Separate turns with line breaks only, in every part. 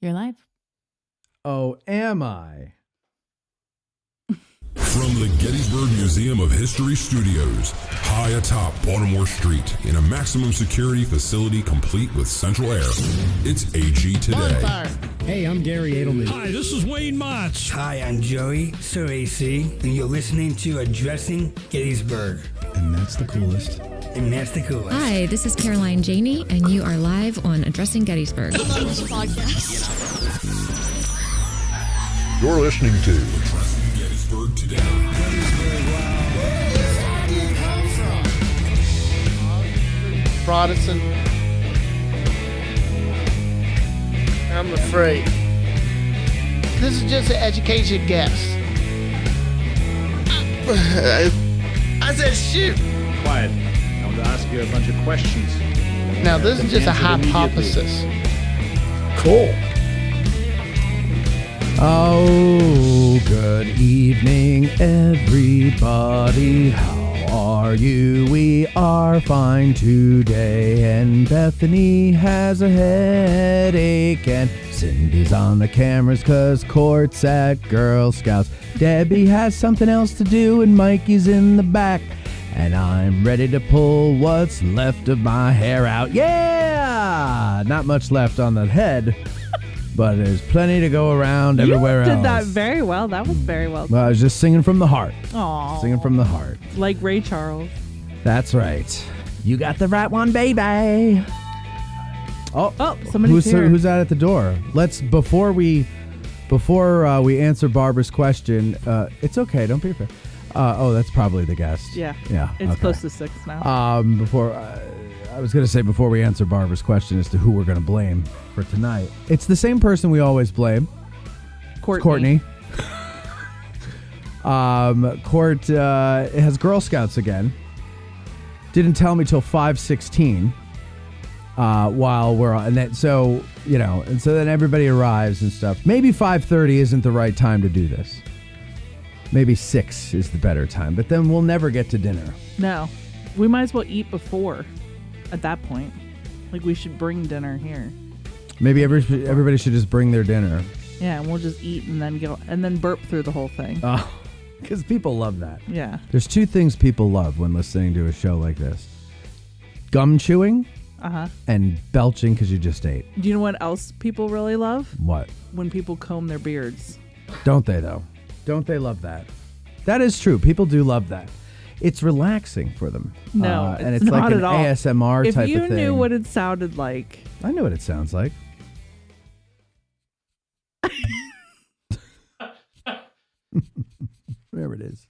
You're live.
Oh, am I?
From the Gettysburg Museum of History Studios, high atop Baltimore Street, in a maximum security facility complete with central air, it's AG Today.
Hey, I'm Gary Edelman.
Hi, this is Wayne Motz.
Hi, I'm Joey, Sir AC, and you're listening to Addressing Gettysburg.
And that's the coolest.
And that's the coolest.
Hi, this is Caroline Janey, and you are live on Addressing Gettysburg.
You're listening to Addressing Gettysburg Today.
Protestant. I'm afraid. This is just an education guess. I said shoot.
Quiet. I want to ask you a bunch of questions.
Now this is just a hypothesis. Cool.
Oh, good evening, everybody. How are you? We are fine today. And Bethany has a headache. And Cindy's on the cameras 'cause Court's at Girl Scouts. Debbie has something else to do and Mikey's in the back. And I'm ready to pull what's left of my hair out. Yeah! Not much left on the head. But there's plenty to go around everywhere else.
You did that very well. That was very well done.
Well, I was just singing from the heart.
Aww.
Singing from the heart.
Like Ray Charles.
That's right. You got the right one, baby. Oh,
somebody's here.
Who's out at the door? Let's before we answer Barbara's question. It's okay. Don't be afraid. That's probably the guest.
Yeah.
Yeah.
It's
okay.
close to 6 now.
Before I was going to say before we answer Barbara's question as to who we're going to blame for tonight, it's the same person we always blame.
Courtney.
Court has Girl Scouts again. Didn't tell me till 5:16. While we're on, and then so then everybody arrives and stuff. Maybe 5:30 isn't the right time to do this. Maybe 6 is the better time, but then we'll never get to dinner.
No. We might as well eat before at that point. Like, we should bring dinner here.
Maybe everybody should just bring their dinner.
Yeah, and we'll just eat and then burp through the whole thing.
Oh, because people love that.
Yeah.
There's 2 things people love when listening to a show like this. Gum chewing and belching because you just ate.
Do you know what else people really love?
What?
When people comb their beards.
Don't they, though? Don't they love that? That is true. People do love that. It's relaxing for them.
No,
and it's
not
like an
at all.
ASMR type of thing.
If you knew what it sounded like.
I know what it sounds like. Whatever it is.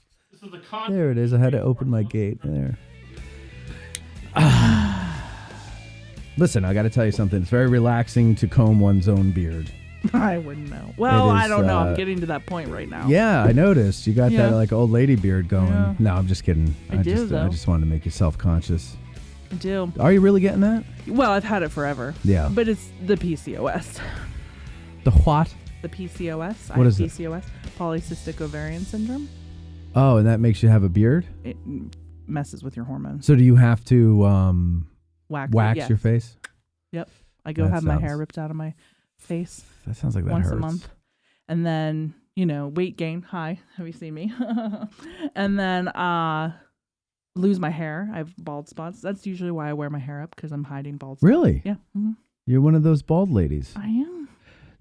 There it is. I had to open my gate. There. Listen, I got to tell you something. It's very relaxing to comb one's own beard.
I wouldn't know. Well, I don't know. I'm getting to that point right now.
Yeah, I noticed. You got that like old lady beard going. Yeah. No, I'm just kidding. I just wanted to make you self-conscious.
I do.
Are you really getting that?
Well, I've had it forever.
Yeah.
But it's the PCOS.
The what?
The PCOS.
What is
PCOS? Polycystic ovarian syndrome.
Oh, and that makes you have a beard?
It messes with your hormones.
So do you have to wax your face?
Yep. I go have my hair ripped out of my face.
That sounds like that
once
hurts.
A month. And then, weight gain. Hi, have you seen me? And then lose my hair. I have bald spots. That's usually why I wear my hair up, because I'm hiding bald spots.
Really?
Yeah. Mm-hmm.
You're one of those bald ladies.
I am.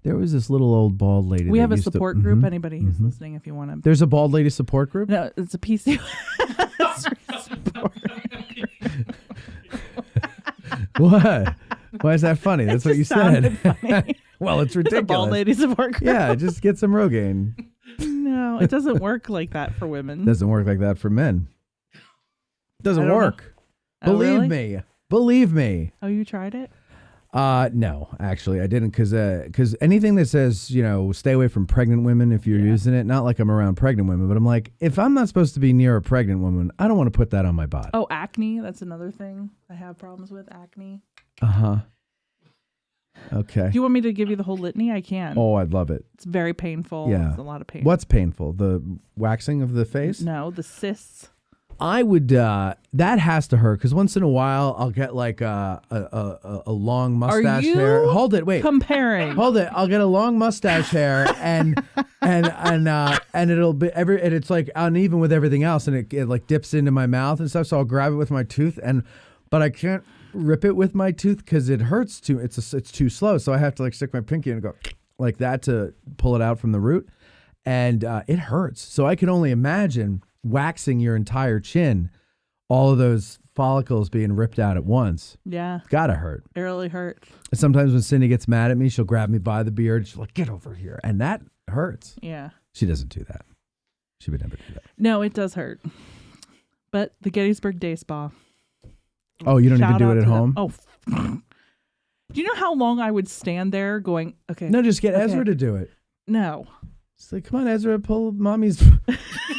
There was this little old bald lady.
We have a support group. Anybody who's listening, if you want to.
There's a bald lady support group?
No, it's a PCOS support.
What? Why is that funny? That's what you said.
Funny.
Well, it's ridiculous.
It's a bald lady support group.
Yeah, just get some Rogaine.
No, it doesn't work like that for women.
Doesn't work like that for men. Doesn't work.
Oh,
Believe
really?
me. Believe me.
Oh, you tried it?
No, actually, I didn't, because anything that says, stay away from pregnant women if you're using it, not like I'm around pregnant women, but I'm like, if I'm not supposed to be near a pregnant woman, I don't want to put that on my body.
Oh, acne. That's another thing I have problems with, acne.
Uh-huh. Okay.
Do you want me to give you the whole litany? I can.
Oh, I'd love it.
It's very painful.
Yeah.
It's a lot of pain.
What's painful? The waxing of the face?
No, the cysts
I would. That has to hurt because once in a while I'll get like a long mustache hair. Hold it, wait.
Comparing.
Hold it. I'll get a long mustache hair and it'll be and it's like uneven with everything else and it like dips into my mouth and stuff. So I'll grab it with my tooth but I can't rip it with my tooth because it hurts too. It's too slow. So I have to like stick my pinky and go like that to pull it out from the root, and it hurts. So I can only imagine waxing your entire chin, all of those follicles being ripped out at once.
Yeah.
Gotta hurt.
It really hurts.
Sometimes when Cindy gets mad at me, she'll grab me by the beard. She's like, get over here. And that hurts.
Yeah.
She doesn't do that. She would never do that.
No, it does hurt. But the Gettysburg Day Spa.
Oh, you don't
Shout
even do
out
it at
to
home?
them. Oh. Do you know how long I would stand there going, okay.
No, just get Ezra to do it.
No.
It's like, come on, Ezra, pull Mommy's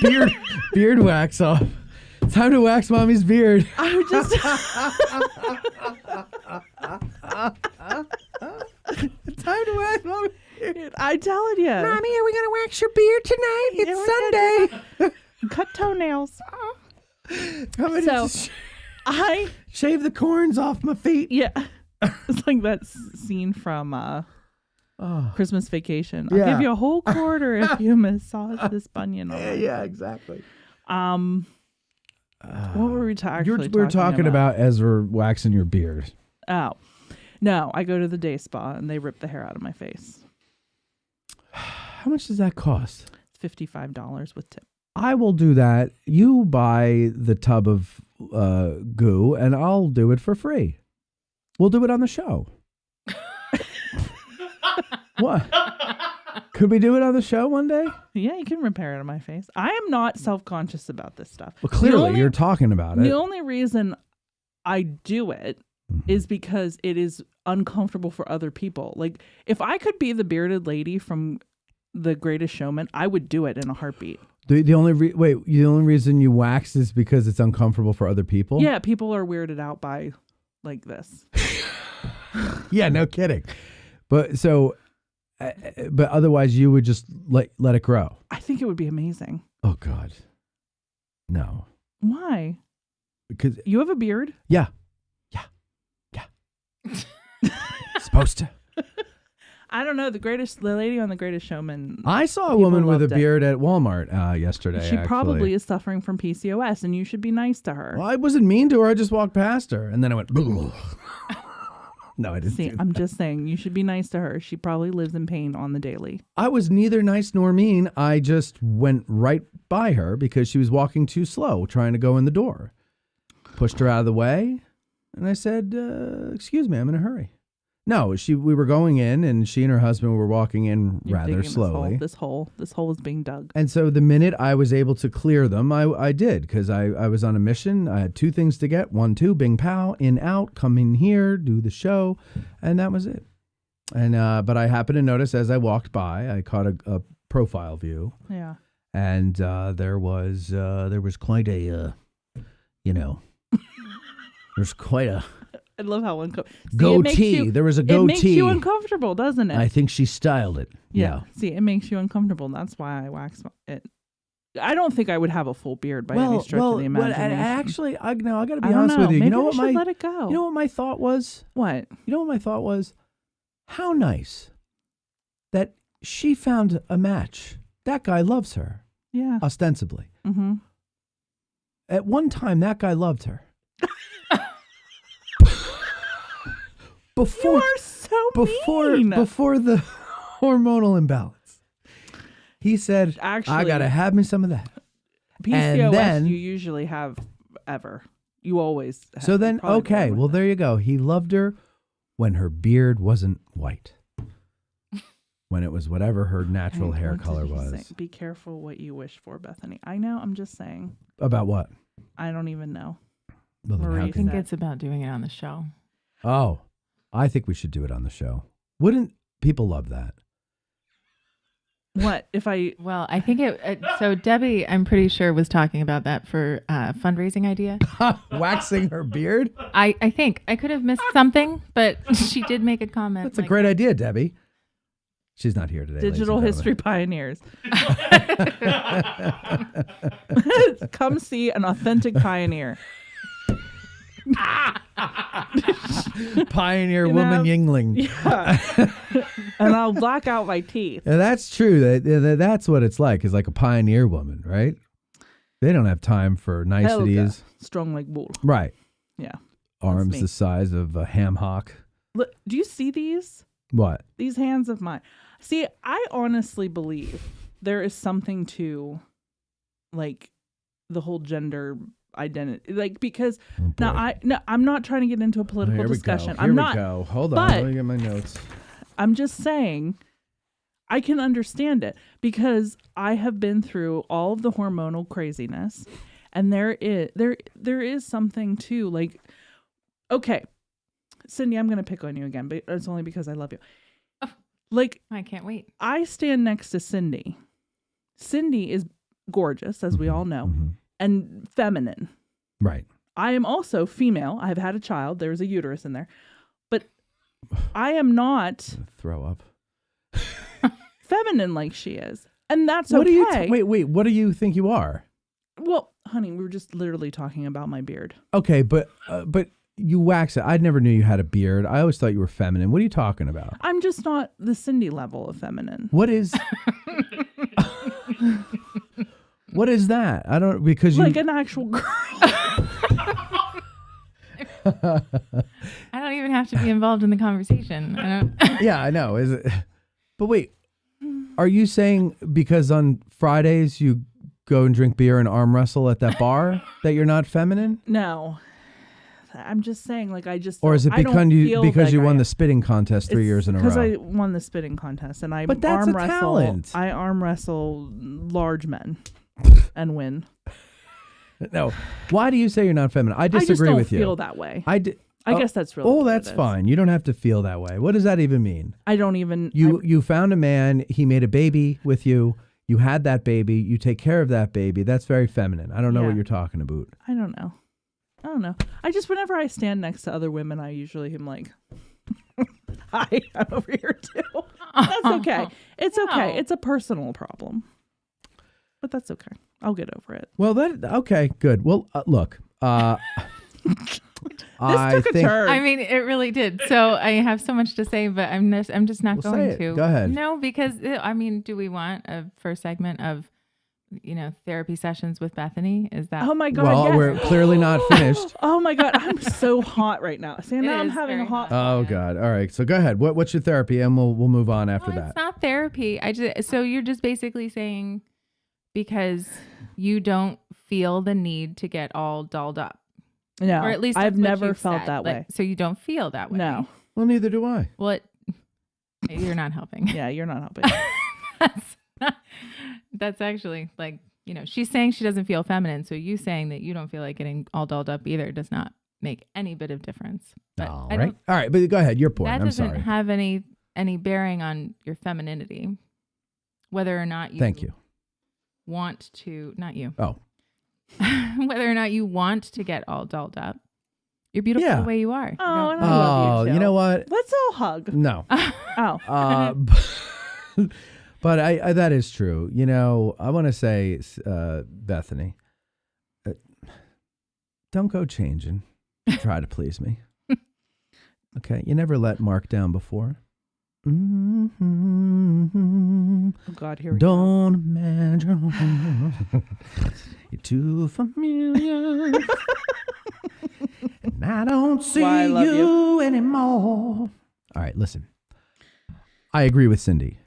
beard wax off. It's time to wax Mommy's beard.
I would just...
It's time to wax Mommy's beard.
I'm telling you.
Mommy, are we going to wax your beard tonight? It's Sunday.
Cut toenails.
So,
I...
shave the corns off my feet.
Yeah. It's like that scene from Christmas Vacation. I'll give you a whole quarter if you massage this bunion.
Yeah, exactly.
What were we talking about?
We were talking about Ezra waxing your beard.
Oh. No, I go to the day spa and they rip the hair out of my face.
How much does that cost?
It's $55 with tip.
I will do that. You buy the tub of goo and I'll do it for free. We'll do it on the show. What? Could we do it on the show one day?
Yeah, you can repair it on my face. I am not self-conscious about this stuff.
Well, clearly you're talking about it.
The only reason I do it is because it is uncomfortable for other people. Like, if I could be the bearded lady from The Greatest Showman, I would do it in a heartbeat.
The only reason you wax is because it's uncomfortable for other people?
Yeah, people are weirded out by like this.
Yeah, no kidding. But otherwise you would just let it grow.
I think it would be amazing.
Oh God. No.
Why?
Because
you have a beard?
Yeah. Supposed to.
I don't know. The lady on The Greatest Showman.
I saw a woman with a beard at Walmart yesterday.
She probably is suffering from PCOS, and you should be nice to her.
Well, I wasn't mean to her. I just walked past her, and then I went. No, I didn't.
See, I'm just saying you should be nice to her. She probably lives in pain on the daily.
I was neither nice nor mean. I just went right by her because she was walking too slow, trying to go in the door. Pushed her out of the way, and I said, "Excuse me, I'm in a hurry." No, we were going in, and she and her husband were walking in rather slowly.
This hole is being dug.
And so the minute I was able to clear them, I did, because I was on a mission. I had two things to get. 1, 2, bing, pow, in, out, come in here, do the show, and that was it. And but I happened to notice as I walked by, I caught a profile view.
Yeah.
And there was quite a, there's quite a.
I love how uncomfortable.
Goatee. There was a goatee.
It makes you uncomfortable, doesn't it?
I think she styled it. Yeah.
See, it makes you uncomfortable. And that's why I wax it. I don't think I would have a full beard by any stretch of the imagination.
Actually, I got to be honest with you.
Maybe
you know
I
what
should let it go.
You know what my thought was?
What?
You know what my thought was? How nice that she found a match. That guy loves her.
Yeah.
Ostensibly.
Mm-hmm.
At one time, that guy loved her.
You are so mean.
Before the hormonal imbalance, he said,
Actually,
I gotta have me some of that.
PCOS, and then, you usually have ever. You always have.
So then, okay, well, there you go. He loved her when her beard wasn't white. When it was whatever her natural hair color was.
Be careful what you wish for, Bethany. I know, I'm just saying.
About what?
I don't even know.
Well, I think it's about doing it on the show.
Oh, I think we should do it on the show. Wouldn't people love that?
What if I?
Well, I think so Debbie, I'm pretty sure, was talking about that for a fundraising idea.
Waxing her beard.
I think I could have missed something, but she did make a comment.
That's a great idea, Debbie. She's not here today.
Digital history pioneers. Come see an authentic pioneer.
Pioneer woman Yingling.
Yeah. And I'll black out my teeth.
And that's true. That's what it's like. It's like a pioneer woman, right? They don't have time for niceties.
Helga, strong like wool.
Right.
Yeah.
Arms the size of a ham hock.
Look, do you see these?
What?
These hands of mine. See, I honestly believe there is something to, like, the whole gender identity, like, because I'm not trying to get into a political discussion.
Here we go. Hold on, let me get my notes.
I'm just saying, I can understand it because I have been through all of the hormonal craziness, and there is something to, like, okay, Cindy, I'm gonna pick on you again, but it's only because I love you. Like,
I can't wait.
I stand next to Cindy. Cindy is gorgeous, as we all know, and feminine.
Right.
I am also female. I've had a child. There's a uterus in there. But I am not
throw up
feminine like she is. And that's
what
okay.
Wait, what do you think you are?
Well, honey, we were just literally talking about my beard.
Okay, but you wax it. I never knew you had a beard. I always thought you were feminine. What are you talking about?
I'm just not the Cindy level of feminine.
What is what is that? I don't, because
like an actual girl.
I don't even have to be involved in the conversation.
Yeah, I know. Is it? But wait, are you saying because on Fridays you go and drink beer and arm wrestle at that bar that you're not feminine?
No. I'm just saying, like, I just.
Or is it because you won the spitting contest 3 years in a row?
Because I won the spitting contest, and I
but that's
arm
a
wrestle.
Talent.
I arm wrestle large men and win.
No, why do you say you're not feminine? I disagree with you.
I just don't feel that way.
I
guess that's really.
Oh, that's fine. You don't have to feel that way. What does that even mean?
I don't even.
You found a man. He made a baby with you. You had that baby. You take care of that baby. That's very feminine. I don't know what you're talking about.
I don't know. I just, whenever I stand next to other women, I usually am like, hi, I'm over here too. That's okay. It's okay. It's a personal problem. But that's okay. I'll get over it.
Well, okay, good. Well, look.
This took a turn.
I mean, it really did. So I have so much to say, but I'm just not going to.
Go ahead.
No, because, I mean, do we want a first segment of, therapy sessions with Bethany? Is that?
Oh my God.
Well,
yes.
we're clearly not finished.
Oh my God. I'm so hot right now. Santa, I'm having a hot.
Oh God. All right. So go ahead. What's your therapy? And we'll move on after that.
It's not therapy. So you're just basically saying because you don't feel the need to get all dolled up.
No.
Or at least
I've never felt that way.
So you don't feel that way.
No.
Well, neither do I.
Well, you're not helping.
Yeah, you're not helping.
That's actually like, she's saying she doesn't feel feminine. So you saying that you don't feel like getting all dolled up either does not make any bit of difference. But
All right. But go ahead. Your point.
That
I'm
doesn't
sorry.
have any bearing on your femininity, whether or not you.
Thank you.
Want to, not you.
Oh.
Whether or not you want to get all dolled up. You're beautiful the way you are.
Oh, and I love you too.
You know what?
Let's all hug.
No.
Oh.
But I that is true. I want to say, Bethany, don't go changing. Try to please me. Okay? You never let Mark down before. Mm-hmm.
Oh God, here we
Don't imagine you're too familiar. And I don't see you anymore. All right, listen. I agree with Cindy.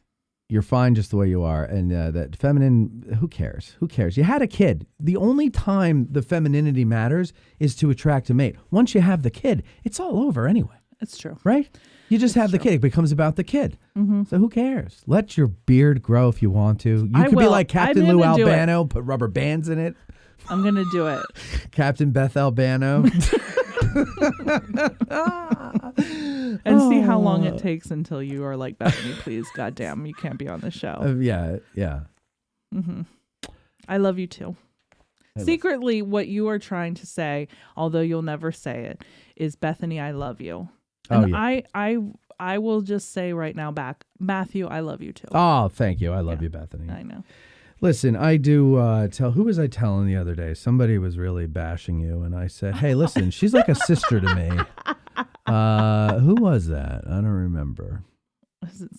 You're fine just the way you are. And that feminine, who cares? Who cares? You had a kid. The only time the femininity matters is to attract a mate. Once you have the kid, it's all over anyway.
It's true.
Right? You just have the kid. It becomes about the kid. Mm-hmm. So who cares? Let your beard grow if you want to. You could be like Captain Lou Albano, put rubber bands in it.
I'm going to do it.
Captain Beth Albano.
And see how long it takes until you are like, Bethany, please, goddamn, you can't be on the show.
Yeah.
Mm-hmm. I love you too. Secretly, what you are trying to say, although you'll never say it, is Bethany, I love you. And I will just say right now back, Matthew, I love you too.
Oh, thank you. I love you, Bethany.
I know.
Listen, I do who was I telling the other day? Somebody was really bashing you, and I said, hey, listen, she's like a sister to me. Who was that? I don't remember.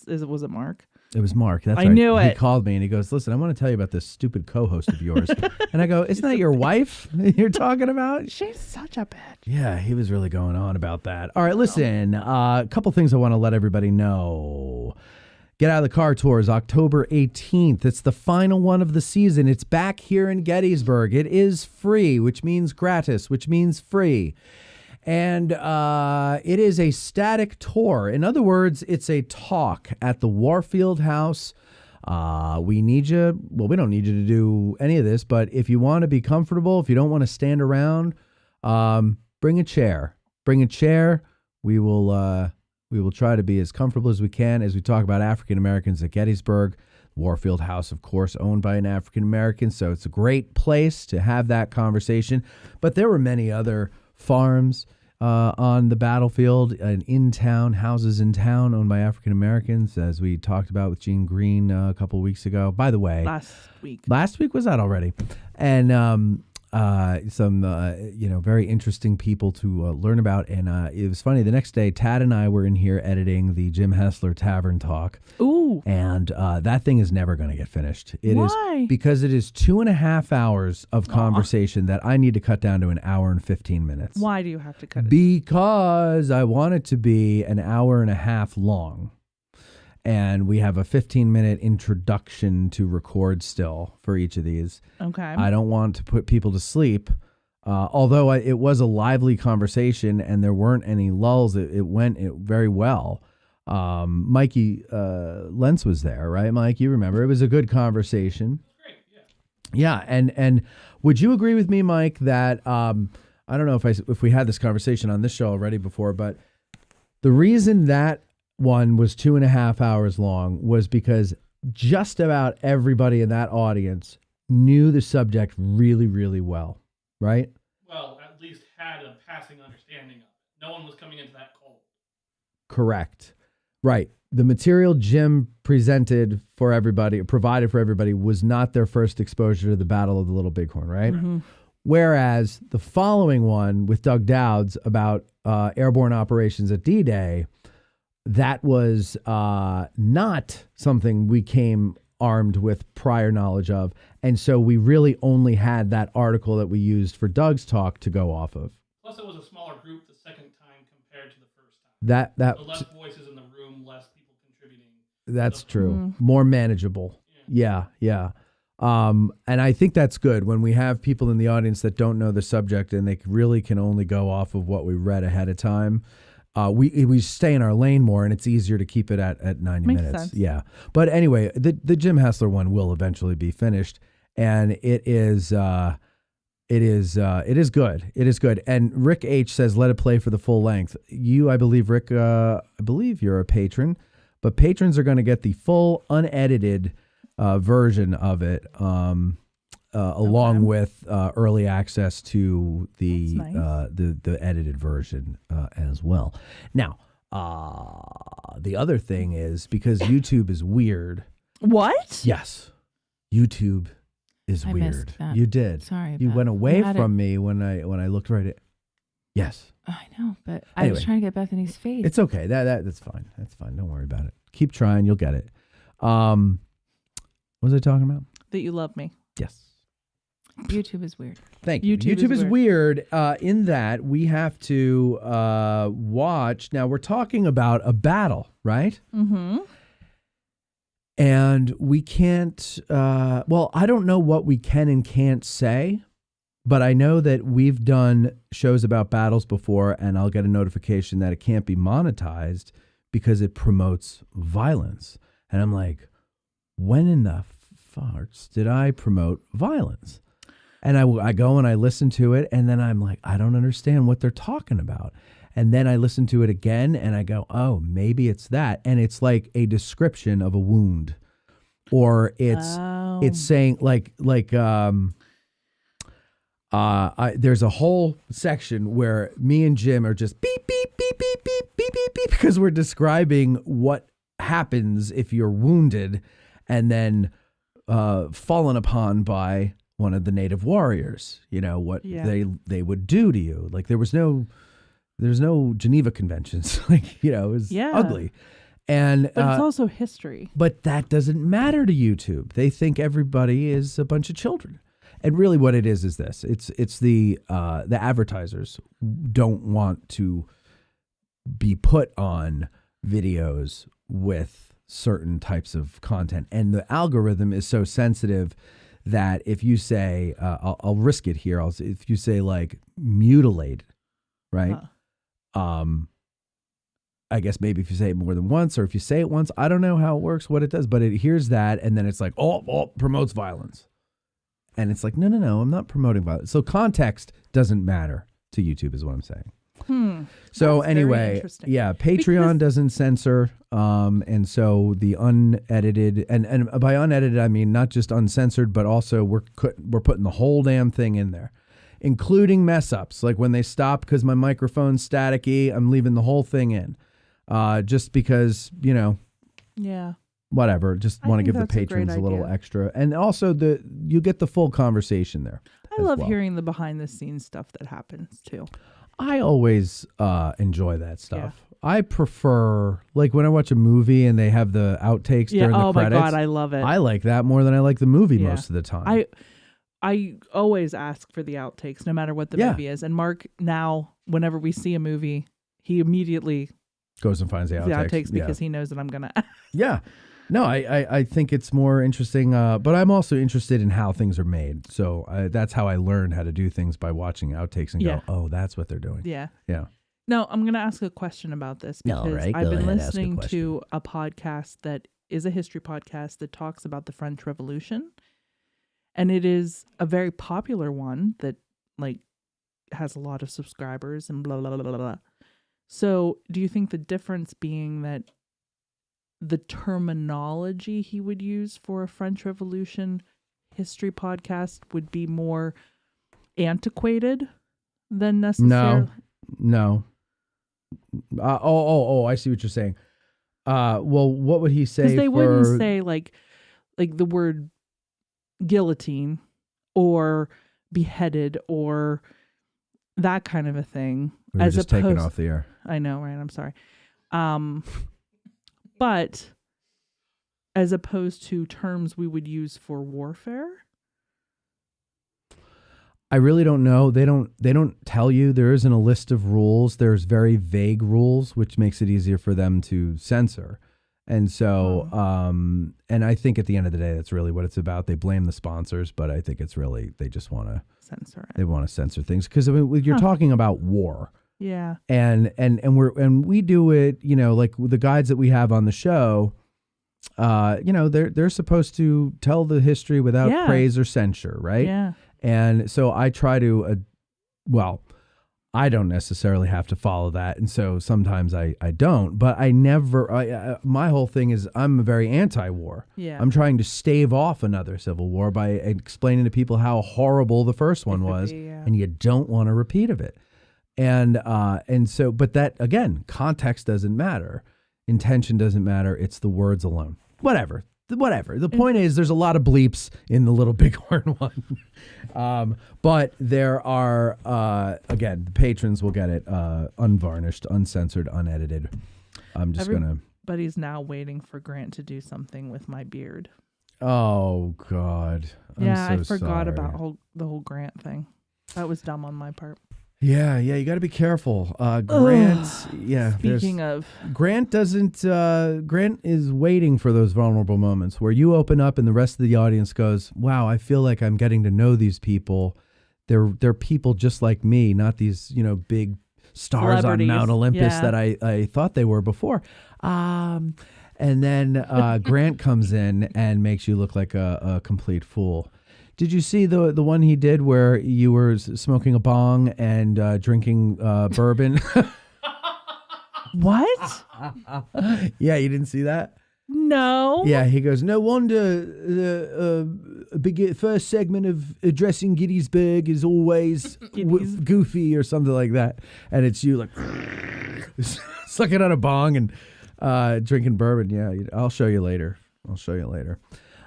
Was it Mark?
It was Mark. That's
I
right.
knew it.
He called me and he goes, listen, I want to tell you about this stupid co-host of yours. And I go, isn't that your wife you're talking about?
She's such a bitch.
Yeah, he was really going on about that. All right, listen, a couple things I want to let everybody know. Get Out of the Car Tour is October 18th. It's the final one of the season. It's back here in Gettysburg. It is free, which means gratis, which means free. And it is a static tour. In other words, it's a talk at the Warfield House. We need you. Well, we don't need you to do any of this, but if you want to be comfortable, if you don't want to stand around, bring a chair. Bring a chair. We will try to be as comfortable as we can as we talk about African Americans at Gettysburg. Warfield House, of course, owned by an African American, so it's a great place to have that conversation. But there were many other farms on the battlefield and in town, houses in town owned by African Americans, as we talked about with Gene Green a couple of weeks ago. By the way, last week was that already, and some very interesting people to learn about. And it was funny. The next day, Tad and I were in here editing the Jim Hessler Tavern Talk.
Ooh,
and that thing is never going to get finished.
Why?
Is because it is 2.5 hours of conversation that I need to cut down to an hour and 15 minutes.
Why do you have to cut it?
Because I want it to be an hour and a half long. And we have a 15-minute introduction to record still for each of these.
Okay.
I don't want to put people to sleep. Although it was a lively conversation and there weren't any lulls, it went very well. Mikey Lentz was there, right, Mike? You remember. It was a good conversation. Great, yeah. Yeah, and would you agree with me, Mike, that I don't know if we had this conversation on this show already before, but the reason that one was 2.5 hours long was because just about everybody in that audience knew the subject really, really well, right?
Well, at least had a passing understanding of it. No one was coming into that cold.
Correct. Right. The material Jim provided for everybody, was not their first exposure to the Battle of the Little Bighorn, right?
Mm-hmm.
Whereas the following one with Doug Dowds about airborne operations at D-Day, that was not something we came armed with prior knowledge of. And so we really only had that article that we used for Doug's talk to go off of.
Plus, it was a smaller group the second time compared to the first time.
That
so less voices in the room, less people contributing.
That's true. More manageable. Yeah. And I think that's good when we have people in the audience that don't know the subject and they really can only go off of what we read ahead of time. We stay in our lane more, and it's easier to keep it at 90
Makes
minutes.
sense.
Yeah. But anyway, the Jim Hessler one will eventually be finished, and it is good. It is good. And Rick H says, let it play for the full length. I believe, Rick, I believe you're a patron, but patrons are going to get the full unedited version of it, along with early access to the the edited version as well. Now, the other thing is because YouTube is weird.
What?
Yes, YouTube is
I
weird.
missed that.
You did.
Sorry,
you
Beth.
went away
You had
from me when I looked right at. Yes.
I know, but I was trying to get Bethany's face.
It's okay. That's fine. That's fine. Don't worry about it. Keep trying. You'll get it. What was I talking about?
That you love me.
Yes.
YouTube is weird.
Thank you. YouTube is weird in that we have to watch. Now, we're talking about a battle, right?
Mm-hmm.
And we can't, I don't know what we can and can't say, but I know that we've done shows about battles before, and I'll get a notification that it can't be monetized because it promotes violence. And I'm like, when in the farts did I promote violence? And I go and I listen to it, and then I'm like, I don't understand what they're talking about. And then I listen to it again, and I go, oh, maybe it's that. And it's like a description of a wound, or it's saying like there's a whole section where me and Jim are just beep, beep, beep, beep, beep, beep, beep, beep, because we're describing what happens if you're wounded and then fallen upon by one of the native warriors, what they would do to you. Like there's no Geneva Conventions. Like, it was ugly. But
it's also history.
But that doesn't matter to YouTube. They think everybody is a bunch of children. And really what it is this. It's the advertisers don't want to be put on videos with certain types of content. And the algorithm is so sensitive that if you say, I'll risk it here. If you say like mutilate, right? I guess maybe if you say it more than once, or if you say it once, I don't know how it works, what it does, but it hears that. And then it's like, promotes violence. And it's like, no, I'm not promoting violence. So context doesn't matter to YouTube is what I'm saying. So anyway, Patreon doesn't censor. And so the unedited, and by unedited, I mean not just uncensored, but also we're putting the whole damn thing in there, including mess ups. Like when they stop because my microphone's staticky, I'm leaving the whole thing in. Just because, whatever. Just want to give the patrons a little extra. And also you get the full conversation there.
I love hearing the behind the scenes stuff that happens too.
I always enjoy that stuff. Yeah. I prefer, like when I watch a movie and they have the outtakes during the credits.
Oh my God, I love it.
I like that more than I like the movie most of the time.
I always ask for the outtakes no matter what the movie is. And Mark, now, whenever we see a movie, he immediately
goes and finds the outtakes
because he knows that I'm going to ask.
Yeah. No, I think it's more interesting, but I'm also interested in how things are made. So that's how I learned how to do things, by watching outtakes and go, oh, that's what they're doing.
Yeah.
Yeah.
No, I'm going to ask a question about this because I've been listening to a podcast that is a history podcast that talks about the French Revolution. And it is a very popular one that like has a lot of subscribers and blah, blah, blah, blah, blah. So do you think the difference being that the terminology he would use for a French Revolution history podcast would be more antiquated than necessarily?
No. I see what you're saying. Well, what would he say?
Because they wouldn't say like the word guillotine or beheaded or that kind of a thing.
We were just taken off the air.
I know, right? I'm sorry. But as opposed to terms we would use for warfare?
I really don't know. They don't tell you. There isn't a list of rules. There's very vague rules, which makes it easier for them to censor. And so, and I think at the end of the day, that's really what it's about. They blame the sponsors, but I think it's really, they just want to
censor it.
They want to censor things. Because I mean, you're talking about war.
Yeah.
And we do it, like the guides that we have on the show, they're supposed to tell the history without praise or censure, right?
Yeah.
And so I try to, I don't necessarily have to follow that. And so sometimes I don't, but my whole thing is I'm very anti-war.
Yeah.
I'm trying to stave off another civil war by explaining to people how horrible the first one was, and you don't want a repeat of it. And so, but that, again, context doesn't matter. Intention doesn't matter. It's the words alone. Whatever. The point is there's a lot of bleeps in the Little Bighorn one. But there are, again, the patrons will get it unvarnished, uncensored, unedited. I'm just going to.
Everybody's now waiting for Grant to do something with my beard.
Oh, God.
I forgot about the whole Grant thing. That was dumb on my part.
Yeah, you got to be careful. Grant,
Speaking of,
Grant Grant is waiting for those vulnerable moments where you open up and the rest of the audience goes, "Wow, I feel like I'm getting to know these people. They're people just like me, not these, big stars on Mount Olympus that I thought they were before." And then Grant comes in and makes you look like a complete fool. Did you see the one he did where you were smoking a bong and drinking bourbon?
What?
Yeah, you didn't see that?
No.
Yeah, he goes, no wonder first segment of addressing Gettysburg is always goofy or something like that. And it's you like sucking on a bong and drinking bourbon. Yeah, I'll show you later.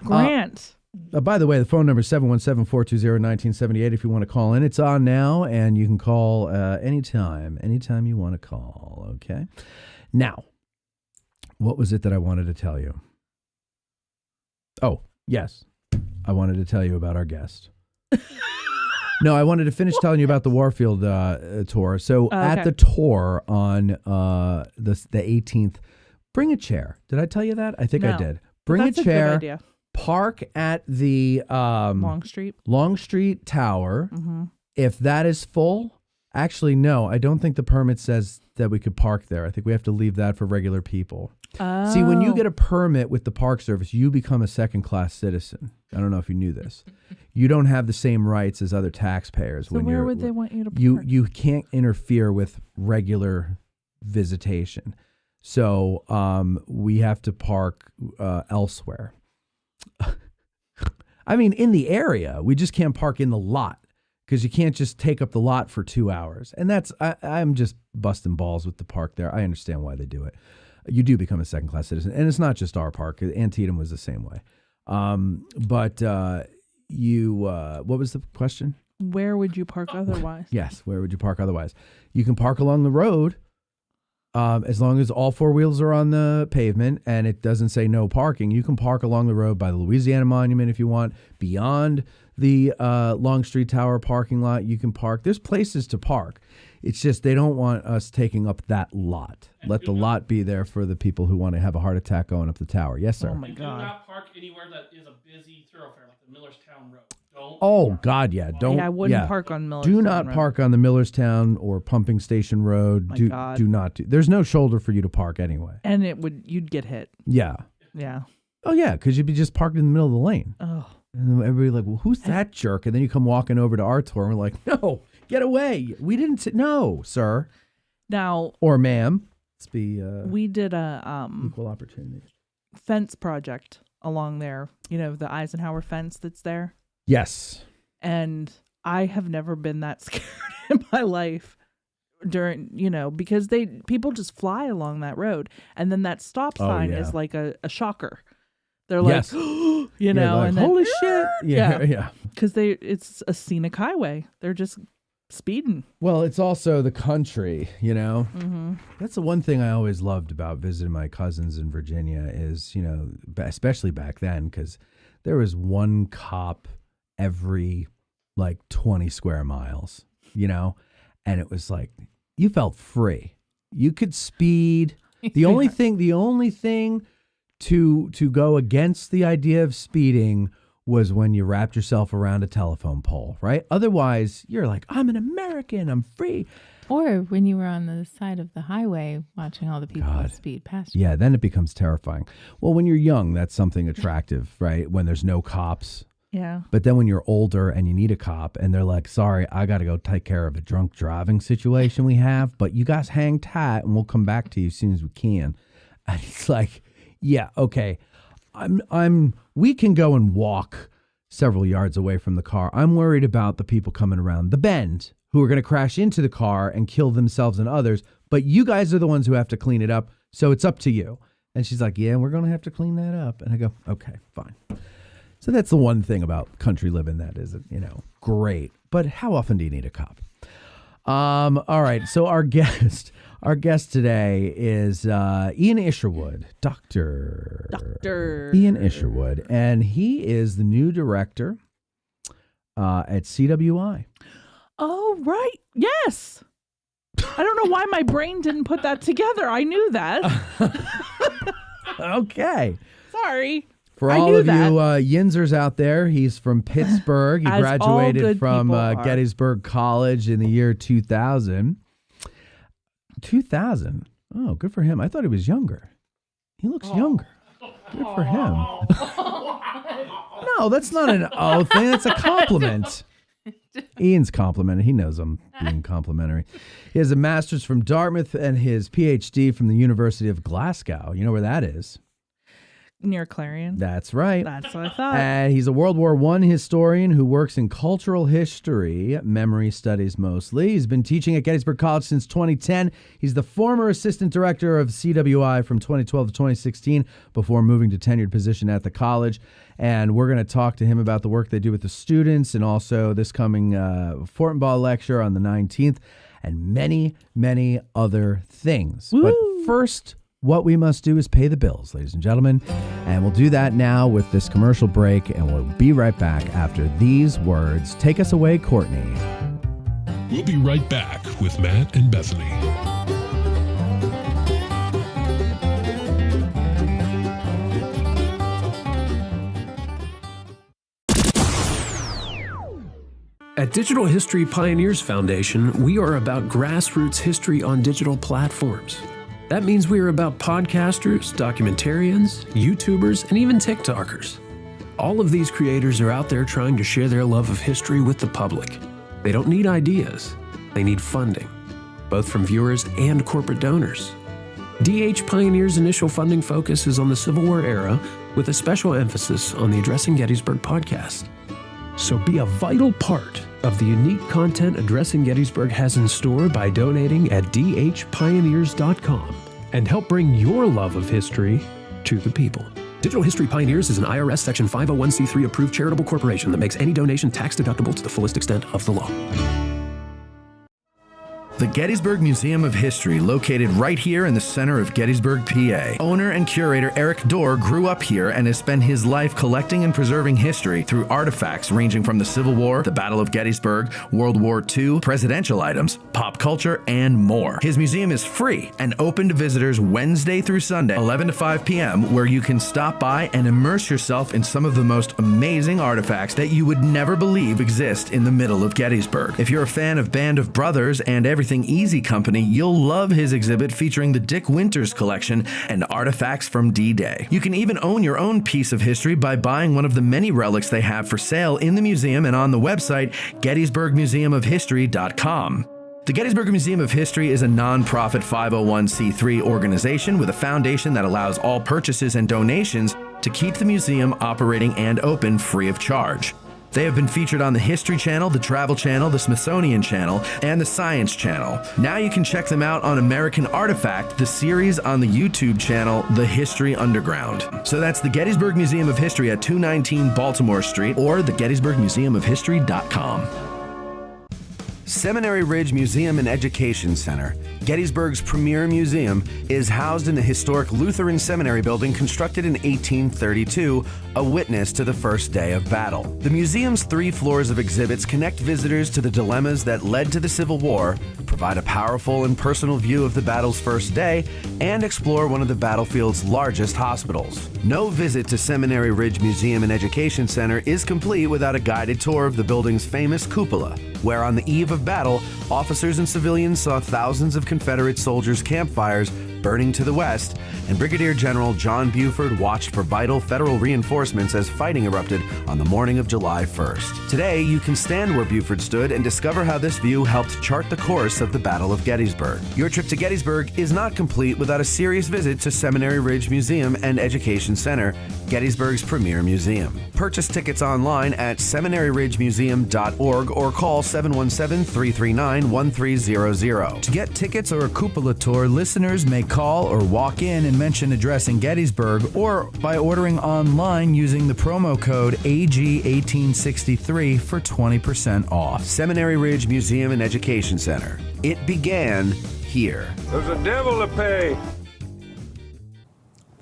Grant.
By the way, the phone number is 717-420-1978 if you want to call in. It's on now, and you can call anytime you want to call, okay? Now, what was it that I wanted to tell you? Oh, yes. I wanted to tell you about our guest. No, I wanted to finish telling you about the Warfield tour. So at the tour on the 18th, bring a chair. Did I tell you that? I think I did. Bring a chair.
Good idea.
Park at the Long Street Tower.
Mm-hmm.
If that is full, actually, no, I don't think the permit says that we could park there. I think we have to leave that for regular people.
Oh.
See, when you get a permit with the Park Service, you become a second-class citizen. I don't know if you knew this. You don't have the same rights as other taxpayers.
So where would they want you to park?
You can't interfere with regular visitation. So we have to park elsewhere. I mean, in the area, we just can't park in the lot because you can't just take up the lot for 2 hours. And I'm just busting balls with the park there. I understand why they do it. You do become a second-class citizen. And it's not just our park. Antietam was the same way. What was the question?
Where would you park otherwise?
Yes, where would you park otherwise? You can park along the road. As long as all four wheels are on the pavement and it doesn't say no parking, you can park along the road by the Louisiana Monument if you want. Beyond the Long Street Tower parking lot, you can park. There's places to park. It's just they don't want us taking up that lot. Let the lot be there for the people who want to have a heart attack going up the tower. Yes, sir.
Oh, my God.
Do not park anywhere that is a busy thoroughfare, like the Millerstown Road.
God, yeah. Don't.
Yeah, I wouldn't park on Millerstown
Do not
Road.
park on the Millerstown or Pumping Station Road. Do not do. There's no shoulder for you to park anyway.
And you'd get hit.
Yeah.
Yeah.
Oh, yeah, because you'd be just parked in the middle of the lane.
Oh.
And everybody's like, well, who's that jerk? And then you come walking over to our tour and we're like, no, get away. We didn't say, no, sir.
Now.
Or ma'am. Let's be
we did a
equal opportunity
fence project along there. You know, the Eisenhower fence that's there.
Yes.
And I have never been that scared in my life because people just fly along that road. And then that stop sign is like a shocker. They're like,
yes.
and
like,
then,
holy shit. Yeah.
Because it's a scenic highway. They're just speeding.
Well, it's also the country,
Mm-hmm.
That's the one thing I always loved about visiting my cousins in Virginia is, especially back then, because there was one cop every 20 square miles, and it was like you felt free. You could speed. The only thing to go against the idea of speeding was when you wrapped yourself around a telephone pole, right? Otherwise, you're like, I'm an American, I'm free.
Or when you were on the side of the highway watching all the people speed past you.
Yeah, then it becomes terrifying. Well, when you're young, that's something attractive, right? When there's no cops.
Yeah.
But then when you're older and you need a cop and they're like, sorry, I got to go take care of a drunk driving situation we have, but you guys hang tight and we'll come back to you as soon as we can. And it's like, yeah, okay. We can go and walk several yards away from the car. I'm worried about the people coming around the bend who are going to crash into the car and kill themselves and others. But you guys are the ones who have to clean it up. So it's up to you. And she's like, yeah, we're going to have to clean that up. And I go, okay, fine. So that's the one thing about country living that isn't, great. But how often do you need a cop? All right. So our guest today is Ian Isherwood, Dr. Ian Isherwood, and he is the new director at CWI.
Oh, right. Yes. I don't know why my brain didn't put that together. I knew that.
Okay.
Sorry.
For all of you Yinzers out there, he's from Pittsburgh. He graduated from Gettysburg College in the year 2000. 2000? Oh, good for him. I thought he was younger. He looks younger. Good for him. No, that's not an thing. That's a compliment. Ian's complimented. He knows I'm being complimentary. He has a master's from Dartmouth and his PhD from the University of Glasgow. You know where that is?
near Clarion.
That's right.
That's what I thought.
He's a World War I historian who works in cultural history, memory studies mostly. He's been teaching at Gettysburg College since 2010. He's the former assistant director of CWI from 2012 to 2016 before moving to tenured position at the college. And we're going to talk to him about the work they do with the students and also this coming Fortinbaugh lecture on the 19th and many, many other things.
Woo!
But first, what we must do is pay the bills, ladies and gentlemen. And we'll do that now with this commercial break, and we'll be right back after these words. Take us away, Courtney.
We'll be right back with Matt and Bethany.
At Digital History Pioneers Foundation, we are about grassroots history on digital platforms. That means we are about podcasters, documentarians, YouTubers, and even TikTokers. All of these creators are out there trying to share their love of history with the public. They don't need ideas, they need funding, both from viewers and corporate donors. DH Pioneers' initial funding focus is on the Civil War era, with a special emphasis on the Addressing Gettysburg podcast. So be a vital part of the unique content Addressing Gettysburg has in store by donating at dhpioneers.com and help bring your love of history to the people. Digital History Pioneers is an IRS Section 501c3 approved charitable corporation that makes any donation tax deductible to the fullest extent of the law.
The Gettysburg Museum of History, located right here in the center of Gettysburg, PA. Owner and curator Eric Dorr grew up here and has spent his life collecting and preserving history through artifacts ranging from the Civil War, the Battle of Gettysburg, World War II, presidential items, pop culture, and more. His museum is free and open to visitors Wednesday through Sunday, 11 to 5 p.m., where you can stop by and immerse yourself in some of the most amazing artifacts that you would never believe exist in the middle of Gettysburg. If you're a fan of Band of Brothers and Everything Easy Company, you'll love his exhibit featuring the Dick Winters collection and artifacts from D-Day. You can even own your own piece of history by buying one of the many relics they have for sale in the museum and on the website gettysburgmuseumofhistory.com. The Gettysburg Museum of History is a non-profit 501c3 organization with a foundation that allows all purchases and donations to keep the museum operating and open free of charge. They have been featured on the History Channel, the Travel Channel, the Smithsonian Channel, and the Science Channel. Now you can check them out on American Artifact, the series on the YouTube channel, The History Underground. So that's the Gettysburg Museum of History at 219 Baltimore Street or the gettysburgmuseumofhistory.com. Seminary Ridge Museum and Education Center, Gettysburg's premier museum, is housed in the historic Lutheran Seminary building constructed in 1832, a witness to the first day of battle. The museum's 3 floors of exhibits connect visitors to the dilemmas that led to the Civil War, provide a powerful and personal view of the battle's first day, and explore one of the battlefield's largest hospitals. No visit to Seminary Ridge Museum and Education Center is complete without a guided tour of the building's famous cupola, where on the eve of battle, officers and civilians saw thousands of Confederate soldiers' campfires burning to the west, and Brigadier General John Buford watched for vital federal reinforcements as fighting erupted on the morning of July 1st. Today, you can stand where Buford stood and discover how this view helped chart the course of the Battle of Gettysburg. Your trip to Gettysburg is not complete without a serious visit to Seminary Ridge Museum and Education Center, Gettysburg's premier museum. Purchase tickets online at seminaryridgemuseum.org or call 717-339-1300. To get tickets or a cupola tour, listeners may call or walk in and mention Addressing Gettysburg, or by ordering online using the promo code AG1863 for 20% off. Seminary Ridge Museum and Education Center. It began here.
There's a devil to pay.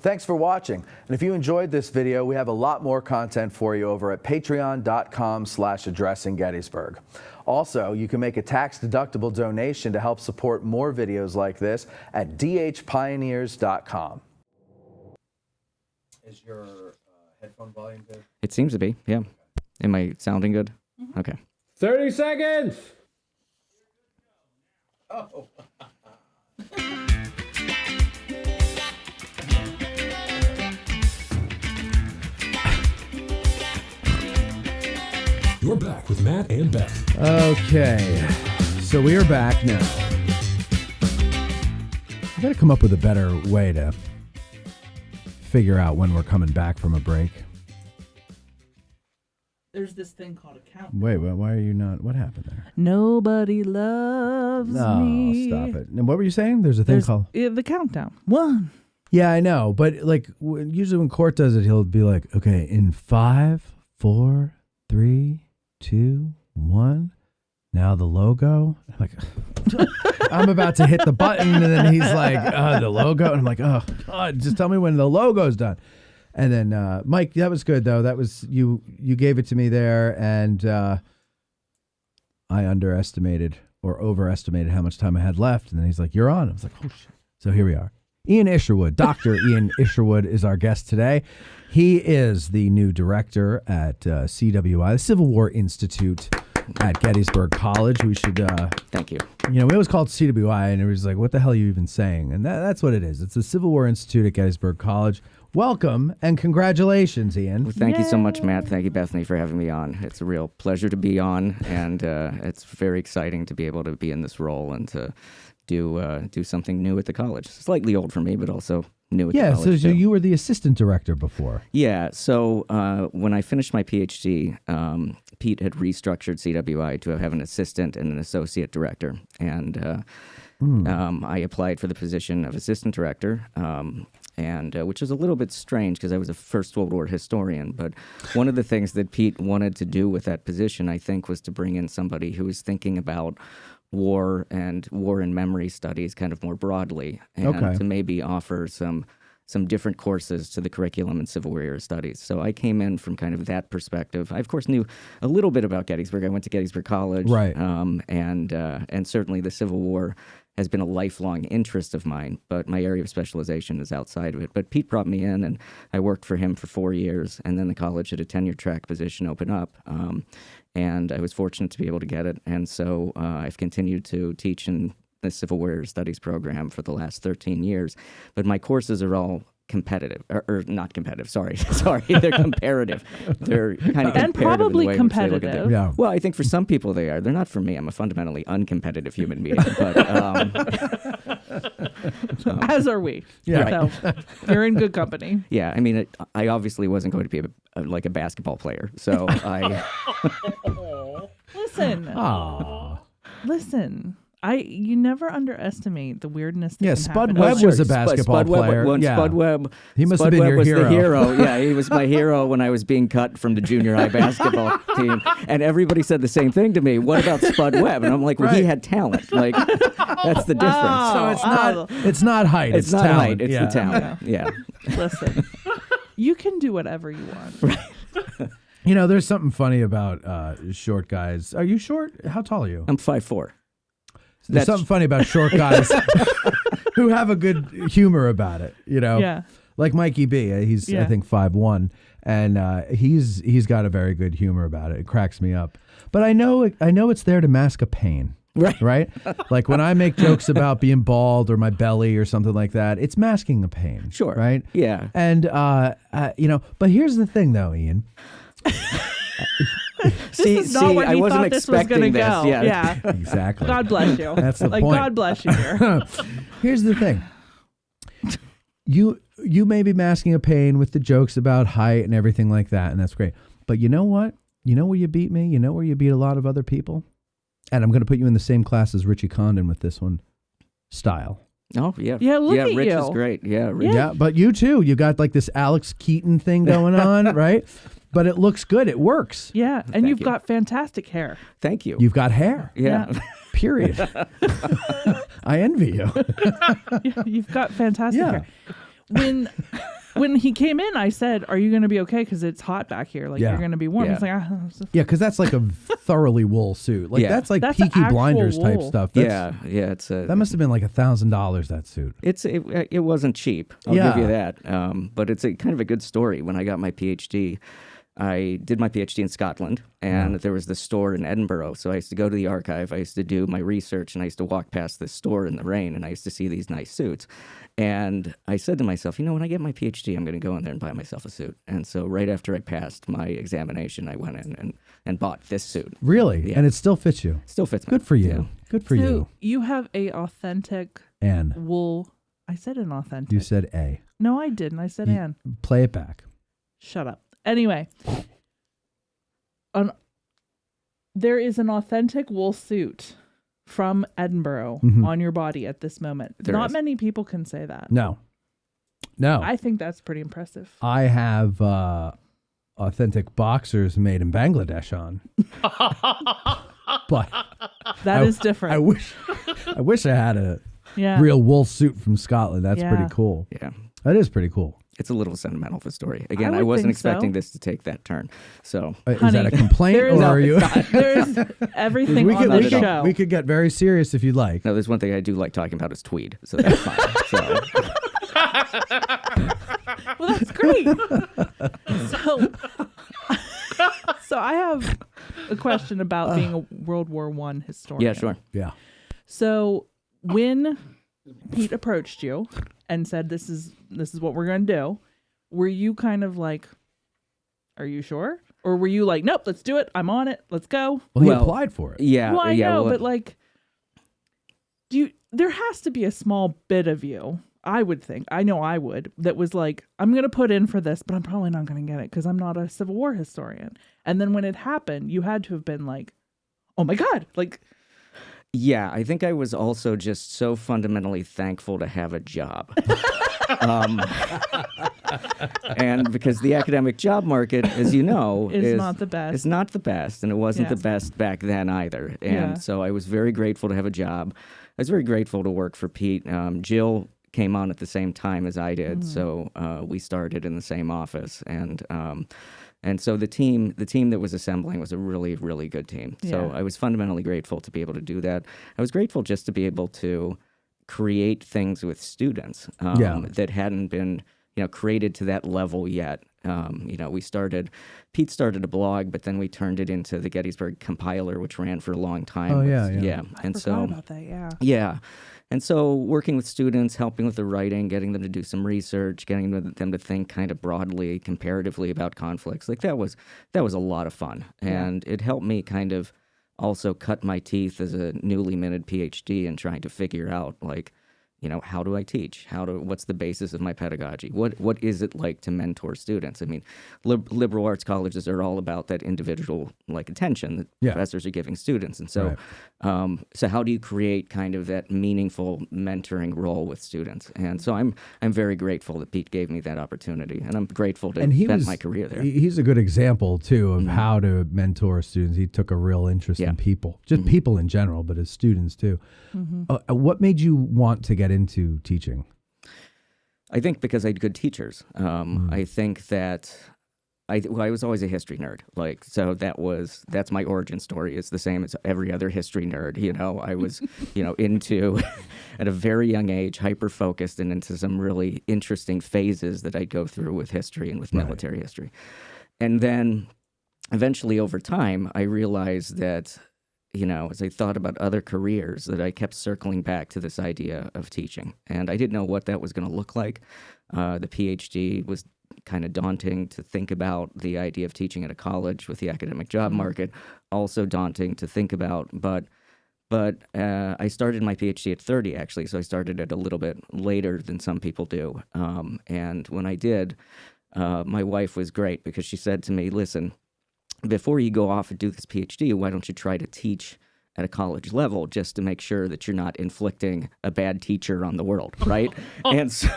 Thanks for watching. And if you enjoyed this video, we have a lot more content for you over at patreon.com/addressinggettysburg. Also, you can make a tax-deductible donation to help support more videos like this at dhpioneers.com. Is your headphone volume good?
It seems to be, yeah. Am I sounding good? Mm-hmm. Okay.
30 seconds!
Oh.
You're back with Matt and Beth.
Okay, so we are back now. I got to come up with a better way to figure out when we're coming back from a break.
There's this thing called a count.
Wait, why are you not? What happened there?
Nobody loves
No,
me.
stop it. And what were you saying? There's a thing called
the countdown. 1.
Yeah, I know, but like usually when Court does it, he'll be like, "Okay, in 5, 4, 3, 2, 1. Now the logo." I'm like, I'm about to hit the button, and then he's like, "The logo," and I'm like, "Oh God, just tell me when the logo's done." And then Mike, that was good though. That was you gave it to me there, and I underestimated or overestimated how much time I had left. And then he's like, "You're on." I was like, "Oh shit!" So here we are. Ian Isherwood, Dr. Ian Isherwood is our guest today. He is the new director at CWI, the Civil War Institute at Gettysburg College. We should...
Thank you.
You know, we always called CWI, and it was like, what the hell are you even saying? And that's what it is. It's the Civil War Institute at Gettysburg College. Welcome, and congratulations, Ian.
Well, thank you so much, Matt. Thank you, Bethany, for having me on. It's a real pleasure to be on, and it's very exciting to be able to be in this role and to do something new at the college. Slightly old for me, but also new at the college.
Yeah, so you were the assistant director before.
Yeah, so when I finished my PhD, Pete had restructured CWI to have an assistant and an associate director, and I applied for the position of assistant director, and which is a little bit strange because I was a First World War historian, but one of the things that Pete wanted to do with that position, I think, was to bring in somebody who was thinking about war and memory studies kind of more broadly, and to maybe offer some different courses to the curriculum in Civil War era studies. So I came in from kind of that perspective. I, of course, knew a little bit about Gettysburg. I went to Gettysburg College,
right?
And certainly the Civil War has been a lifelong interest of mine, but my area of specialization is outside of it. But Pete brought me in, and I worked for him for 4 years, and then the college had a tenure track position open up, and I was fortunate to be able to get it. And so I've continued to teach in the Civil War Studies program for the last 13 years, but my courses are all competitive, or not competitive. Sorry, they're comparative. They're kind of
and probably
in the way
competitive.
Yeah.
Well, I think for some people they are. They're not for me. I'm a fundamentally uncompetitive human being. But
as are we.
Yeah.
So you're in good company.
Yeah. I mean, I obviously wasn't going to be like a basketball player, so I.
Listen. You never underestimate the weirdness that can
Spud
happen.
Webb was a basketball player.
Spud Webb.
He must have
Spud
been
Webb
your
was
hero.
the hero. Yeah, he was my hero when I was being cut from the junior high basketball team, and everybody said the same thing to me. What about Spud Webb? And I'm like, well, he had talent. Like, that's the difference.
So it's not height.
It's not
talent.
height. It's the talent. Yeah.
Listen, you can do whatever you want.
You know, there's something funny about short guys. Are you short? How tall are you?
I'm 5'4".
There's something funny about short guys who have a good humor about it, you know?
Yeah.
Like Mikey B. He's, I think, 5'1", and he's got a very good humor about it. It cracks me up. But I know it's there to mask a pain. Right? Like when I make jokes about being bald or my belly or something like that, it's masking the pain.
Sure.
Right?
Yeah.
And, but here's the thing, though, Ian.
This is not where
I
he
wasn't
thought this was
expecting
going to go.
this.
Yeah.
Exactly.
God bless you.
That's the point.
God bless you here.
Here's the thing. You may be masking a pain with the jokes about height and everything like that, and that's great. But you know what? You know where you beat me? You know where you beat a lot of other people? And I'm going to put you in the same class as Richie Condon with this one. Style.
Oh, yeah.
Yeah, look at
Rich
you.
is great. Yeah, Rich.
Yeah, but you too. You got like this Alex Keaton thing going on, right? But it looks good. It works.
Yeah, and you've got fantastic hair.
Thank you.
You've got hair.
Yeah.
Period. I envy you.
You've got fantastic hair. When he came in, I said, "Are you going to be okay? Because it's hot back here. Like you're going to be warm."
Yeah.
He's like,
Yeah, because that's like a thoroughly wool suit. Like that's like Peaky Blinders type stuff.
Yeah. It's
that must have been like $1,000. That suit.
It wasn't cheap. I'll give you that. But it's kind of a good story. When I got my PhD, I did my PhD in Scotland, and there was this store in Edinburgh. So I used to go to the archive. I used to do my research, and I used to walk past this store in the rain, and I used to see these nice suits. And I said to myself, when I get my PhD, I'm going to go in there and buy myself a suit. And so right after I passed my examination, I went in and bought this suit.
Really?
Yeah.
And it still fits you?
Still fits me.
Good for you.
Yeah.
Good for you.
You have a authentic wool. I said an authentic.
You said a.
No, I didn't. I said Anne.
Play it back.
Shut up. Anyway, there is an authentic wool suit from Edinburgh on your body at this moment. Not many people can say that.
No.
I think that's pretty impressive.
I have authentic boxers made in Bangladesh on. But
that is different.
I wish I had a real wool suit from Scotland. That's pretty cool.
Yeah.
That is pretty cool.
It's a little sentimental of a story. Again, I wasn't expecting this to take that turn. So,
is that a complaint, or are you?
There's everything on the show.
We could get very serious if you'd like.
No, there's one thing I do like talking about is tweed, so that's fine. So.
Well, that's great. So I have a question about being a World War I historian.
Yeah, sure.
Yeah.
So when Pete approached you and said, this is what we're going to do, were you kind of like, are you sure? Or were you like, nope, let's do it. I'm on it. Let's go.
Well, he applied for it.
Yeah.
Well, I know,
well,
but like, there has to be a small bit of you, I would think, I know I would, that was like, I'm going to put in for this, but I'm probably not going to get it because I'm not a Civil War historian. And then when it happened, you had to have been like, oh my God, like.
Yeah, I think I was also just so fundamentally thankful to have a job. And because the academic job market, as you know,
is not the best.
It's not the best, and it wasn't the best back then either. And so I was very grateful to have a job. I was very grateful to work for Pete. Jill came on at the same time as I did, so we started in the same office. And so the team that was assembling was a really, really good team. So I was fundamentally grateful to be able to do that. I was grateful just to be able to create things with students that hadn't been, created to that level yet. Pete started a blog, but then we turned it into the Gettysburg compiler, which ran for a long time.
Oh,
yeah.
I forgot about that,
Yeah. And so working with students, helping with the writing, getting them to do some research, getting them to think kind of broadly, comparatively about conflicts, like that was a lot of fun. And it helped me kind of also cut my teeth as a newly minted PhD in trying to figure out, like, how do I teach? What's the basis of my pedagogy? What is it like to mentor students? I mean, liberal arts colleges are all about that individual attention that professors are giving students, and so so how do you create kind of that meaningful mentoring role with students? And so I'm very grateful that Pete gave me that opportunity, and I'm grateful to spend my career there.
He's a good example too of how to mentor students. He took a real interest in people, just people in general, but as students too. What made you want to get into teaching?
I think because I had good teachers. I think that I was always a history nerd. So that's my origin story. It's the same as every other history nerd. I was, into at a very young age, hyper focused and into some really interesting phases that I'd go through with history and with military history. And then eventually over time, I realized that, as I thought about other careers, that I kept circling back to this idea of teaching. And I didn't know what that was going to look like. The PhD was kind of daunting to think about. The idea of teaching at a college with the academic job market, also daunting to think about. But I started my PhD at 30, actually, so I started it a little bit later than some people do. And when I did, my wife was great because she said to me, listen, before you go off and do this PhD, why don't you try to teach at a college level just to make sure that you're not inflicting a bad teacher on the world, right? And so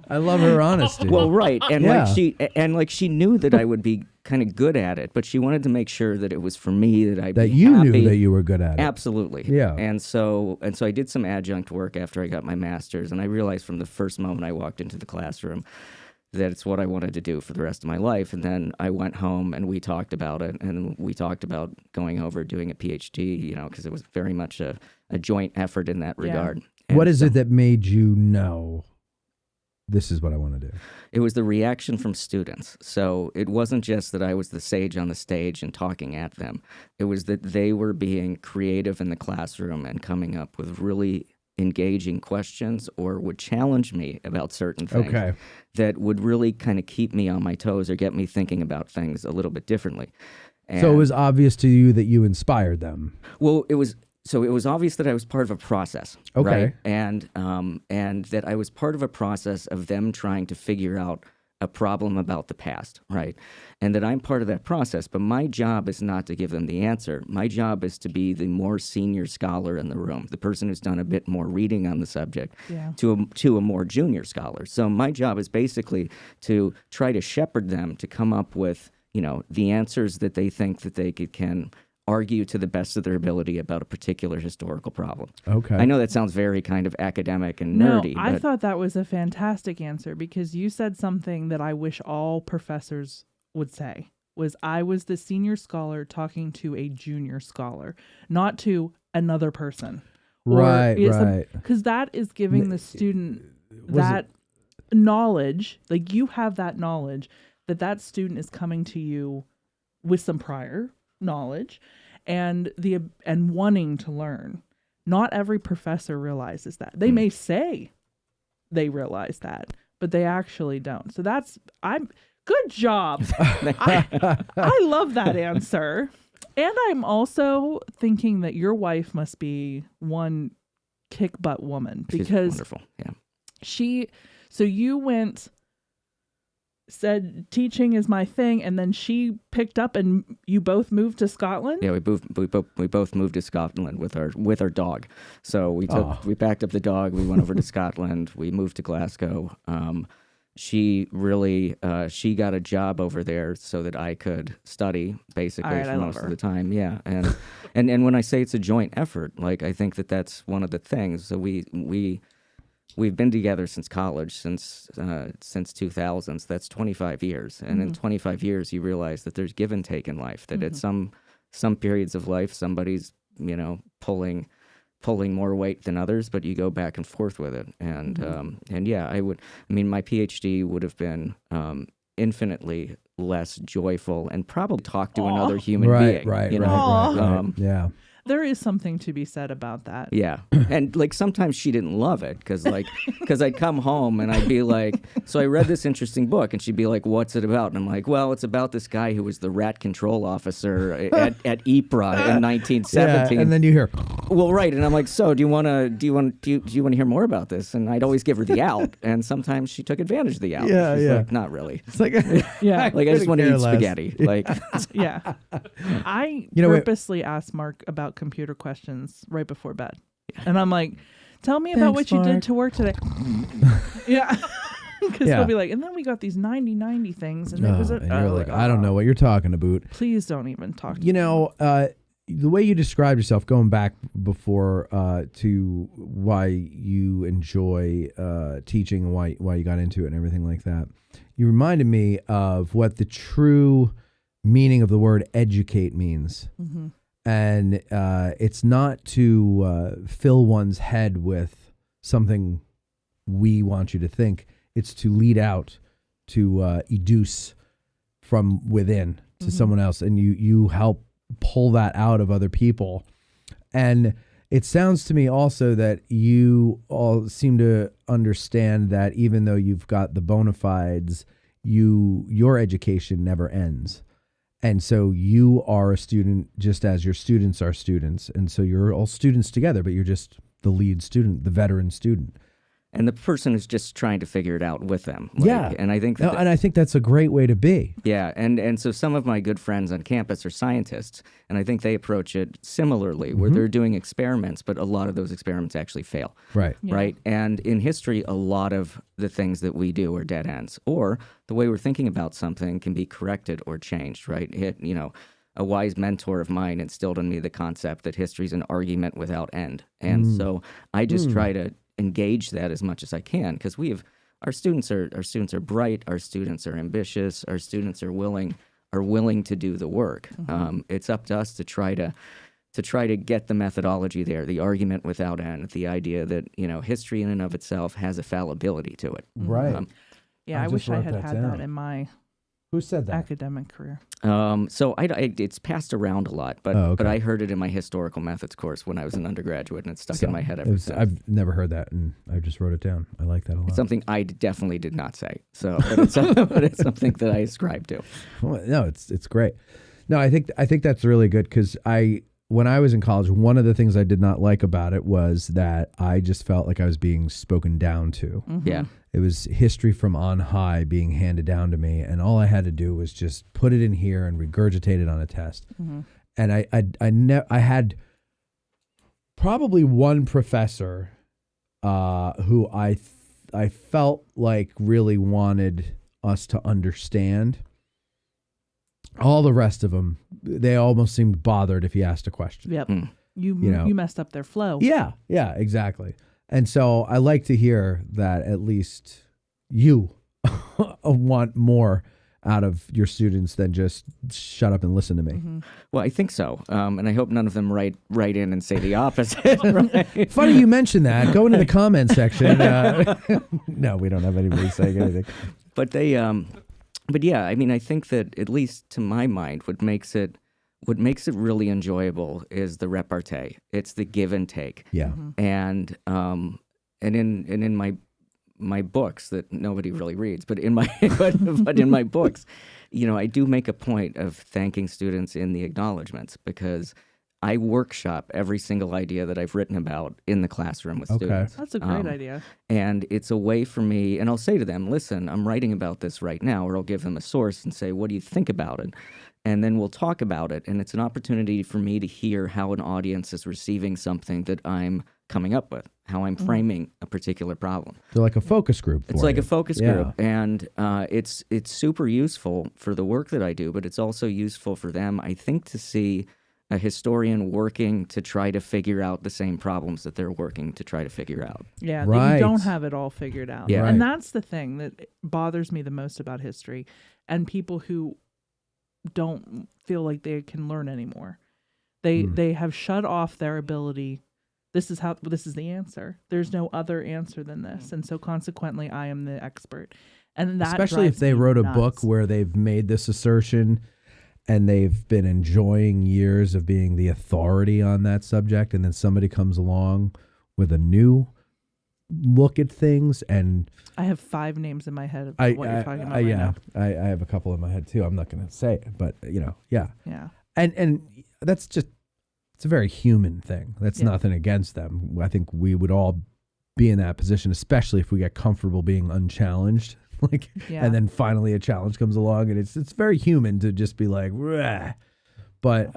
I love her honesty.
Well, right. And she knew that I would be kind of good at it, but she wanted to make sure that it was for me, that I'd be happy.
Knew that you were good at it.
Absolutely.
Yeah.
And so I did some adjunct work after I got my master's, and I realized from the first moment I walked into the classroom that it's what I wanted to do for the rest of my life. And then I went home and we talked about it, and we talked about going over doing a PhD, because it was very much a joint effort in that regard. And
what is it that made you know this is what I want to do?
It was the reaction from students. So it wasn't just that I was the sage on the stage and talking at them. It was that they were being creative in the classroom and coming up with really engaging questions, or would challenge me about certain things that would really kind of keep me on my toes or get me thinking about things a little bit differently. And
so it was obvious to you that you inspired them.
Well, it was so it was obvious that I was part of a process,
Okay.
right? And that I was part of a process of them trying to figure out a problem about the past, right? And that I'm part of that process, but my job is not to give them the answer. My job is to be the more senior scholar in the room, the person who's done a bit more reading on the subject to a more junior scholar. So my job is basically to try to shepherd them to come up with, the answers that they think that they can argue to the best of their ability about a particular historical problem.
Okay.
I know that sounds very kind of academic and
No,
nerdy.
I
but
thought that was a fantastic answer because you said something that I wish all professors would say. Was I was the senior scholar talking to a junior scholar, not to another person.
Right.
Because that is giving the student that knowledge, like you have that knowledge that student is coming to you with some prior knowledge and wanting to learn. Not every professor realizes that. They may say they realize that, but they actually don't. So good job. I love that answer. And I'm also thinking that your wife must be one kick butt woman because
she's wonderful. Yeah.
So you said teaching is my thing, and then she picked up and you both moved to Scotland?
Yeah, we both moved to Scotland with our dog. So we packed up the dog, we went over to Scotland, we moved to Glasgow. She really she got a job over there so that I could study basically for most of the time. Yeah. And when I say it's a joint effort, like I think that's one of the things. So we've been together since college, since 2000. So that's 25 years. And in 25 years, you realize that there's give and take in life, that at some periods of life, somebody's, pulling more weight than others, but you go back and forth with it. And my PhD would have been
infinitely
less joyful and probably talk to another human being.
Right. Yeah.
There is something to be said about that.
Yeah. And like sometimes she didn't love it because I'd come home and I'd be like, so I read this interesting book, and she'd be like, what's it about? And I'm like, well, it's about this guy who was the rat control officer at Ypres in 1917.
Yeah, and then you hear,
well, right. And I'm like, so do you want to hear more about this? And I'd always give her the out. And sometimes she took advantage of the out.
Yeah,
She's
yeah.
like, not really.
It's like,
yeah.
Like, I just want to eat
less.
spaghetti. Like,
yeah. I
You know,
purposely asked Mark about computer questions right before bed. And I'm like, tell me about
Thanks,
what you
Mark.
did to work today. Yeah. Because
Yeah.
he'll be like, and then we got these 90 things. And it was
and you're like, I don't know what you're talking about.
Please don't even talk to me.
You know, the way you described yourself, going back before to why you enjoy teaching and why you got into it and everything like that, you reminded me of what the true meaning of the word educate means.
Mm-hmm.
And it's not to fill one's head with something we want you to think. It's to lead out, to educe from within to someone else. And you help pull that out of other people. And it sounds to me also that you all seem to understand that even though you've got the bona fides, your education never ends. And so you are a student just as your students are students. And so you're all students together, but you're just the lead student, the veteran student.
and the person who's just trying to figure it out with them. Like,
yeah.
And I think
and I think that's a great way to be.
Yeah. And so some of my good friends on campus are scientists, and I think they approach it similarly, where they're doing experiments, but a lot of those experiments actually fail.
Right.
Yeah.
Right. And in history, a lot of the things that we do are dead ends, or the way we're thinking about something can be corrected or changed. Right. A wise mentor of mine instilled in me the concept that history is an argument without end. And so I just try to engage that as much as I can, because our students are bright, our students are ambitious, our students are willing to do the work. It's up to us to try to get the methodology there, the argument without end, the idea that history in and of itself has a fallibility to it.
Right.
I wish I had had that in my
Who said that?
academic career.
So it's passed around a lot, but I heard it in my historical methods course when I was an undergraduate, and it's stuck in my head ever since.
I've never heard that, and I just wrote it down. I like that a lot.
It's something I definitely did not say. So, but it's something that I ascribe to.
Well, no, it's great. No, I think that's really good, because I when I was in college, one of the things I did not like about it was that I just felt like I was being spoken down to.
Mm-hmm.
Yeah.
It was history from on high being handed down to me, and all I had to do was just put it in here and regurgitate it on a test.
Mm-hmm.
And I had probably one professor who I felt like really wanted us to understand. All the rest of them, they almost seemed bothered if you asked a question.
Yep.
Mm.
You messed up their flow.
Yeah, exactly. And so I like to hear that at least you want more out of your students than just shut up and listen to me.
Mm-hmm.
Well, I think so. And I hope none of them write in and say the opposite. Right?
Funny you mentioned that. Go into the comment section. No, we don't have anybody saying anything.
But but yeah, I mean, I think that at least to my mind, what makes it really enjoyable is the repartee. It's the give and take.
Yeah.
And in my books that nobody really reads, but in my but in my books, I do make a point of thanking students in the acknowledgments, because I workshop every single idea that I've written about in the classroom with students.
That's a great idea.
And it's a way for me, and I'll say to them, listen, I'm writing about this right now, or I'll give them a source and say, what do you think about it? And then we'll talk about it. And it's an opportunity for me to hear how an audience is receiving something that I'm coming up with, how I'm framing a particular problem.
They're like a focus group.
It's like a focus group. And it's super useful for the work that I do, but it's also useful for them, I think, to see a historian working to try to figure out the same problems that they're working to try to figure out.
Yeah,
right.
That you don't have it all figured out.
Yeah.
And that's the thing that bothers me the most about history, and people who don't feel like they can learn anymore. They have shut off their ability. This is the answer. There's no other answer than this. And so consequently, I am the expert. And that
especially if they wrote a book where they've made this assertion and they've been enjoying years of being the authority on that subject, and then somebody comes along with a new look at things. And
I have 5 names in my head of what you're talking about right now.
I have a couple in my head too. I'm not going to say it, but yeah. And that's just, it's a very human thing. That's nothing against them. I think we would all be in that position, especially if we get comfortable being unchallenged. And then finally a challenge comes along, and it's very human to just be like, rah. But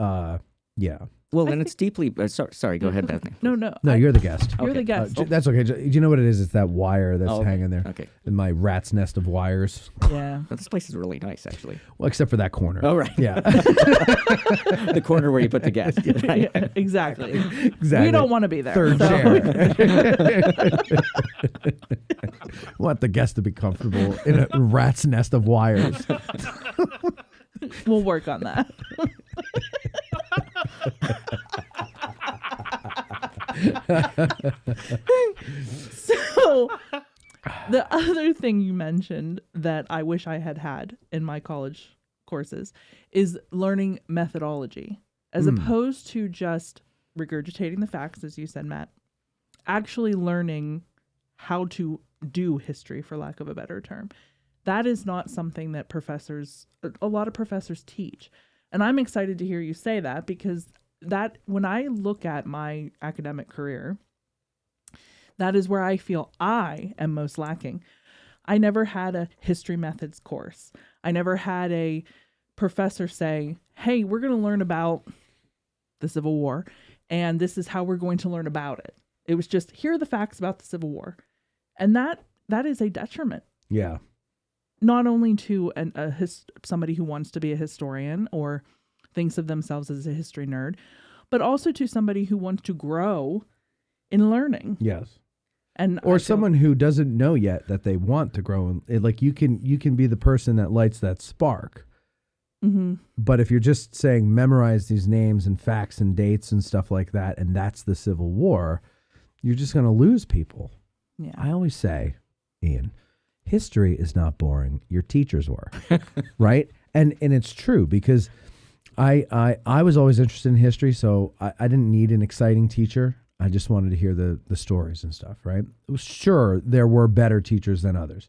yeah.
Well, and it's deeply. Sorry, go ahead, Bethany.
No,
you're the guest.
You're the guest.
That's okay. Do you know what it is? It's that wire that's hanging there.
Okay.
In my rat's nest of wires.
Yeah.
Well, this place is really nice, actually.
Well, except for that corner.
Oh, right.
Yeah.
The corner where you put the guest. Right?
Yeah, exactly. We don't want to be there.
Third chair. Want the guest to be comfortable in a rat's nest of wires.
We'll work on that. So the other thing you mentioned that I wish I had in my college courses is learning methodology, as opposed to just regurgitating the facts, as you said, Matt. Actually learning how to do history, for lack of a better term. That is not something that a lot of professors teach. And I'm excited to hear you say that, because that, when I look at my academic career, that is where I feel I am most lacking. I never had a history methods course. I never had a professor say, hey, we're going to learn about the Civil War, and this is how we're going to learn about it. It was just, here are the facts about the Civil War. And that is a detriment.
Yeah.
Not only to somebody who wants to be a historian or thinks of themselves as a history nerd, but also to somebody who wants to grow in learning.
Yes.
Or
someone who doesn't know yet that they want to grow. Like you can be the person that lights that spark.
Mm-hmm.
But if you're just saying memorize these names and facts and dates and stuff like that, and that's the Civil War, you're just going to lose people.
Yeah.
I always say, Ian, history is not boring. Your teachers were, right? And it's true, because I was always interested in history, so I didn't need an exciting teacher. I just wanted to hear the stories and stuff, right? Sure, there were better teachers than others,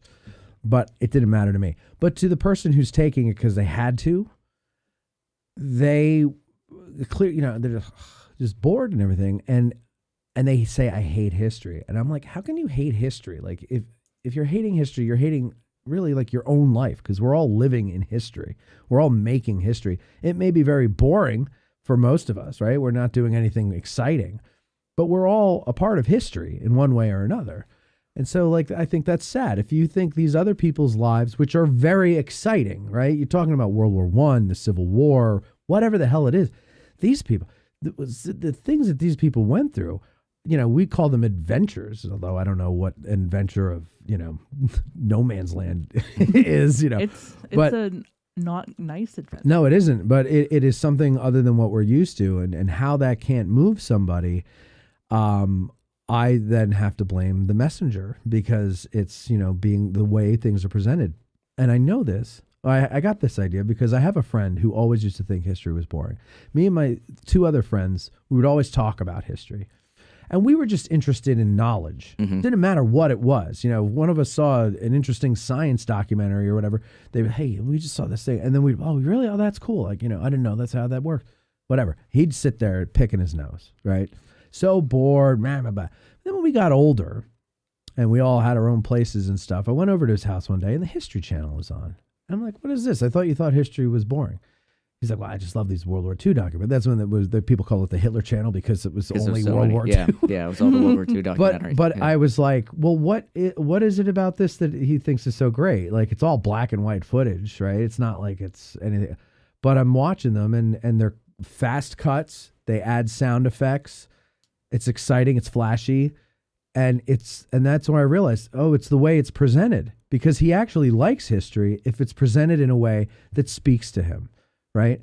but it didn't matter to me. But to the person who's taking it because they had to, they clear, they're just bored and everything. And they say, I hate history. And I'm like, how can you hate history? Like if you're hating history, you're hating really like your own life, because we're all living in history. We're all making history. It may be very boring for most of us, right? We're not doing anything exciting, but we're all a part of history in one way or another. And so, like, I think that's sad. If you think these other people's lives, which are very exciting, right? You're talking about World War I, the Civil War, whatever the hell it is. These people, the things that these people went through, we call them adventures, although I don't know what an adventure of, no man's land is,
It's a not nice adventure.
No, it isn't. But it is something other than what we're used to, and how that can't move somebody. I then have to blame the messenger, because it's, being the way things are presented. And I know this. I got this idea because I have a friend who always used to think history was boring. Me and my two other friends, we would always talk about history. And we were just interested in knowledge.
Mm-hmm.
Didn't matter what it was. One of us saw an interesting science documentary or whatever. They would, hey, we just saw this thing. And then we'd, oh, really? Oh, that's cool. Like, I didn't know that's how that worked. Whatever. He'd sit there picking his nose, right? So bored. Then when we got older and we all had our own places and stuff, I went over to his house one day and the History Channel was on. I'm like, what is this? I thought you thought history was boring. He's like, well, I just love these World War II documentaries. That's when the people call it the Hitler Channel, because it was only World War II.
Yeah, it was all the World War II documentaries.
But
yeah.
I was like, well, what is it about this that he thinks is so great? Like, it's all black and white footage, right? It's not like it's anything. But I'm watching them, and they're fast cuts. They add sound effects. It's exciting. It's flashy. And that's when I realized, oh, it's the way it's presented, because he actually likes history if it's presented in a way that speaks to him. Right.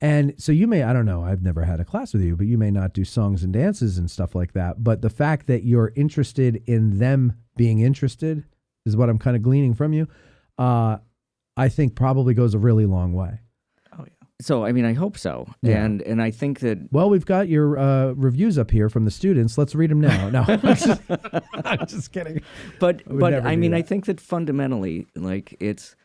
And so you may, I don't know, I've never had a class with you, but you may not do songs and dances and stuff like that. But the fact that you're interested in them being interested is what I'm kind of gleaning from you. I think probably goes a really long way.
Oh, yeah.
So, I mean, I hope so.
Yeah.
And I think that...
Well, we've got your reviews up here from the students. Let's read them now. No, I'm just kidding.
But I mean,
that.
I think that fundamentally, like, it's...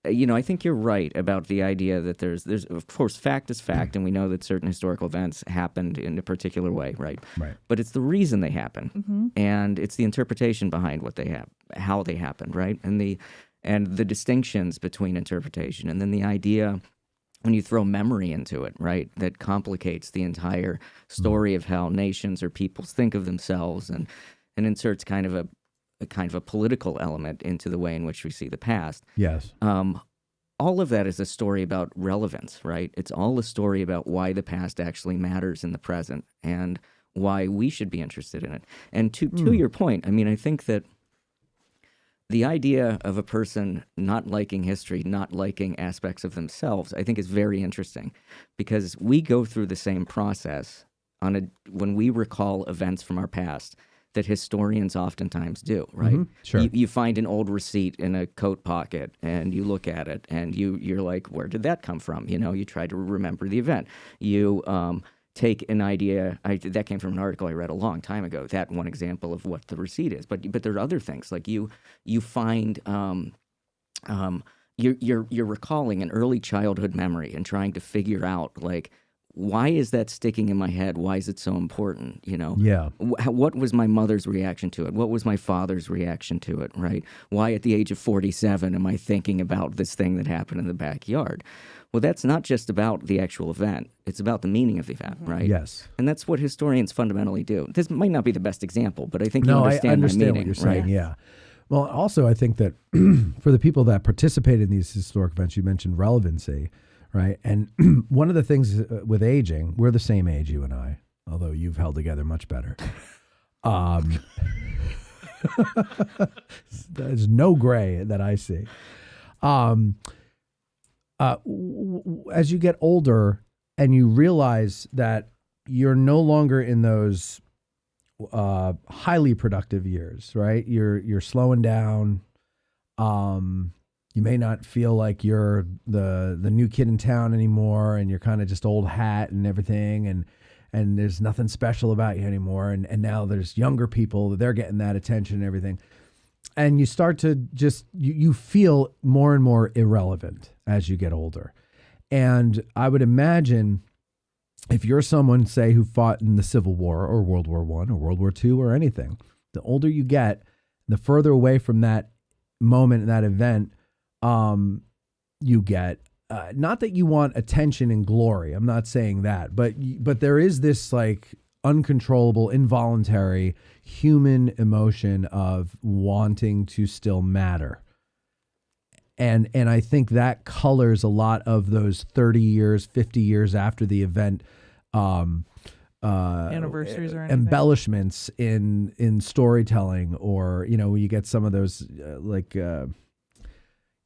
I think you're right about the idea that there's of course, fact is fact, and we know that certain historical events happened in a particular way, right?
Right.
But it's the reason they happen,
Mm-hmm.
and it's the interpretation behind what they have, how they happened, right? And the distinctions between interpretation, and then the idea when you throw memory into it, right, that complicates the entire story of how nations or peoples think of themselves, and inserts kind of a political element into the way in which we see the past.
Yes.
All of that is a story about relevance, right? It's all a story about why the past actually matters in the present and why we should be interested in it. And to your point, I mean, I think that the idea of a person not liking history, not liking aspects of themselves, I think is very interesting, because we go through the same process when we recall events from our past that historians oftentimes do, right?
Mm-hmm. Sure.
You find an old receipt in a coat pocket, and you look at it, and you're like, where did that come from? You try to remember the event. You take an idea. That came from an article I read a long time ago. That one example of what the receipt is. But there are other things, like you find you're recalling an early childhood memory and trying to figure out, like, why is that sticking in my head? Why is it so important?
Yeah.
What was my mother's reaction to it? What was my father's reaction to it, right? Why at the age of 47 am I thinking about this thing that happened in the backyard? Well, that's not just about the actual event. It's about the meaning of the event, right?
Yes.
And that's what historians fundamentally do. This might not be the best example, but I think
I
understand my meaning,
what you're saying,
right?
yeah. Well, also, I think that for the people that participate in these historic events, you mentioned relevancy, right? And one of the things with aging, we're the same age, you and I, although you've held together much better. There's no gray that I see. As you get older and you realize that you're no longer in those highly productive years, right? You're slowing down. You may not feel like you're the new kid in town anymore, and you're kind of just old hat and everything, and there's nothing special about you anymore. And now there's younger people, they're getting that attention and everything. And you start to just, you feel more and more irrelevant as you get older. And I would imagine if you're someone, say, who fought in the Civil War or World War I or World War II or anything, the older you get, the further away from that moment, that event, you get. Not that you want attention and glory. I'm not saying that, but there is this like uncontrollable, involuntary human emotion of wanting to still matter. And I think that colors a lot of those 30 years, 50 years after the event,
anniversaries or anything.
Embellishments in storytelling, or, you know, when you get some of those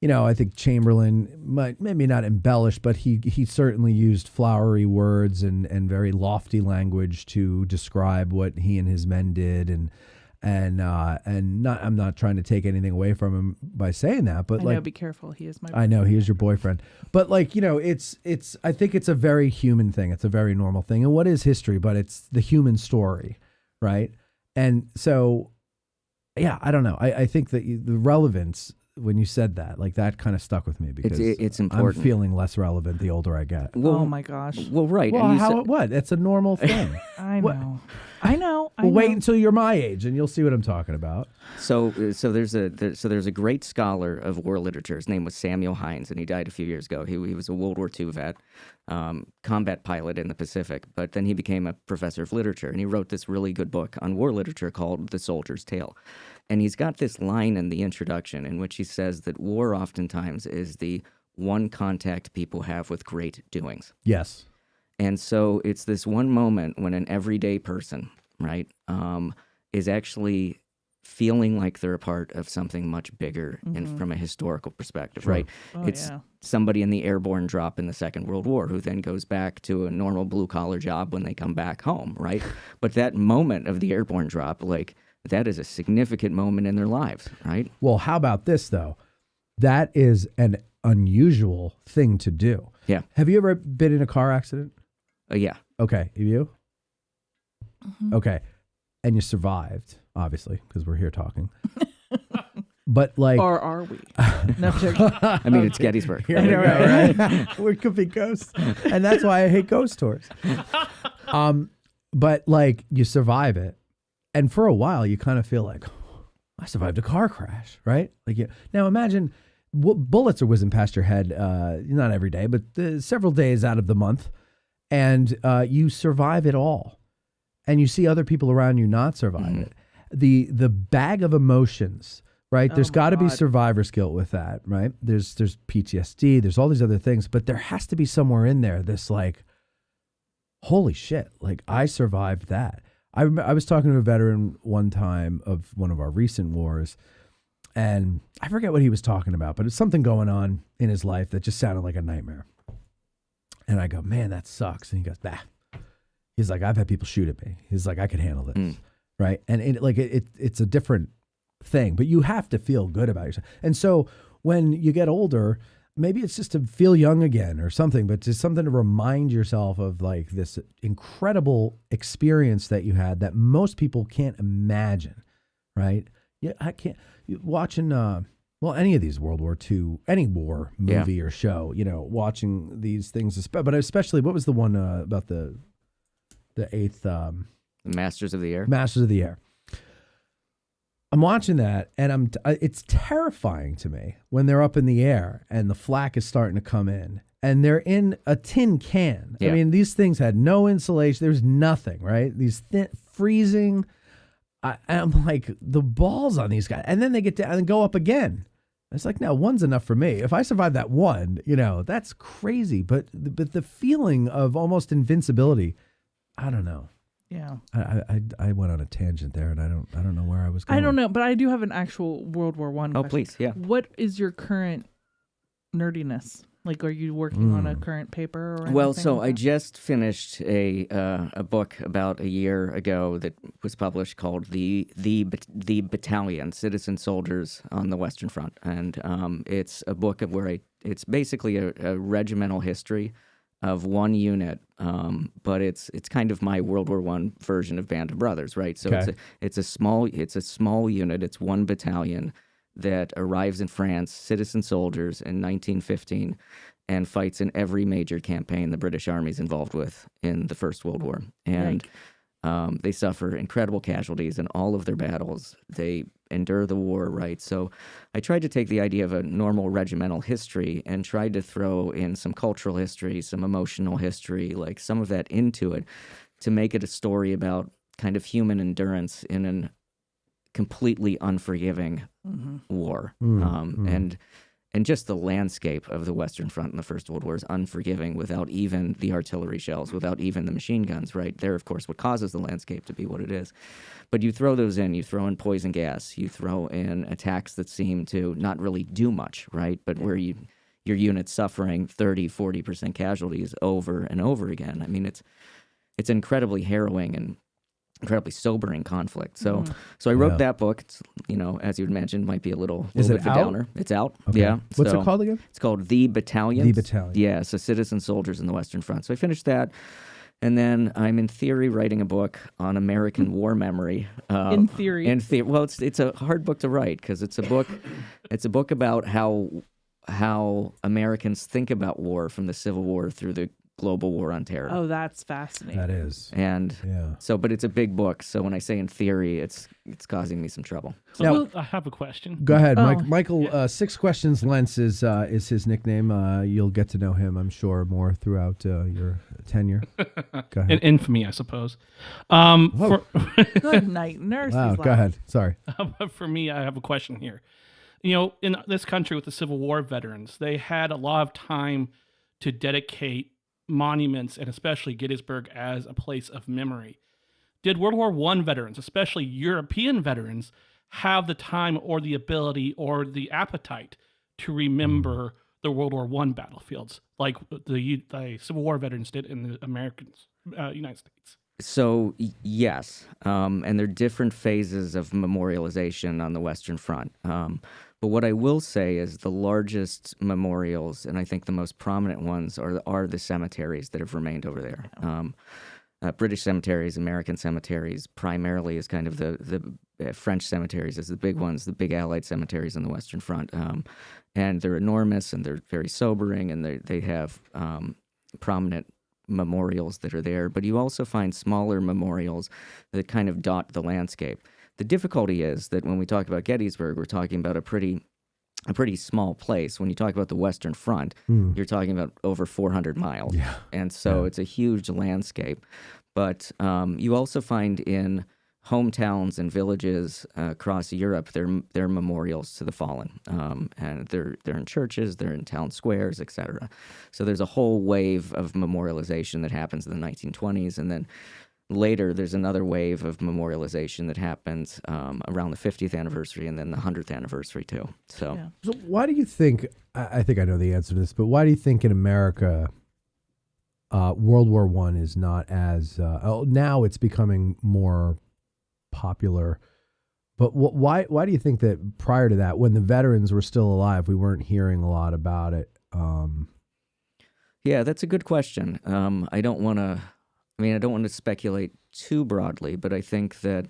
I think Chamberlain might maybe not embellish, but he certainly used flowery words and very lofty language to describe what he and his men did, and not, I'm not trying to take anything away from him by saying that, but
I know, be careful. He is my boyfriend.
I know he is your boyfriend, but like, you know, it's I think it's a very human thing. It's a very normal thing. And what is history? But it's the human story, right? And so, yeah, I don't know. I think that the relevance, when you said that, like, that kind of stuck with me, because
it's important.
I'm feeling less relevant the older I get.
Well,
oh my gosh.
Well, right.
Well, and what? It's a normal thing.
I know. I know.
Well, wait until you're my age, and you'll see what I'm talking about.
So there's a great scholar of war literature. His name was Samuel Hines, and he died a few years ago. He was a World War II vet, combat pilot in the Pacific, but then he became a professor of literature, and he wrote this really good book on war literature called The Soldier's Tale. And he's got this line in the introduction in which he says that war oftentimes is the one contact people have with great doings.
Yes.
And so it's this one moment when an everyday person, right, is actually feeling like they're a part of something much bigger, and from a historical perspective,
Sure.
right?
Oh,
It's
yeah.
somebody in the airborne drop in the Second World War who then goes back to a normal blue-collar job when they come back home, right? But that moment of the airborne drop, like, that is a significant moment in their lives, right?
Well, how about this, though? That is an unusual thing to do.
Yeah.
Have you ever been in a car accident?
Yeah.
Okay. Have you? Okay. And you survived, obviously, because we're here talking. But like,
Or are we? No, I'm joking.
I mean, it's Gettysburg.
Here we go, right? We could be ghosts, and that's why I hate ghost tours. But like, you survive it, and for a while, you kind of feel like, I survived a car crash, right? Like, now imagine bullets are whizzing past your head, not every day, but several days out of the month, and you survive it all, and you see other people around you not survive it. The bag of emotions. Right. There's got to be survivor's guilt with that. Right. There's PTSD. There's all these other things. But there has to be somewhere in there this like, holy shit, like I survived that. I was talking to a veteran one time of one of our recent wars, and I forget what he was talking about, but it's something going on in his life that just sounded like a nightmare. And I go, man, that sucks. And he goes, bah. He's like, I've had people shoot at me. He's like, I could handle this. Right. And it's a different thing, but you have to feel good about yourself. And so when you get older, maybe it's just to feel young again or something, but just something to remind yourself of like this incredible experience that you had that most people can't imagine, right? Yeah, I can't watching any of these World War II, any war movie or show, watching these things, but especially what was the one about the eighth
Masters of the Air.
Masters of the Air. I'm watching that, and it's terrifying to me when they're up in the air and the flak is starting to come in, and they're in a tin can.
Yeah.
I mean, these things had no insulation. There's nothing, right? These freezing. I'm like, the balls on these guys. And then they get down and go up again. It's like, no, one's enough for me. If I survive that one, that's crazy. But the feeling of almost invincibility, I don't know.
Yeah.
I went on a tangent there, and I don't know where I was going.
I don't know, but I do have an actual World War I question.
Oh, please, yeah.
What is your current nerdiness? Like, are you working on a current paper or anything?
Well, so
like
I
that?
just finished a book about a year ago that was published called the Battalion: Citizen Soldiers on the Western Front, and it's a book of it's basically a regimental history of one unit, but it's kind of my World War I version of Band of Brothers, right? So
Okay.
it's a small unit. It's one battalion that arrives in France, citizen soldiers in 1915, and fights in every major campaign the British Army's involved with in the First World War. And they suffer incredible casualties in all of their battles. They endure the war, right? So I tried to take the idea of a normal regimental history and tried to throw in some cultural history, some emotional history, like some of that into it to make it a story about kind of human endurance in an completely unforgiving war. And just the landscape of the Western Front in the First World War is unforgiving without even the artillery shells, without even the machine guns, right? They're, of course, what causes the landscape to be what it is. But you throw those in, you throw in poison gas, you throw in attacks that seem to not really do much, right? But where your unit's suffering 30, 40% casualties over and over again. I mean, it's incredibly harrowing and incredibly sobering conflict. So I wrote that book. It's, as you would imagine, might be a little bit of a downer. It's out.
Okay.
Yeah.
What's it called again?
It's called The Battalions.
The Battalion.
Yeah. So citizen soldiers in the Western Front. So I finished that. And then I'm in theory writing a book on American war memory.
In theory.
Well, it's a hard book to write because it's a book about how Americans think about war from the Civil War through the global war on terror.
Oh, that's fascinating.
That is.
And but it's a big book. So when I say in theory, it's causing me some trouble.
So
Now,
I have a question.
Go ahead, Michael. 6 Questions Lentz is his nickname. You'll get to know him, I'm sure, more throughout your tenure. Go ahead.
In infamy, I suppose.
Good night, nurse.
Wow, go ahead. Sorry.
For me, I have a question here. In this country with the Civil War veterans, they had a lot of time to dedicate monuments, and especially Gettysburg, as a place of memory. Did World War I veterans, especially European veterans, have the time or the ability or the appetite to remember the World War I battlefields like the Civil War veterans did in the United States?
So yes, and there are different phases of memorialization on the Western Front. But what I will say is the largest memorials, and I think the most prominent ones, are the cemeteries that have remained over there. British cemeteries, American cemeteries, primarily is kind of the French cemeteries as the big ones, the big Allied cemeteries on the Western Front. And they're enormous, and they're very sobering, and they have prominent memorials that are there. But you also find smaller memorials that kind of dot the landscape. The difficulty is that when we talk about Gettysburg, we're talking about a pretty small place. When you talk about the Western Front, you're talking about over 400 miles.
Yeah.
And so it's a huge landscape. But you also find in hometowns and villages across Europe, they're memorials to the fallen. And they're in churches, they're in town squares, etc. So there's a whole wave of memorialization that happens in the 1920s. And then later, there's another wave of memorialization that happens around the 50th anniversary and then the 100th anniversary, too. So
why do you think, I think I know the answer to this, but why do you think in America World War I is not as, now it's becoming more popular, but why do you think that prior to that, when the veterans were still alive, we weren't hearing a lot about it?
Yeah, that's a good question. I don't want to speculate too broadly, but I think that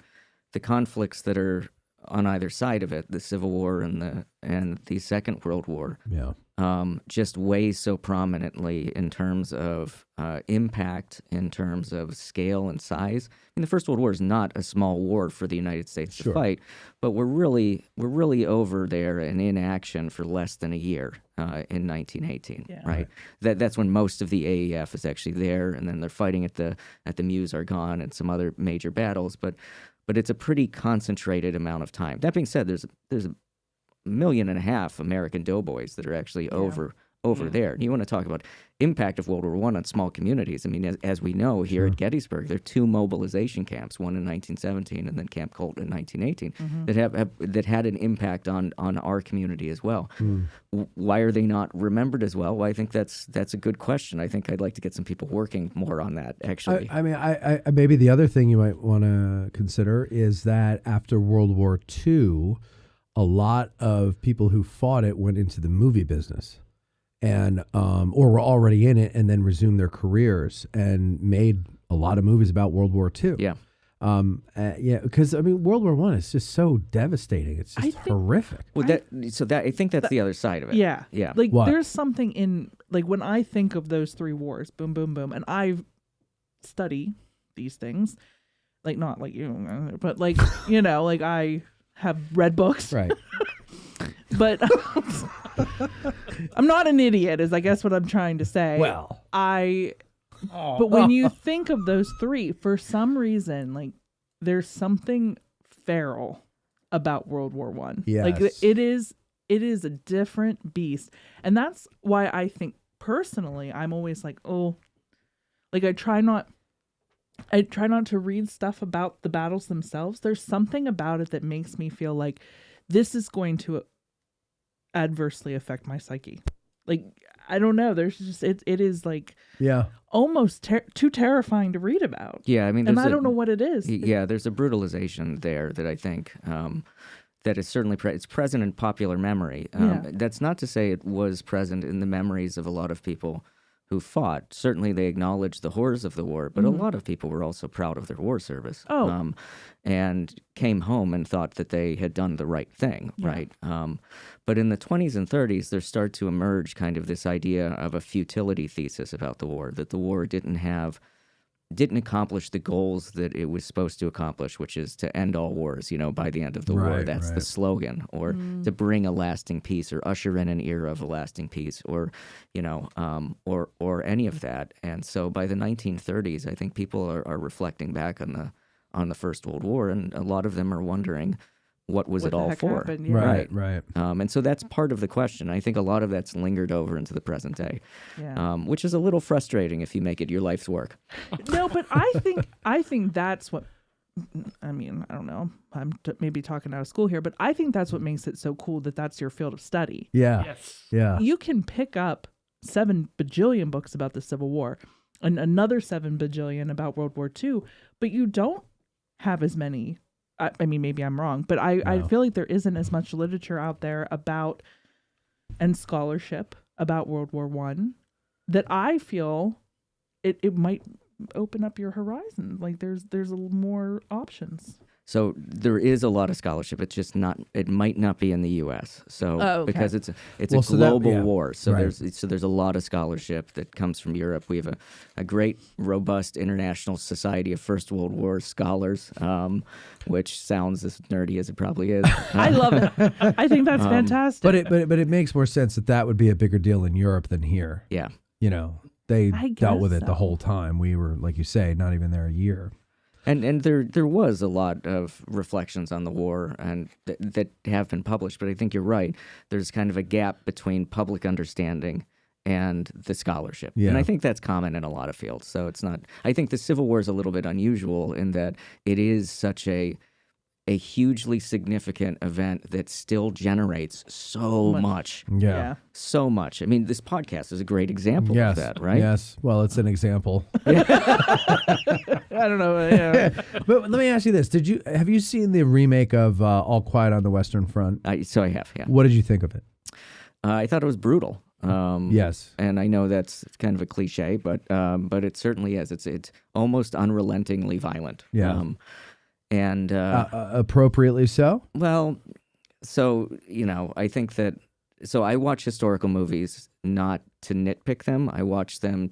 the conflicts that are on either side of it, the Civil War and the Second World War, just weigh so prominently in terms of impact, in terms of scale and size. I mean, the First World War is not a small war for the United States to fight, but we're really over there and in action for less than a year in 1918, right? That's when most of the AEF is actually there, and then they're fighting at the Meuse-Argonne and some other major battles, but it's a pretty concentrated amount of time. That being said, there's 1.5 million American doughboys that are actually over there. You want to talk about impact of World War I on small communities. I mean, as we know here at Gettysburg, there are 2 mobilization camps, one in 1917 and then Camp Colt in 1918, that had an impact on our community as well. Why are they not remembered as well? Well, I think that's a good question. I think I'd like to get some people working more on that, actually.
I mean, I maybe the other thing you might want to consider is that after World War II, a lot of people who fought it went into the movie business, and or were already in it and then resumed their careers and made a lot of movies about World War II.
Yeah.
Yeah, because I mean, World War I is just so devastating. It's just horrific.
Well, I think that's the other side of it.
Yeah.
Yeah.
Like
What?
there's something in like when I think of those three wars, boom, boom, boom, and I study these things, like not like you, but like like I have read books,
Right?
But I'm not an idiot, is I guess what I'm trying to say.
Well,
but when you think of those three, for some reason, like there's something feral about World War One. Like
Yes.
it is a different beast. And that's why I think personally I'm always like, like I try not to read stuff about the battles themselves. There's something about it that makes me feel like this is going to adversely affect my psyche. Like I don't know. There's just it is like almost too terrifying to read about.
Yeah, I mean,
and I don't know what it is.
Yeah, there's a brutalization there that I think that is certainly it's present in popular memory. That's not to say it was present in the memories of a lot of people who fought. Certainly, they acknowledged the horrors of the war, but a lot of people were also proud of their war service. And came home and thought that they had done the right thing, right? But in the 20s and 30s, there started to emerge kind of this idea of a futility thesis about the war, that the war didn't accomplish the goals that it was supposed to accomplish, which is to end all wars, by the end of the war. That's the slogan, or to bring a lasting peace, or usher in an era of a lasting peace, or any of that. And so by the 1930s, I think people are reflecting back on the First World War, and a lot of them are wondering, what was it all for?
Happened,
Right.
And so that's part of the question. I think a lot of that's lingered over into the present day, which is a little frustrating if you make it your life's work.
No, but I think that's what. I mean, I don't know. I'm maybe talking out of school here, but I think that's what makes it so cool that that's your field of study.
Yeah.
Yes.
Yeah.
You can pick up 7 bajillion books about the Civil War and another 7 bajillion about World War II, but you don't have as many. I mean, maybe I'm wrong, but I feel like there isn't as much literature out there about and scholarship about World War I that I feel it might open up your horizon. Like there's a little more options.
So there is a lot of scholarship. It's just not. It might not be in the U.S. So because it's a global war. So there's a lot of scholarship that comes from Europe. We have a great, robust International Society of First World War Scholars, which sounds as nerdy as it probably is.
I love it. I think that's fantastic.
But it makes more sense that would be a bigger deal in Europe than here.
Yeah.
They dealt with it the whole time. We were, like you say, not even there a year.
And there was a lot of reflections on the war and that have been published, but I think you're right. There's kind of a gap between public understanding and the scholarship.
Yeah.
And I think that's common in a lot of fields. So it's not, I think the Civil War is a little bit unusual in that it is such a hugely significant event that still generates so much.
Yeah.
So much. I mean, this podcast is a great example of that, right?
Yes. Well, it's an example.
I don't know. Yeah.
But let me ask you this. Have you seen the remake of All Quiet on the Western Front?
So I have, yeah.
What did you think of it?
I thought it was brutal.
Yes.
And I know that's kind of a cliche, but it certainly is. It's almost unrelentingly violent.
Yeah.
And
appropriately so?
Well, so, I think that, so I watch historical movies not to nitpick them. I watch them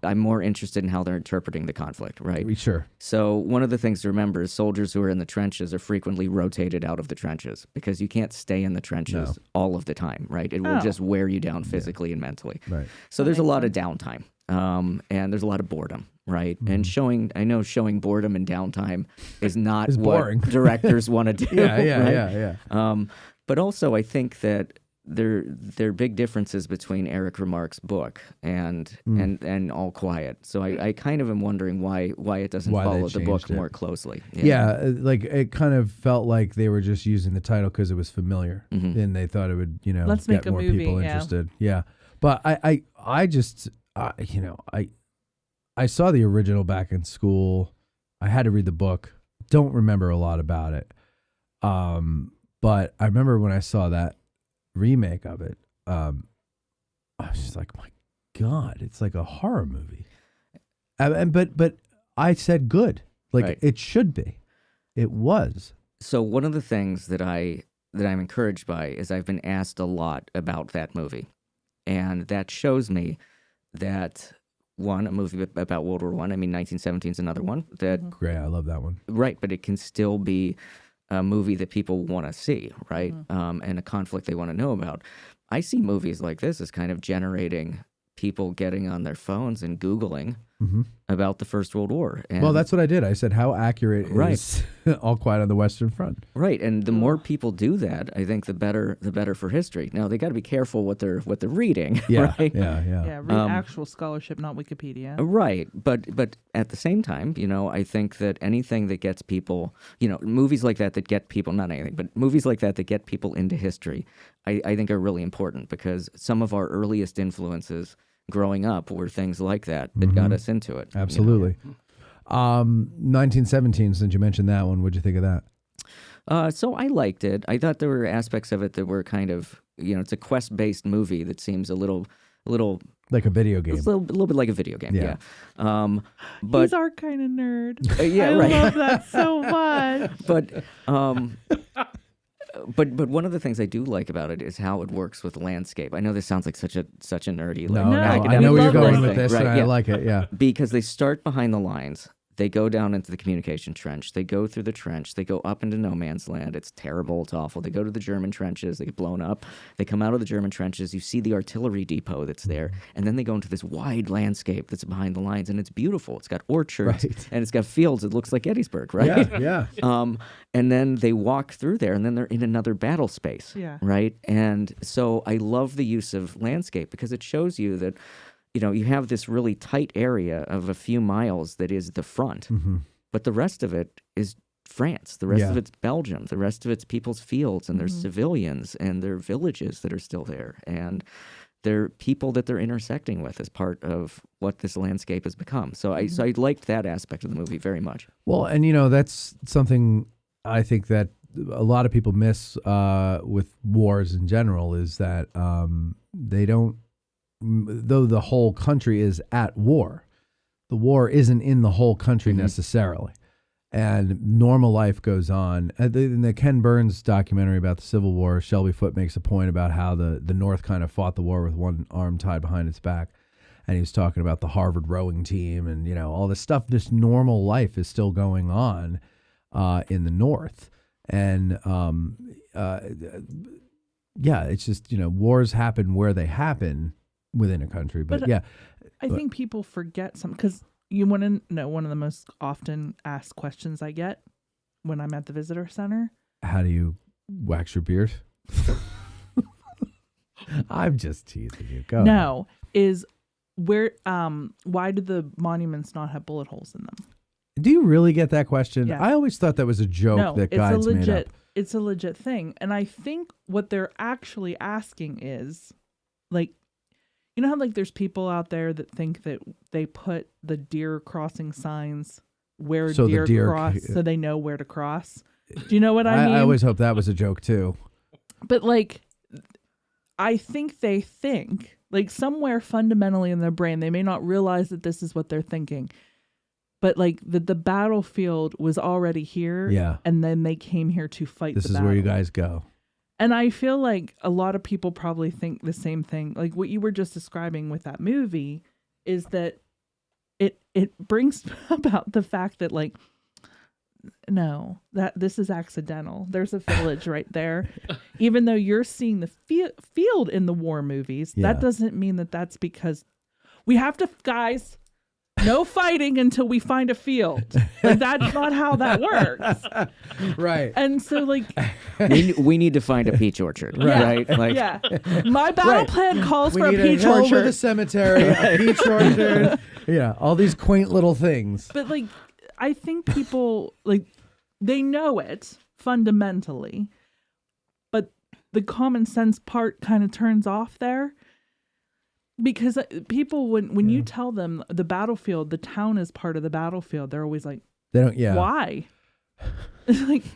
I'm more interested in how they're interpreting the conflict, right?
Sure.
So one of the things to remember is soldiers who are in the trenches are frequently rotated out of the trenches because you can't stay in the trenches all of the time, right? It will just wear you down physically and mentally.
Right.
So there's a lot of downtime, and there's a lot of boredom, right? Mm-hmm. And I know showing boredom and downtime is not what
boring.
Directors want to do.
Yeah.
But also I think that there are big differences between Eric Remarque's book and All Quiet. So I kind of am wondering why it doesn't follow the book more closely.
Yeah, like it kind of felt like they were just using the title because it was familiar, and they thought it would,
Let's
get
make a
more
movie,
people interested. Yeah, but I just I saw the original back in school. I had to read the book. Don't remember a lot about it, but I remember when I saw that remake of it, I was just like, my God, it's like a horror movie. But I said good. Like it should be. It was.
So one of the things that I'm encouraged by is I've been asked a lot about that movie, and that shows me that a movie about World War I. I mean, 1917 is another one that.
Great, I love that one.
Right, but it can still be a movie that people want to see, right? And a conflict they want to know about. I see movies like this as kind of generating people getting on their phones and Googling about the First World War. And
well, that's what I did. I said, how accurate is All Quiet on the Western Front?
Right, and the more people do that, I think the better for history. Now they got to be careful what they're reading.
Yeah,
right?
Yeah, read actual scholarship, not Wikipedia.
Right, but at the same time, I think that anything that gets people, movies like that get people, not anything, but movies like that get people into history, I think are really important, because some of our earliest influences growing up were things like that got us into it.
Absolutely. 1917, since you mentioned that one, what'd you think of that?
So I liked it. I thought there were aspects of it that were kind of, it's a quest-based movie that seems a little
like a video game.
It's a little bit like a video game, yeah.
But he's our kind of nerd.
Yeah,
I
right.
love that so much.
But one of the things I do like about it is how it works with landscape. I know this sounds like such a nerdy,
I know where you're going with this, and I like it. Yeah,
because they start behind the lines. They go down into the communication trench. They go through the trench. They go up into no man's land. It's terrible. It's awful. They go to the German trenches. They get blown up. They come out of the German trenches. You see the artillery depot that's there. And then they go into this wide landscape that's behind the lines. And it's beautiful. It's got orchards.
Right.
And it's got fields. It looks like Gettysburg, right?
Yeah.
And then they walk through there. And then they're in another battle space.
Yeah.
Right? And so I love the use of landscape, because it shows you that you have this really tight area of a few miles that is the front, but the rest of it is France. The rest of it's Belgium. The rest of it's people's fields, and there's civilians, and their villages that are still there, and they're people that they're intersecting with as part of what this landscape has become. So I liked that aspect of the movie very much.
Well, and that's something I think that a lot of people miss with wars in general, is that they don't. Though the whole country is at war, the war isn't in the whole country necessarily, and normal life goes on. In the Ken Burns documentary about the Civil War, Shelby Foote makes a point about how the North kind of fought the war with one arm tied behind its back, and he was talking about the Harvard rowing team and all this stuff. This normal life is still going on in the North, and it's just wars happen where they happen within a country, but
I think people forget something, because you want to know one of the most often asked questions I get when I'm at the visitor center.
How do you wax your beard? I'm just teasing you. Go.
No, is where why do the monuments not have bullet holes in them?
Do you really get that question?
Yeah.
I always thought that was a joke that guides made up.
It's a legit thing, and I think what they're actually asking is, like, how there's people out there that think that they put the deer crossing signs where deer cross so they know where to cross. Do you know what I mean?
I always hope that was a joke too.
But I think they think, somewhere fundamentally in their brain, they may not realize that this is what they're thinking, but that the battlefield was already here, and then they came here to fight.
This is where you guys go.
And I feel like a lot of people probably think the same thing. Like what you were just describing with that movie is that it brings about the fact that no, that this is accidental. There's a village right there. Even though you're seeing the field in the war movies, that doesn't mean that that's because we have to, guys, no fighting until we find a field. That's not how that works.
Right.
And so
we need to find a peach orchard. Right.
My battle plan calls for a peach
orchard.
orchard.
With a cemetery, a peach orchard. Yeah. All these quaint little things.
But I think people they know it fundamentally, but the common sense part kind of turns off there. Because people, when you tell them the battlefield, the town is part of the battlefield, they're always like,
they don't. Yeah.
Why? It's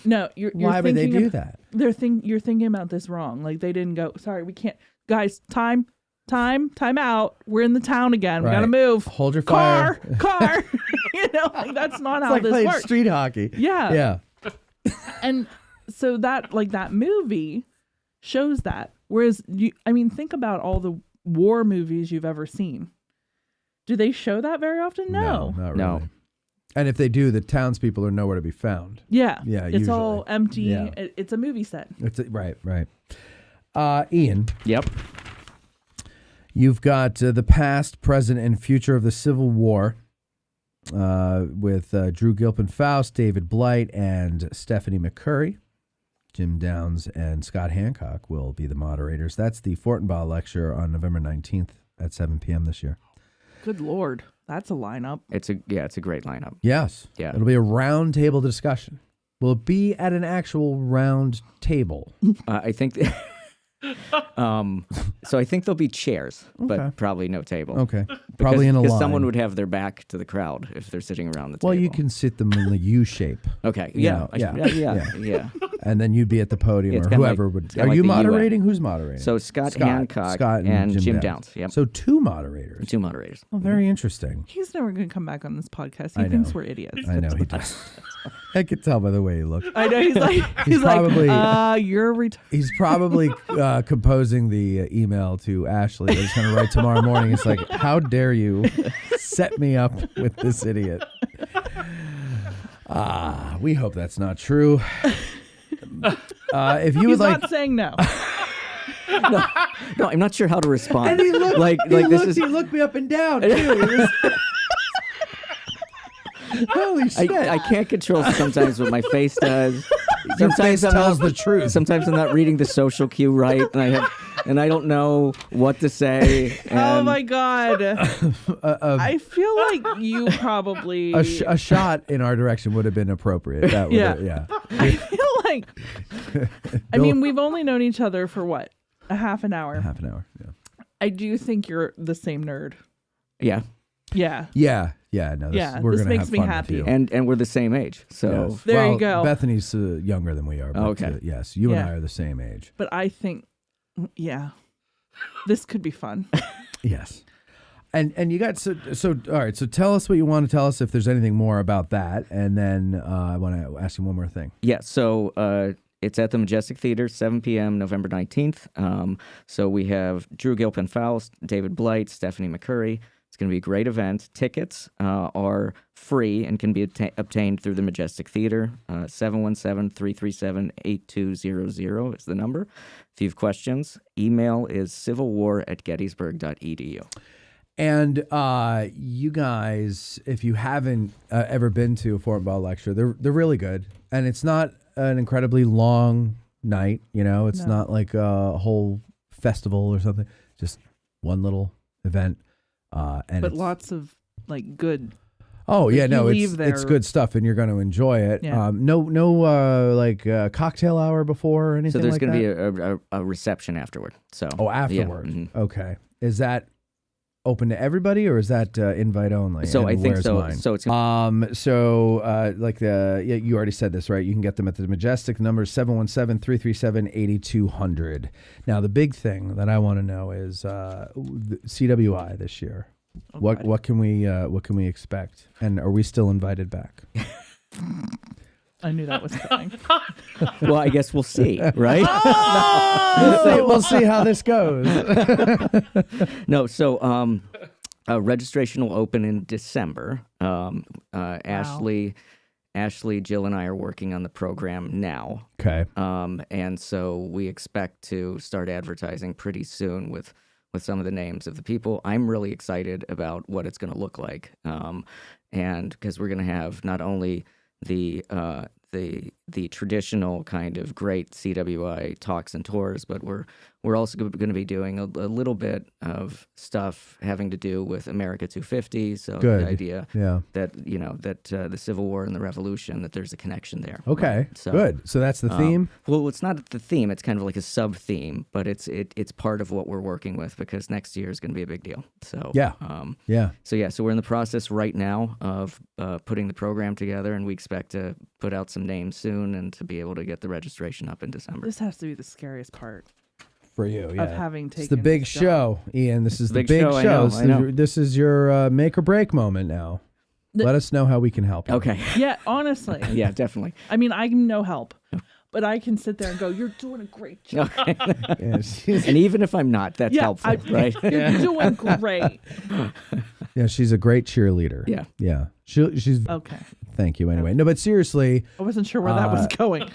no. You're
why would they do that?
You're thinking about this wrong. They didn't go. Sorry, we can't. Guys, time out. We're in the town again. We gotta move.
Hold your fire.
Car. Like that's not
It's
how
like
this
playing
works.
street hockey.
Yeah.
Yeah.
And so that movie shows that. Whereas think about all the war movies you've ever seen. Do they show that very often? No.
Not really.
No.
And if they do, the townspeople are nowhere to be found.
Yeah.
Yeah,
It's
usually.
all empty.
Yeah.
It's a movie set.
Right. Ian.
Yep.
You've got the past, present, and future of the Civil War with Drew Gilpin Faust, David Blight, and Stephanie McCurry. Jim Downs and Scott Hancock will be the moderators. That's the Fortenbaugh lecture on November 19th at 7 p.m. this year.
Good Lord. That's a lineup.
It's a great lineup.
Yes.
Yeah.
It'll be a round table discussion. Will it be at an actual round table?
I think. So I think there'll be chairs, but probably no table.
Okay. Probably in a line.
Because someone would have their back to the crowd if they're sitting around the table.
Well, you can sit them in the U shape.
Okay.
Yeah. And then you'd be at the podium
It's
or
kinda
whoever
like-
would.
it's
Are
kinda
you
like the UN.
moderating? Who's moderating?
So Scott Hancock and Jim Downs. Yep.
So two moderators.
Two moderators.
Oh, very interesting.
He's never going to come back on this podcast.
I
He thinks
know.
we're idiots.
I know he does. I could tell by the way he looks.
I know. He's like, you're retarded.
He's probably composing the email to Ashley. He's going to write tomorrow morning. It's like, how dare you set me up with this idiot? We hope that's not true. If you
He's
would like,
not saying no.
No, I'm not sure how to respond.
and he looked, he looked me up and down too. Holy shit!
I can't control sometimes what my face does.
Your face tells the truth.
Sometimes I'm not reading the social cue right, and I don't know what to say.
Oh
and-
my God. I feel like you probably.
A shot in our direction would have been appropriate. That would
Yeah. I feel like. I mean, we've only known each other for what? A half an hour.
Half an hour. Yeah.
I do think you're the same nerd.
Yeah.
Yeah.
Yeah. Yeah. No. We're
this
gonna
makes
have
me
fun with
happy.
you.
And we're the same age, so
Yes.
There you
Well,
go.
Bethany's younger than we are. But,
Okay.
yes, you and
Yeah.
I are the same age.
But I think, this could be fun.
Yes. And you got so all right. So tell us what you want to tell us if there's anything more about that, and then I want to ask you one more thing.
yeah. So it's at the Majestic Theater, 7 p.m. November 19th. So we have Drew Gilpin Faust, David Blight, Stephanie McCurry. It's going to be a great event. Tickets are free and can be obtained through the Majestic Theater. 717-337-8200 is the number. If you have questions, email is civilwar@gettysburg.edu.
And you guys, if you haven't ever been to a Fortenbaugh lecture, they're really good, and it's not an incredibly long night. It's not like a whole festival or something. Just one little event. And
But lots of good.
Oh yeah,
you
no,
leave
it's
there-
good stuff, and you're going to enjoy it.
Yeah.
No cocktail hour before or anything.
So there's
like
going to be
that?
a reception afterward. So
afterward.
Yeah, mhm.
Okay, is that open to everybody, or is that invite only?
So
And
I think
where's
so.
mine?
So it's
you already said this, right? You can get them at the Majestic. The number is 717-337-8200. Now the big thing that I want to know is the CWI this year. What can we expect? And are we still invited back?
I knew that was coming.
Well, I guess we'll see, right?
We'll see how this goes.
No, so registration will open in December. Ashley, Jill, and I are working on the program now.
Okay.
And so we expect to start advertising pretty soon with some of the names of the people. I'm really excited about what it's going to look like, and because we're going to have not only the traditional kind of great CWI talks and tours, but we're also going to be doing a little bit of stuff having to do with America 250. So
Good.
the idea
Yeah.
that the Civil War and the Revolution, that there's a connection there.
Okay.
Right? So,
Good. So that's the theme.
Well, it's not the theme; it's kind of like a sub theme, but it's part of what we're working with because next year is going to be a big deal. So
Yeah. Yeah.
So we're in the process right now of putting the program together, and we expect to put out some names soon and to be able to get the registration up in December.
This has to be the scariest part.
For you, yeah.
Of having
It's
taken
the big
this job.
show, Ian. This is the big
show, I
show.
know, I know.
This is your make or break moment now. Let us know how we can help you.
Okay.
Yeah, honestly.
Yeah, definitely.
I mean, I'm no help, but I can sit there and go, "You're doing a great job."
And even if I'm not, that's helpful, right?
You're doing great.
Yeah, she's a great cheerleader.
Yeah.
Yeah. She's
okay.
Thank you anyway. No, but seriously.
I wasn't sure where that was going.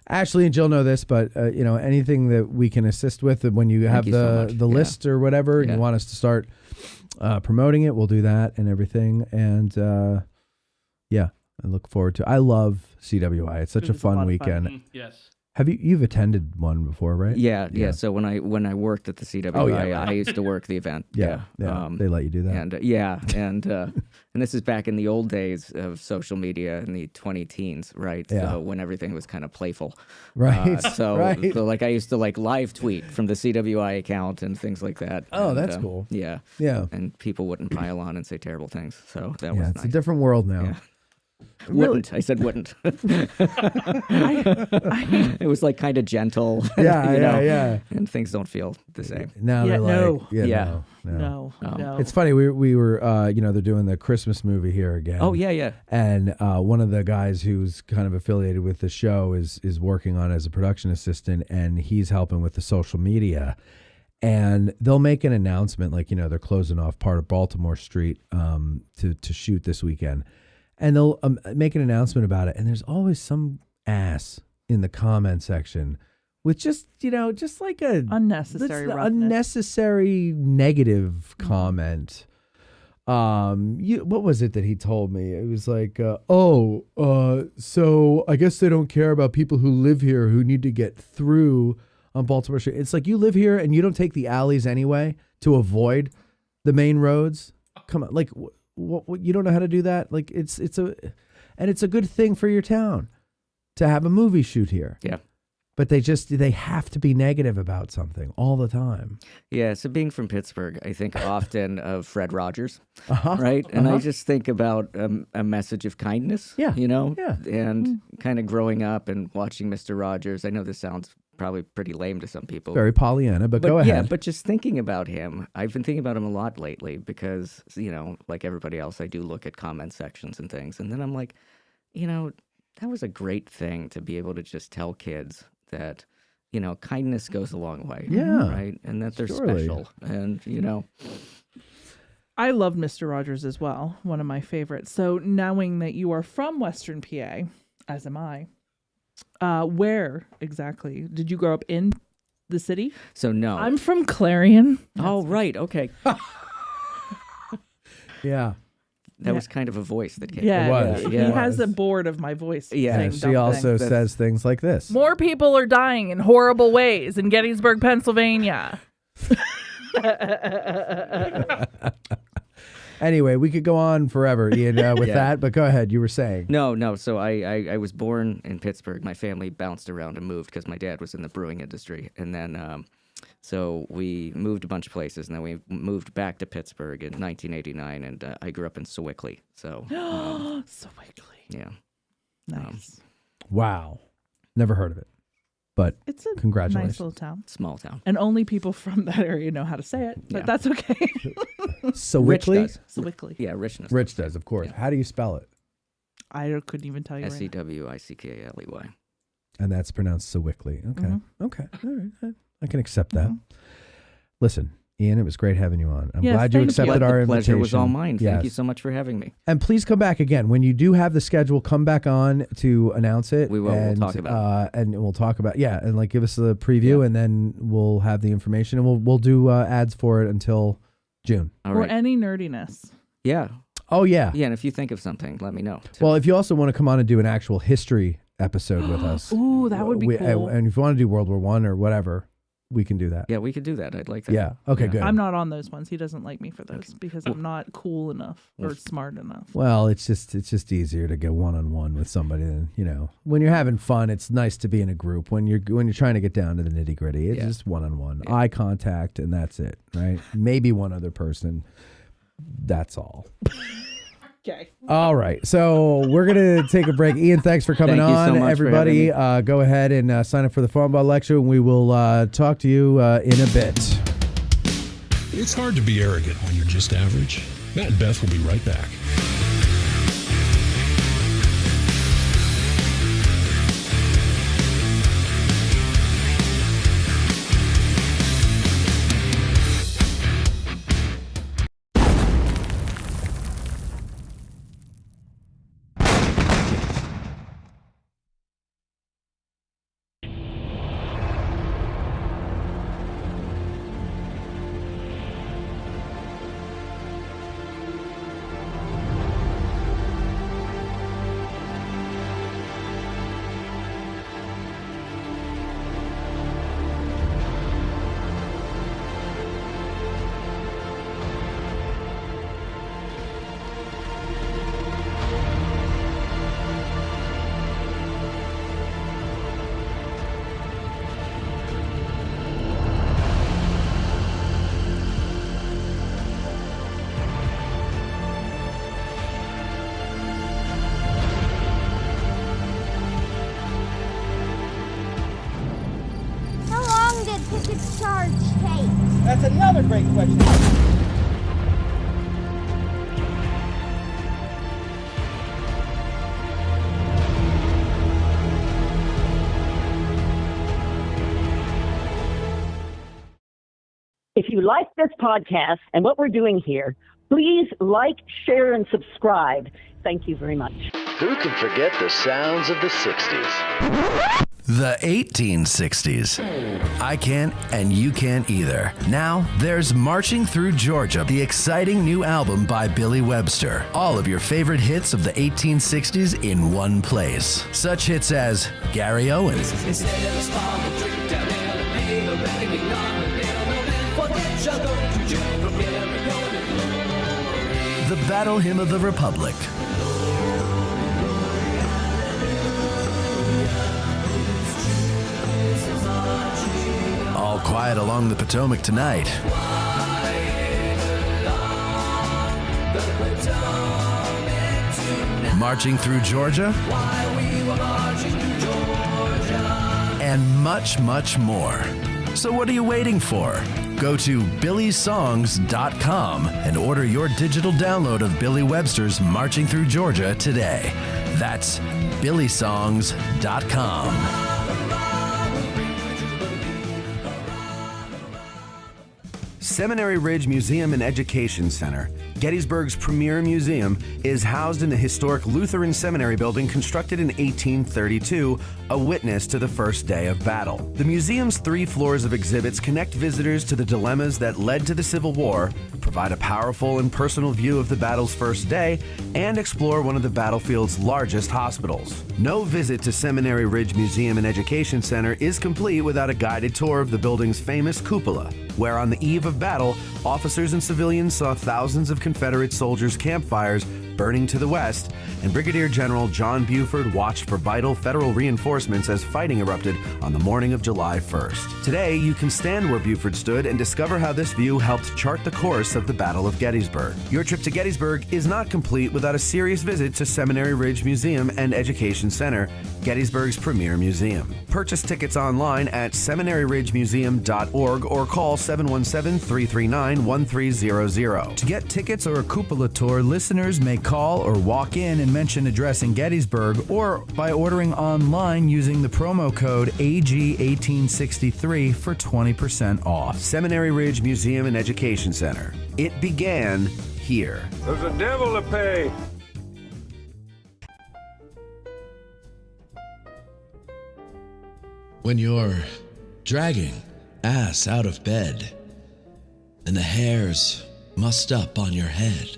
Ashley and Jill know this, but anything that we can assist with when you have the list or whatever, and you want us to start promoting it, we'll do that and everything. And I look forward to. I love CWI. It's such a fun weekend.
Yes.
Have you've attended one before, right?
Yeah. So when I worked at the CWI, I used to work the event.
Yeah. They let you do that.
And and this is back in the old days of social media in the 2010s, right?
Yeah.
So when everything was kind of playful,
right?
So like I used to live tweet from the CWI account and things like that.
Oh,
and,
that's cool.
Yeah.
And
people wouldn't pile on and say terrible things. So that was
it's
nice.
a different world now.
Yeah. Wouldn't. I said wouldn't. It was like kind of gentle.
Yeah.
And things don't feel the same.
Now they're like,
no.
It's funny. We were, they're doing the Christmas movie here again.
Oh, yeah.
And one of the guys who's kind of affiliated with the show is working on it as a production assistant, and he's helping with the social media. And they'll make an announcement, like, they're closing off part of Baltimore Street to shoot this weekend. And they'll make an announcement about it. And there's always some ass in the comment section with just like a unnecessary negative comment. What was it that he told me? It was like, so I guess they don't care about people who live here who need to get through on Baltimore Street. It's like, you live here and you don't take the alleys anyway to avoid the main roads. Come on, like. What you don't know how to do that? Like it's a good thing for your town to have a movie shoot here.
Yeah.
But they have to be negative about something all the time.
Yeah. So being from Pittsburgh, I think often of Fred Rogers, right? And I just think about a message of kindness.
Yeah.
And kind of growing up and watching Mr. Rogers. I know this sounds probably pretty lame to some people.
Very Pollyanna, but go ahead.
Yeah, but just thinking about him, I've been thinking about him a lot lately because, like everybody else, I do look at comment sections and things. And then I'm like, that was a great thing to be able to just tell kids that, kindness goes a long way.
Yeah.
Right? And that they're special. And,
I loved Mr. Rogers as well, one of my favorites. So knowing that you are from Western PA, as am I, where exactly? Did you grow up in the city?
So no.
I'm from Clarion.
Oh, right. Okay.
Yeah.
That was kind of a voice that came.
Yeah.
It was.
He has a board of my voice.
Yeah.
She also says things like this.
More people are dying in horrible ways in Gettysburg, Pennsylvania.
Anyway, we could go on forever, Ian, with that, but go ahead. You were saying.
No. So I was born in Pittsburgh. My family bounced around and moved because my dad was in the brewing industry. And then, so we moved a bunch of places, and then we moved back to Pittsburgh in 1989, and I grew up in Sewickley. So,
Sewickley.
Yeah.
Nice.
Wow. Never heard of it. But
it's a
congratulations.
nice little town.
Small town.
And only people from that area know how to say it, but that's okay.
Sewickley?
Sewickley.
Yeah, Richness.
Rich does, of course. Yeah. How do you spell it?
I couldn't even tell you.
Sewickly.
And that's pronounced Sewickley. Okay.
Mm-hmm.
Okay. All right. I can accept that. Listen, Ian, it was great having you on. I'm
yes,
glad you accepted our invitation.
The pleasure was all mine.
Yes.
Thank you so much for having me.
And please come back again. When you do have the schedule, come back on to announce it.
We will.
And,
we'll talk about it.
And we'll talk about, and like give us the preview, and then we'll have the information, and we'll do ads for it until June.
All
or
right.
any nerdiness.
Yeah.
Oh, yeah.
Yeah, and if you think of something, let me know.
Well, if you also want to come on and do an actual history episode with us.
Ooh, that would be cool.
And if you want to do World War I or whatever, we can do that.
Yeah, we could do that. I'd like that.
Yeah. Okay, good.
I'm not on those ones. He doesn't like me for those because I'm not cool enough or smart enough.
Well, it's just easier to go one-on-one with somebody than, when you're having fun, it's nice to be in a group. When you're trying to get down to the nitty-gritty, it's just one-on-one. Yeah. Eye contact, and that's it, right? Maybe one other person. That's all.
Okay.
All right. So we're going to take a break. Ian, thanks for coming on.
Thank you so much
everybody,
for having me.
Go ahead and sign up for the Farm Ball Lecture, and we will talk to you in a bit.
It's hard to be arrogant when you're just average. Matt and Beth will be right back.
great question.
If you like this podcast and what we're doing here, please like, share, and subscribe. Thank you very much.
Who can forget the sounds of the 60s?
The 1860s. I can't, and you can't either. Now, there's Marching Through Georgia, the exciting new album by Billy Webster. All of your favorite hits of the 1860s in one place. Such hits as Gary Owens, the Battle Hymn of the Republic, All Quiet Along the Potomac Tonight, Marching Through Georgia, and much, much more. So what are you waiting for? Go to billysongs.com and order your digital download of Billy Webster's Marching Through Georgia today. That's billysongs.com.
Seminary Ridge Museum and Education Center, Gettysburg's premier museum, is housed in the historic Lutheran Seminary building constructed in 1832, a witness to the first day of battle. The museum's 3 floors of exhibits connect visitors to the dilemmas that led to the Civil War, provide a powerful and personal view of the battle's first day, and explore one of the battlefield's largest hospitals. No visit to Seminary Ridge Museum and Education Center is complete without a guided tour of the building's famous cupola, where on the eve of battle, officers and civilians saw thousands of Confederate soldiers' campfires burning to the west, and Brigadier General John Buford watched for vital federal reinforcements as fighting erupted on the morning of July 1st. Today, you can stand where Buford stood and discover how this view helped chart the course of the Battle of Gettysburg. Your trip to Gettysburg is not complete without a serious visit to Seminary Ridge Museum and Education Center, Gettysburg's premier museum. Purchase tickets online at seminaryridgemuseum.org or call 717-339-1300.
To get tickets or a cupola tour, listeners may call or walk in and mention addressing Gettysburg, or by ordering online using the promo code AG1863 for 20% off.
Seminary Ridge Museum and Education Center. It began here.
There's a devil to pay.
When you're dragging ass out of bed and the hair's mussed up on your head,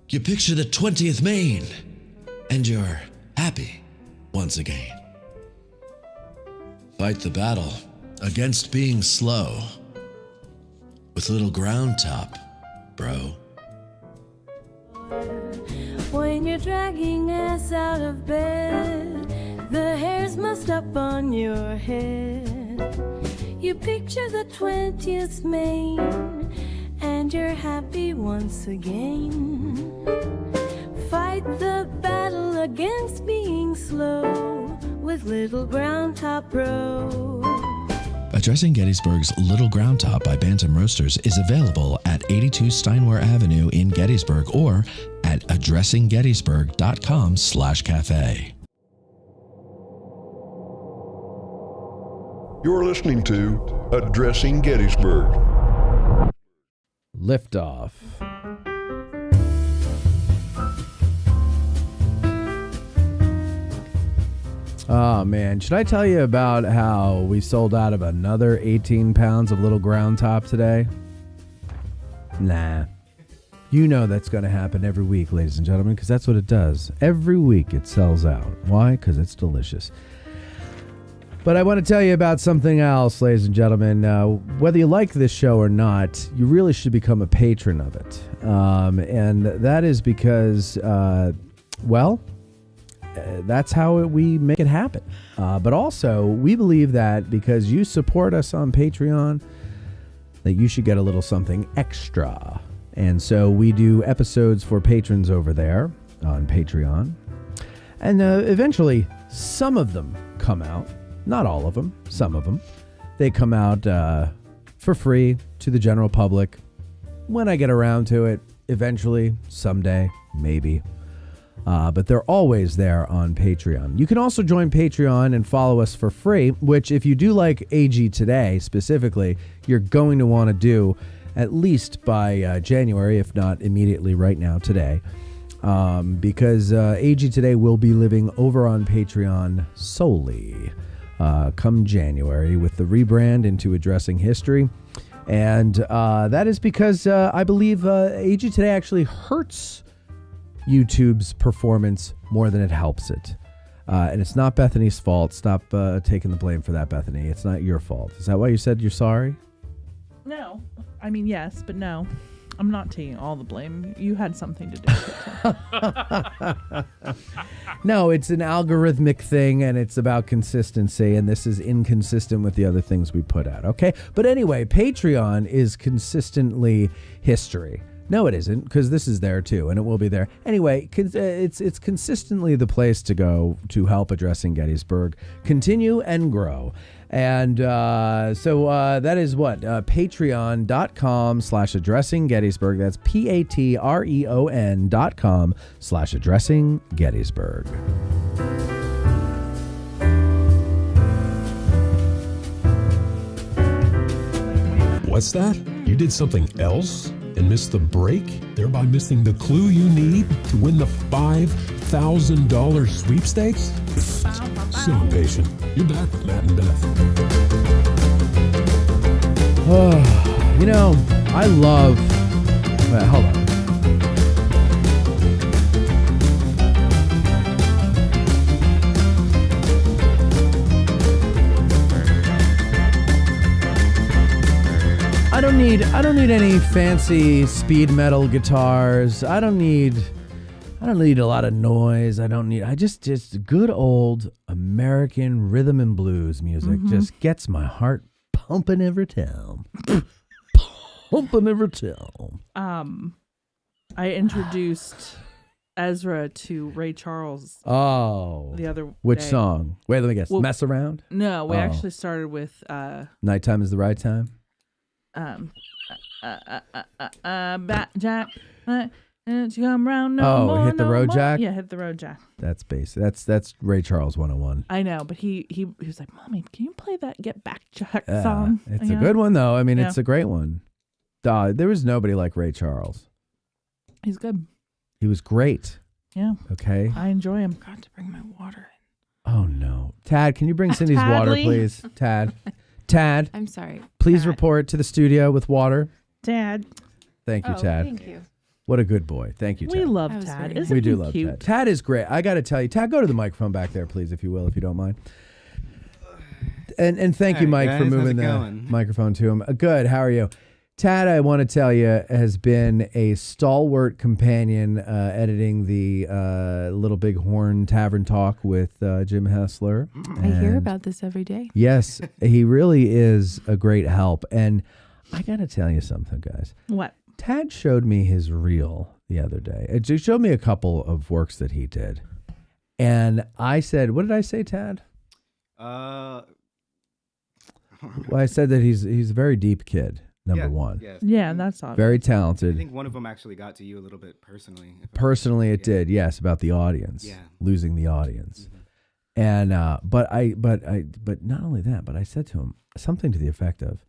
you picture the 20th Maine and you're happy once again. Fight the battle against being slow with little ground top, bro.
When you're dragging ass out of bed, the hair's mussed up on your head. You picture the 20th Maine, and you're happy once again. Fight the battle against being slow with Little Ground Top Bro.
Addressing Gettysburg's Little Ground Top by Bantam Roasters is available at 82 Steinway Avenue in Gettysburg or at addressinggettysburg.com/cafe.
You're listening to Addressing Gettysburg.
Liftoff. Oh man, should I tell you about how we sold out of another 18 pounds of Little Ground Top today? Nah. You know that's going to happen every week, ladies and gentlemen, because that's what it does. Every week it sells out. Why? Because it's delicious. But I want to tell you about something else, ladies and gentlemen. Whether you like this show or not, you really should become a patron of it. And that is because, that's how we make it happen. But also, we believe that because you support us on Patreon, that you should get a little something extra. And so we do episodes for patrons over there on Patreon. And eventually, some of them come out. Not all of them, some of them. They come out for free to the general public when I get around to it, eventually, someday, maybe. But they're always there on Patreon. You can also join Patreon and follow us for free, which if you do like AG Today specifically, you're going to want to do at least by January, if not immediately right now today. Because AG Today will be living over on Patreon solely come January with the rebrand into Addressing History. And that is because I believe AG Today actually hurts YouTube's performance more than it helps it. And it's not Bethany's fault. Stop taking the blame for that, Bethany. It's not your fault. Is that why you said you're sorry?
No. I mean, yes, but no. I'm not taking all the blame. You had something to do with it.
No, it's an algorithmic thing, and it's about consistency, and this is inconsistent with the other things we put out, okay? But anyway, Patreon is consistently history. No, it isn't, because this is there too, and it will be there. Anyway, it's consistently the place to go to help Addressing Gettysburg continue and grow. And so that is what? Patreon.com/Addressing Gettysburg. That's Patreon.com/Addressing Gettysburg.
What's that? You did something else and missed the break, thereby missing the clue you need to win the $5,000 sweepstakes? So impatient. You're back with Matt and Beth.
Oh, you know, I love... Wait, hold on. I don't need any fancy speed metal guitars. I don't need a lot of noise. I just good old American rhythm and blues music just gets my heart pumping every time. Pumping every time.
I introduced Ezra to Ray Charles.
Oh.
The other
Which
day.
song? Wait, let me guess. Mess Around?
No, we actually started with
Nighttime is the Right Time.
Bat Jack. And you come round
Oh,
more,
Hit the Road
more.
Jack?
Yeah, Hit the Road Jack.
That's basic. That's Ray Charles 101.
I know, but he was like, "Mommy, can you play that Get Back Jack song?"
It's a good one though. I mean,
Yeah.
it's a great one. There was nobody like Ray Charles.
He's good.
He was great.
Yeah.
Okay.
I enjoy him. Got to bring my water in.
Oh no, Tad, can you bring Cindy's water,
Tadley.
please? Tad.
I'm sorry.
Please report to the studio with water.
Dad.
Thank you,
Oh,
Tad.
thank you.
What a good boy. Thank you, Tad.
We love
That was
Tad.
very
Isn't
We do
he
love
cute?
Tad. Tad is great. I got to tell you, Tad, go to the microphone back there, please, if you will, if you don't mind. And thank you, Mike, for moving the microphone to him. Good. How are you? Tad, I want to tell you, has been a stalwart companion editing the Little Big Horn Tavern Talk with Jim Hessler.
I hear
And
about this every day.
yes, he really is a great help. And I got to tell you something, guys.
What?
Tad showed me his reel the other day. It just showed me a couple of works that he did. And I said, what did I say, Tad? Well, I said that he's a very deep kid, number one.
Yes.
Yeah, that's obvious.
Very talented.
I think one of them actually got to you a little bit personally.
Personally, it did, yes, about the audience.
Yeah.
Losing the audience. And but not only that, but I said to him something to the effect of,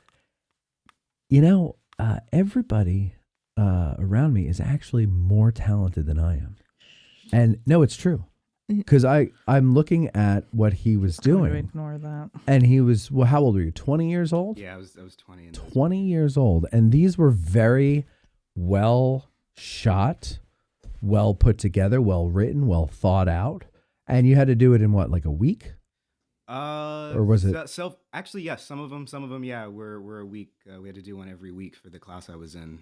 everybody around me is actually more talented than I am. And no, it's true. Because I'm looking at what he was
Going to
doing.
ignore that.
And he was, well, how old were you? 20 years old?
Yeah, I was 20.
20 years old. And these were very well shot, well put together, well written, well thought out. And you had to do it in what, like a week? Or was it?
Actually, yes. Some of them, yeah, were a week. We had to do one every week for the class I was in.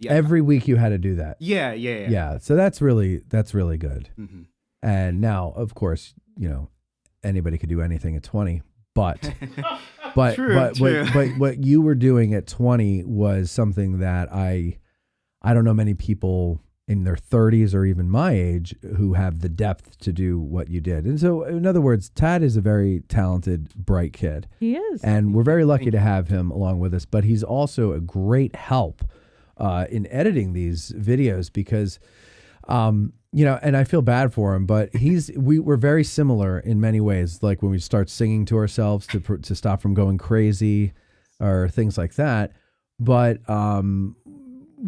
Yeah.
Every week you had to do that.
Yeah.
So that's really good.
Mm-hmm.
And now, of course, anybody could do anything at 20, but
True.
what you were doing at 20 was something that I don't know many people in their 30s or even my age who have the depth to do what you did. And so, in other words, Tad is a very talented, bright kid.
He is.
And we're very lucky to have him along with us, but he's also a great help in editing these videos because, you know, and I feel bad for him, but we're very similar in many ways. Like when we start singing to ourselves to stop from going crazy or things like that. But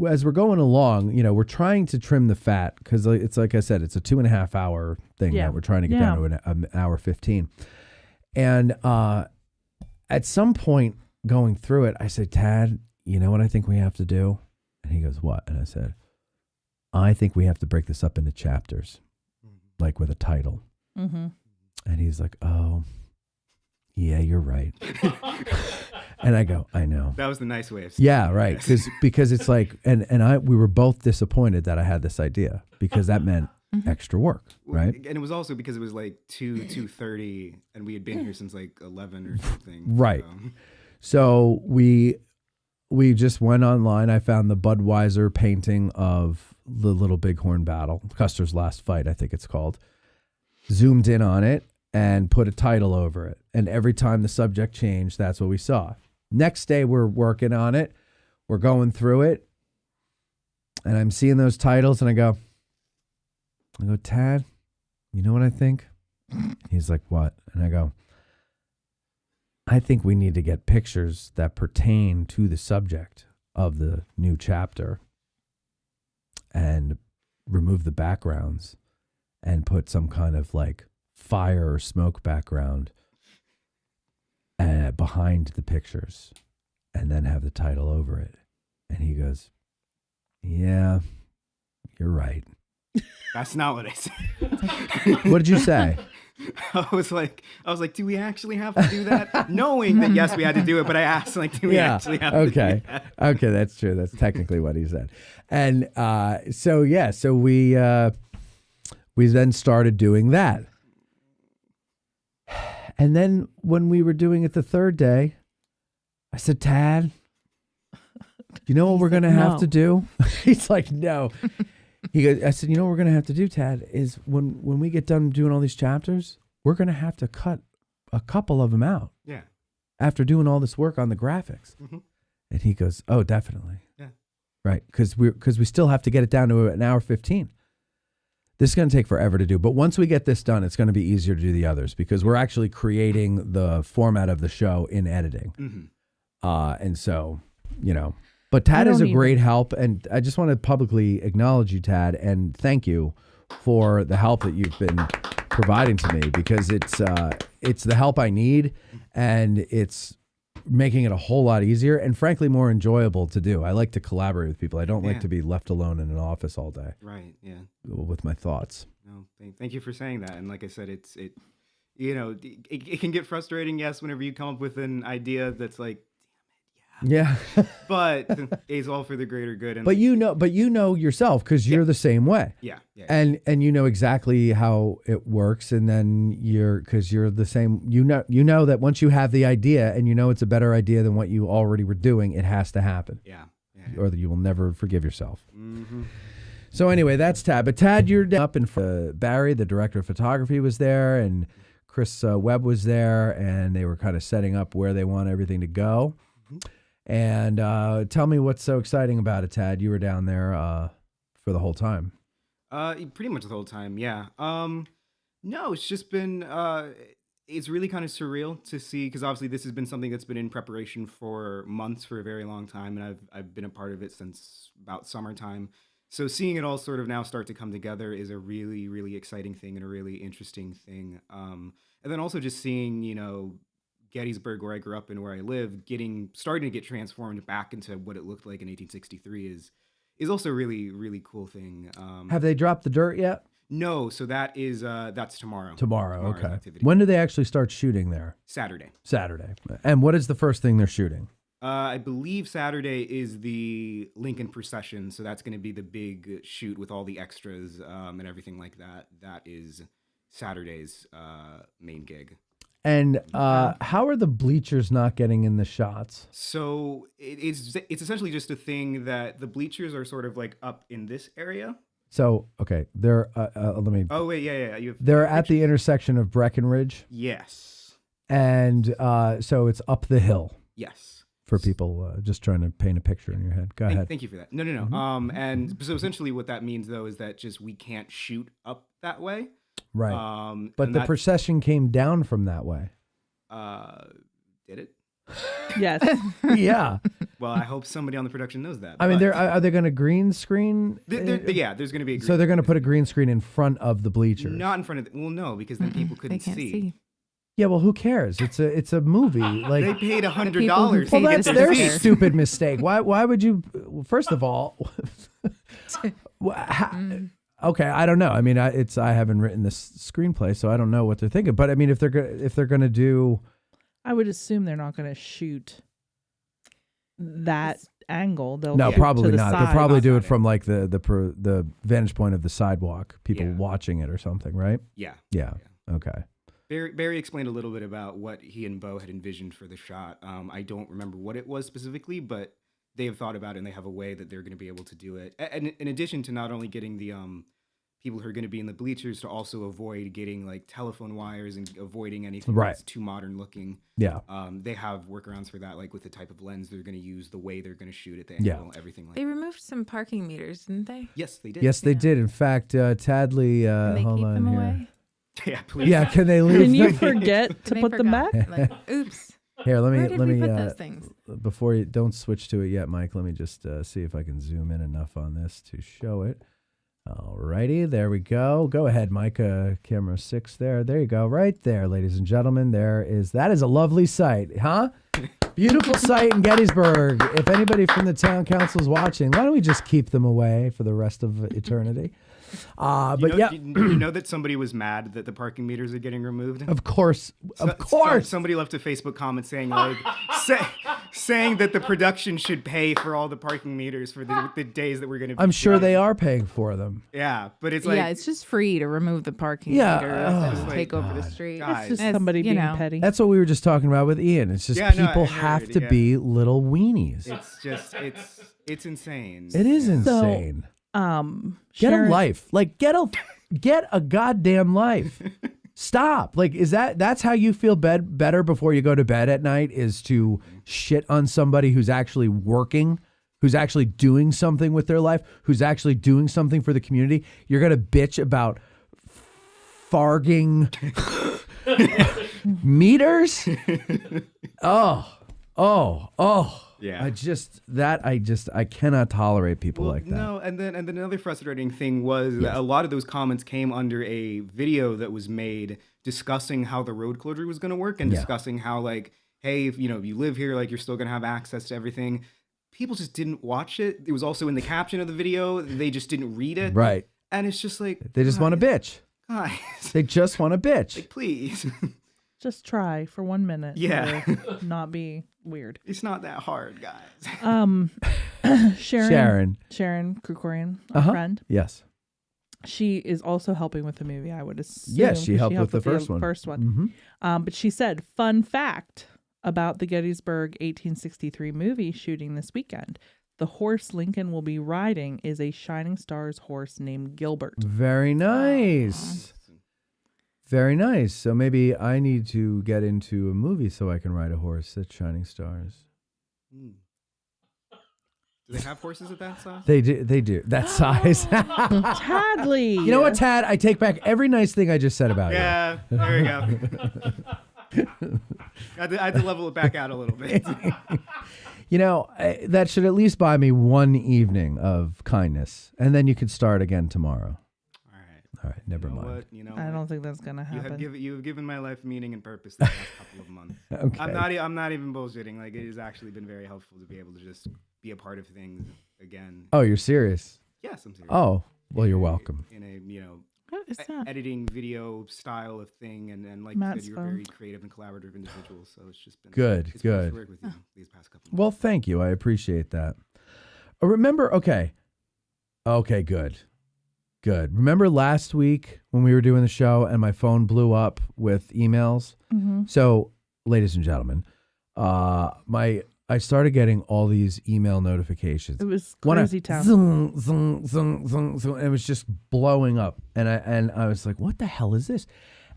as we're going along, you know, we're trying to trim the fat because it's like I said, it's a 2.5 hour thing that we're trying to get down to an hour 15. And at some point going through it, I said, Tad, you know what I think we have to do? And he goes, what? And I said, I think we have to break this up into chapters, like with a title.
Mm-hmm.
And he's like, oh, yeah, you're right. And I go, I know.
That was the nice way of saying
yeah, right. Because it's like, we were both disappointed that I had this idea because that meant extra work, right?
And it was also because it was like 2:30 and we had been here since like 11 or something.
Right. So we just went online. I found the Budweiser painting of the Little Bighorn battle, Custer's last fight, I think it's called. Zoomed in on it and put a title over it. And every time the subject changed, that's what we saw. Next day, we're working on it. We're going through it. And I'm seeing those titles and I go, Tad, you know what I think? He's like, what? And I go, I think we need to get pictures that pertain to the subject of the new chapter and remove the backgrounds and put some kind of like fire or smoke background behind the pictures and then have the title over it. And he goes, yeah, you're right.
That's not what I said.
What did you say?
I was like, do we actually have to do that? Knowing that yes, we had to do it, but I asked, like, do we actually have to do that?
Okay, that's true. That's technically what he said. And so we then started doing that. And then when we were doing it the third day, I said, Tad, you know what we're going to have to do? He's like, no. I said, you know what we're going to have to do, Tad, is when we get done doing all these chapters, we're going to have to cut a couple of them out.
Yeah.
After doing all this work on the graphics.
Mm-hmm.
And he goes, oh, definitely.
Yeah.
Right. Because we still have to get it down to an hour 15. This is going to take forever to do. But once we get this done, it's going to be easier to do the others because we're actually creating the format of the show in editing.
Mm-hmm.
And so, you know. But Tad is a great help, and I just want to publicly acknowledge you, Tad, and thank you for the help that you've been providing to me because it's the help I need, and it's making it a whole lot easier and frankly more enjoyable to do. I like to collaborate with people. I don't like to be left alone in an office all day.
Right. Yeah.
With my thoughts.
No, thank you for saying that. And like I said, it can get frustrating, yes, whenever you come up with an idea that's like,
yeah.
But it's all for the greater good. And
but you know yourself because you're the same way.
Yeah.
And you know exactly how it works. And then you're the same, you know that once you have the idea and you know it's a better idea than what you already were doing, it has to happen.
Yeah.
Or that you will never forgive yourself.
Mm-hmm.
So anyway, that's Tad. But Tad, you're up in Barry, the director of photography, was there, and Chris Webb was there, and they were kind of setting up where they want everything to go. Mm-hmm. And tell me what's so exciting about it, Tad. You were down there for the whole time.
Pretty much the whole time, yeah. No, it's just been, it's really kind of surreal to see, because obviously this has been something that's been in preparation for months, for a very long time, and I've been a part of it since about summertime. So seeing it all sort of now start to come together is a really, really exciting thing and a really interesting thing. And then also just seeing, Gettysburg, where I grew up and where I live, starting to get transformed back into what it looked like in 1863 is also a really, really cool thing.
Have they dropped the dirt yet?
No, so that's tomorrow.
Tomorrow, okay.
Activity.
When do they actually start shooting there?
Saturday.
And what is the first thing they're shooting?
I believe Saturday is the Lincoln procession, so that's going to be the big shoot with all the extras and everything like that. That is Saturday's main gig.
And how are the bleachers not getting in the shots?
So it's essentially just a thing that the bleachers are sort of like up in this area.
So, okay, they're, let me.
Oh, wait, yeah.
They're at the intersection of Breckenridge.
Yes.
And so it's up the hill.
Yes.
For people just trying to paint a picture in your head. Go ahead.
Thank you for that. No.
Mm-hmm.
And so essentially what that means, though, is that just we can't shoot up that way.
Right. But the procession came down from that way.
Did it?
Yes.
Yeah.
Well, I hope somebody on the production knows that.
I mean, are they going to green screen?
Yeah, there's going to be a green
So they're going to put a green screen in front of the bleachers.
Not in front of well, no, because then people couldn't see.
Yeah, well, who cares? It's a movie. Like
they paid $100.
Well, that's their stupid mistake. Why would you? First of all, okay, I don't know. I mean, I haven't written this screenplay, so I don't know what they're thinking. But I mean, if they're going to do,
I would assume they're not going to shoot that angle. They'll
no,
shoot
probably
to the
not.
side.
They'll probably do it from like the vantage point of the sidewalk, people watching it or something, right?
Yeah.
Okay.
Barry explained a little bit about what he and Bo had envisioned for the shot. I don't remember what it was specifically, but they have thought about it and they have a way that they're going to be able to do it. And in addition to not only getting the people who are going to be in the bleachers to also avoid getting like telephone wires and avoiding anything that's too modern looking.
Yeah.
They have workarounds for that, like with the type of lens they're going to use, the way they're going to shoot it, the angle, everything like that.
They removed some parking meters, didn't they?
Yes, they did.
Yes, they did. In fact, Tadley,
Can they
hold
keep
on
them
here.
away?
Yeah, please.
Yeah, can they leave?
Can you forget to put them back?
Like, oops.
Here, let
Where
me
did
let
we
me
put those things?
before you don't switch to it yet, Mike. Let me just see if I can zoom in enough on this to show it. Alrighty, there we go. Go ahead, Mike. Camera 6 there. There you go. Right there, ladies and gentlemen. That is a lovely sight, huh? Beautiful sight in Gettysburg. If anybody from the town council is watching, why don't we just keep them away for the rest of eternity? But
you know that somebody was mad that the parking meters are getting removed.
Of course.
Somebody left a Facebook comment saying like, saying that the production should pay for all the parking meters for the days that we're going to be.
I'm sure they are paying for them.
Yeah, but it's like
it's just free to remove the parking
Yeah,
meters and
oh
take
my
over the
God.
street.
Guys.
It's just somebody being petty.
That's what we were just talking about with Ian. It's just people have to be little weenies.
It's just it's insane.
It is insane. Get a life. Like get a goddamn life. Stop. Like that's how you feel better before you go to bed at night, is to shit on somebody who's actually working, who's actually doing something with their life, who's actually doing something for the community. You're going to bitch about farging meters? Oh.
Yeah.
I cannot tolerate people like that.
No, and then another frustrating thing was that a lot of those comments came under a video that was made discussing how the road closure was going to work and discussing how like, hey, if you live here, like you're still going to have access to everything. People just didn't watch it. It was also in the caption of the video. They just didn't read it.
Right.
And it's just like
They just want to bitch.
Guys.
They just want to bitch.
Like, please.
Just try for 1 minute.
Yeah.
To not be weird.
It's not that hard, guys.
Sharon Krukorian, a friend.
Yes.
She is also helping with the movie, I would assume.
Yes, she helped with the first one.
Mm-hmm. But she said, fun fact about the Gettysburg 1863 movie shooting this weekend. The horse Lincoln will be riding is a Shining Stars horse named Gilbert.
Very nice. Very nice. So maybe I need to get into a movie so I can ride a horse at Shining Stars.
Do they have horses at that size?
They do. That size.
Tadley.
You know what, Tad? I take back every nice thing I just said about
Yeah, there we go. I had to level it back out a little bit.
That should at least buy me one evening of kindness, and then you could start again tomorrow. All right, never mind.
I don't think that's gonna happen.
You have given my life meaning and purpose the past couple of months.
Okay.
I'm not even bullshitting. Like, it has actually been very helpful to be able to just be a part of things again.
Oh, you're serious?
Yes, I'm serious.
Oh, well, you're welcome.
In a
what is that?
editing video style of thing, and like
Matt's
you said, you're a very creative and collaborative individual. So it's just been
Good.
It's been nice to work with you these past couple of months.
Well, thank you. I appreciate that. Remember, okay, good. Remember last week when we were doing the show and my phone blew up with emails?
Mm-hmm.
So, ladies and gentlemen, my I started getting all these email notifications.
It was
One
crazy town.
Zung, zung, zung, zung, zung, and it was just blowing up. And I was like, what the hell is this?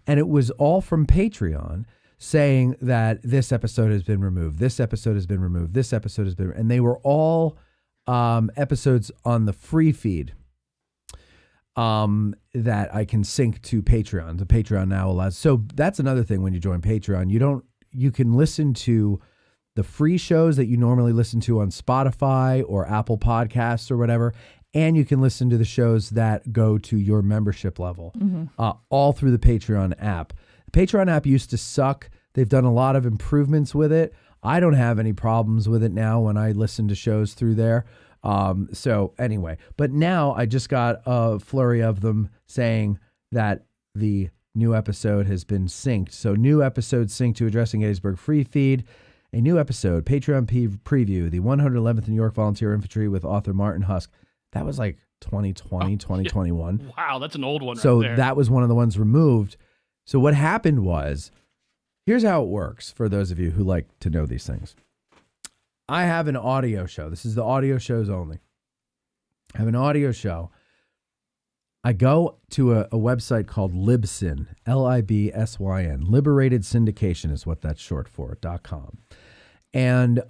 And it was all from Patreon saying that this episode has been removed. This episode has been removed. This episode has been, and they were all episodes on the free feed that I can sync to Patreon. The Patreon now allows. So that's another thing when you join Patreon. You can listen to the free shows that you normally listen to on Spotify or Apple Podcasts or whatever, and you can listen to the shows that go to your membership level, all through the Patreon app. The Patreon app used to suck. They've done a lot of improvements with it. I don't have any problems with it now when I listen to shows through there. So anyway, but now I just got a flurry of them saying that the new episode has been synced. So new episode synced to Addressing Gettysburg free feed. A new episode, Patreon preview, the 111th New York Volunteer Infantry with author Martin Husk. That was like 2020, 2021.
Yeah. Wow, that's an old one
So
right there.
that was one of the ones removed. So what happened was, here's how it works for those of you who like to know these things. I have an audio show. This is the audio shows only. I have an audio show. I go to a website called Libsyn, Libsyn. Liberated Syndication is what that's short for, .com. And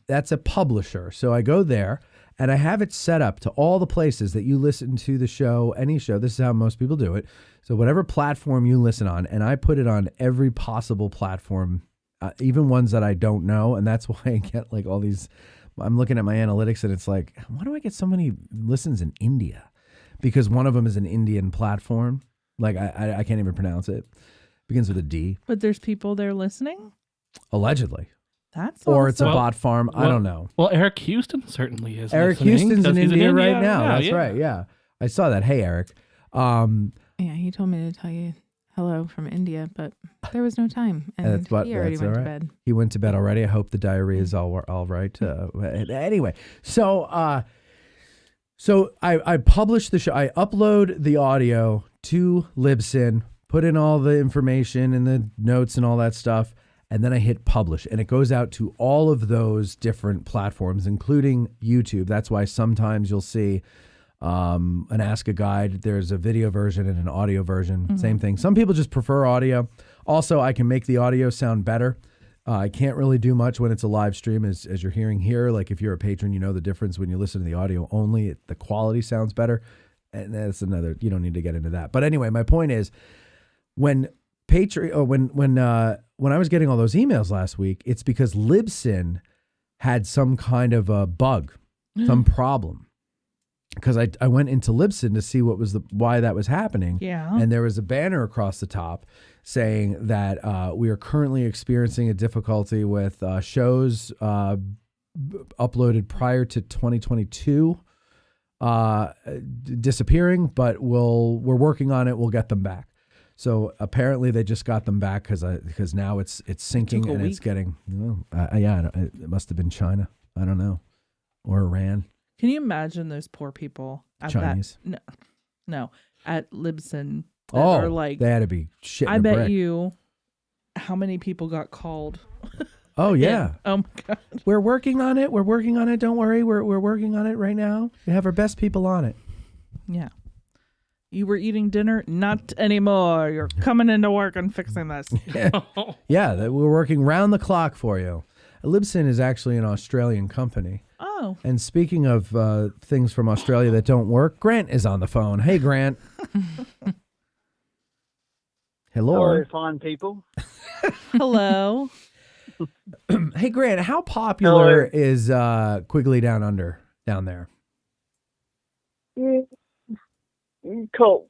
that's a publisher. So I go there and I have it set up to all the places that you listen to the show, any show. This is how most people do it. So whatever platform you listen on, and I put it on every possible platform, even ones that I don't know. And that's why I get like all these, I'm looking at my analytics and it's like, why do I get so many listens in India? Because one of them is an Indian platform. Like I can't even pronounce it. Begins with a D.
But there's people there listening?
Allegedly.
That's
or it's a
awesome.
bot farm. I don't know.
Well, Eric Houston certainly is.
Eric
listening,
Houston's in
'cause he's
India right now.
Yeah,
That's
yeah.
right. Yeah. I saw that. Hey, Eric.
Yeah, he told me to tell you hello from India, but there was no time. And
That's what,
he already
that's
went
all
to
right.
bed.
He went to bed already. I hope the diarrhea is all right. Anyway, so I publish the show. I upload the audio to Libsyn, put in all the information and the notes and all that stuff, and then I hit publish. And it goes out to all of those different platforms, including YouTube. That's why sometimes you'll see an Ask a Guide. There's a video version and an audio version. Same thing. Some people just prefer audio. Also, I can make the audio sound better. I can't really do much when it's a live stream, as you're hearing here. Like if you're a patron, you know the difference when you listen to the audio only. The quality sounds better. And that's another, you don't need to get into that. But anyway, my point is, when when I was getting all those emails last week, it's because Libsyn had some kind of a bug, some problem. Because I went into Libsyn to see why that was happening.
Yeah.
And there was a banner across the top saying that we are currently experiencing a difficulty with shows uploaded prior to 2022 disappearing, but we're working on it. We'll get them back. So apparently they just got them back because now it's syncing and it's getting it must have been China. I don't know, or Iran.
Can you imagine those poor people at
Chinese?
No, at Libsyn that are like,
they had to be shitting
I
a
bet
brick.
you how many people got called.
Oh yeah.
Oh my God.
We're working on it. Don't worry. We're working on it right now. We have our best people on it.
Yeah. You were eating dinner? Not anymore. You're coming into work and fixing this.
Yeah, we're working round the clock for you. Libsyn is actually an Australian company.
Oh.
And speaking of things from Australia that don't work, Grant is on the phone. Hey, Grant. Hello.
Hello, fine people.
Hello.
Hey, Grant, how popular is Quigley Down Under down there?
Cult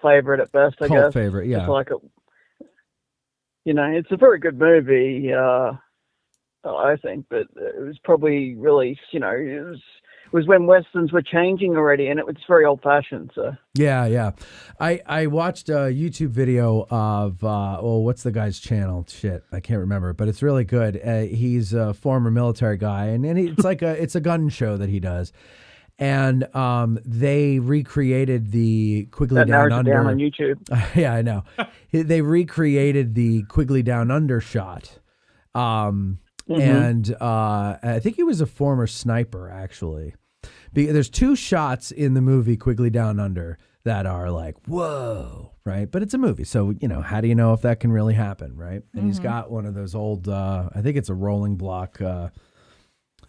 favorite at best, I guess.
Cult favorite, yeah.
It's like it's a very good movie, I think, but it was probably released, it was when Westerns were changing already, and it was very old-fashioned, so.
Yeah. I watched a YouTube video of, what's the guy's channel? Shit, I can't remember, but it's really good. He's a former military guy, and it's like it's a gun show that he does. And they recreated the Quigley Down Under.
Down on YouTube.
Yeah, I know. They recreated the Quigley Down Under shot And I think he was a former sniper, actually. There's two shots in the movie Quigley Down Under that are like, whoa, right? But it's a movie. So, how do you know if that can really happen, right? And he's got one of those old, I think it's a rolling block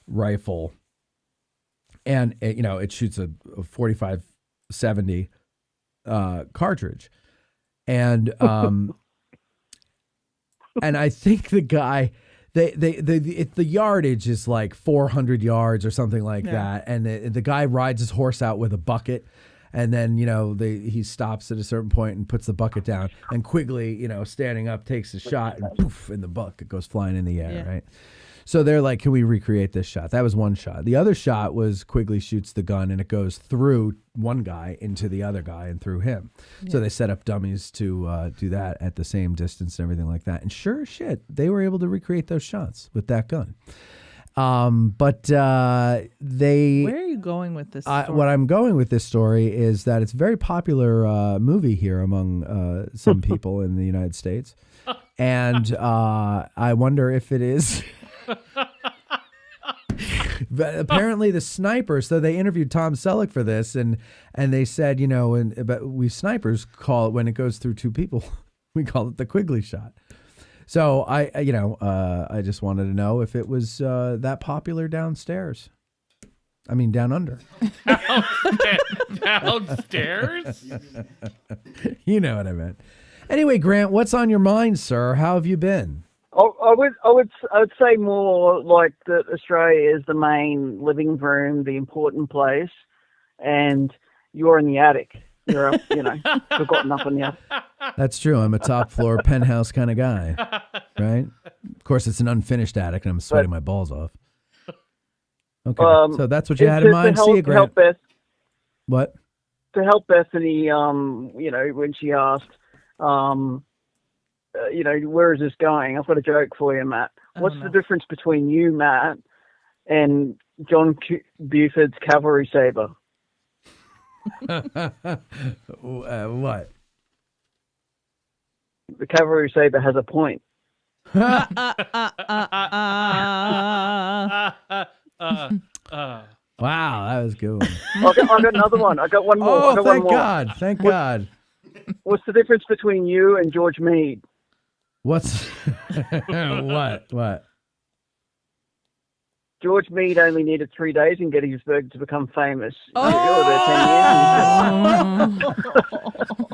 rifle. And, it shoots a 45-70 cartridge. And and I think the guy... the yardage is like 400 yards or something like that, and the guy rides his horse out with a bucket, and then he stops at a certain point and puts the bucket down, and Quigley, standing up, takes a shot, and poof, in the bucket goes flying in the air, right? So they're like, can we recreate this shot? That was one shot. The other shot was Quigley shoots the gun and it goes through one guy into the other guy and through him. Yeah. So they set up dummies to do that at the same distance and everything like that. And sure as shit, they were able to recreate those shots with that gun. But they...
Where are you going with this story?
What I'm going with this story is that it's a very popular movie here among some people in the United States. And I wonder if it is... But apparently the snipers, so they interviewed Tom Selleck for this, and they said, but we snipers call it, when it goes through two people, we call it the Quigley shot. So I just wanted to know if it was that popular downstairs. I mean, down under.
Downstairs?
You know what I meant. Anyway, Grant, what's on your mind, sir? How have you been?
I would say more like that Australia is the main living room, the important place, and you're in the attic. You're up, forgotten up in the attic.
That's true. I'm a top floor penthouse kind of guy, right? Of course, it's an unfinished attic, and I'm sweating my balls off. Okay, so that's what you had in mind. See you, Grant. What?
To help Bethany, when she asked, where is this going? I've got a joke for you, Matt. What's the difference between you, Matt, and John Buford's cavalry saber?
What?
The cavalry saber has a point.
Wow, that was good.
I got another one. I got one more.
Oh, thank God. Thank God.
What's the difference between you and George Meade?
What's what?
George Meade only needed 3 days in Gettysburg to become famous.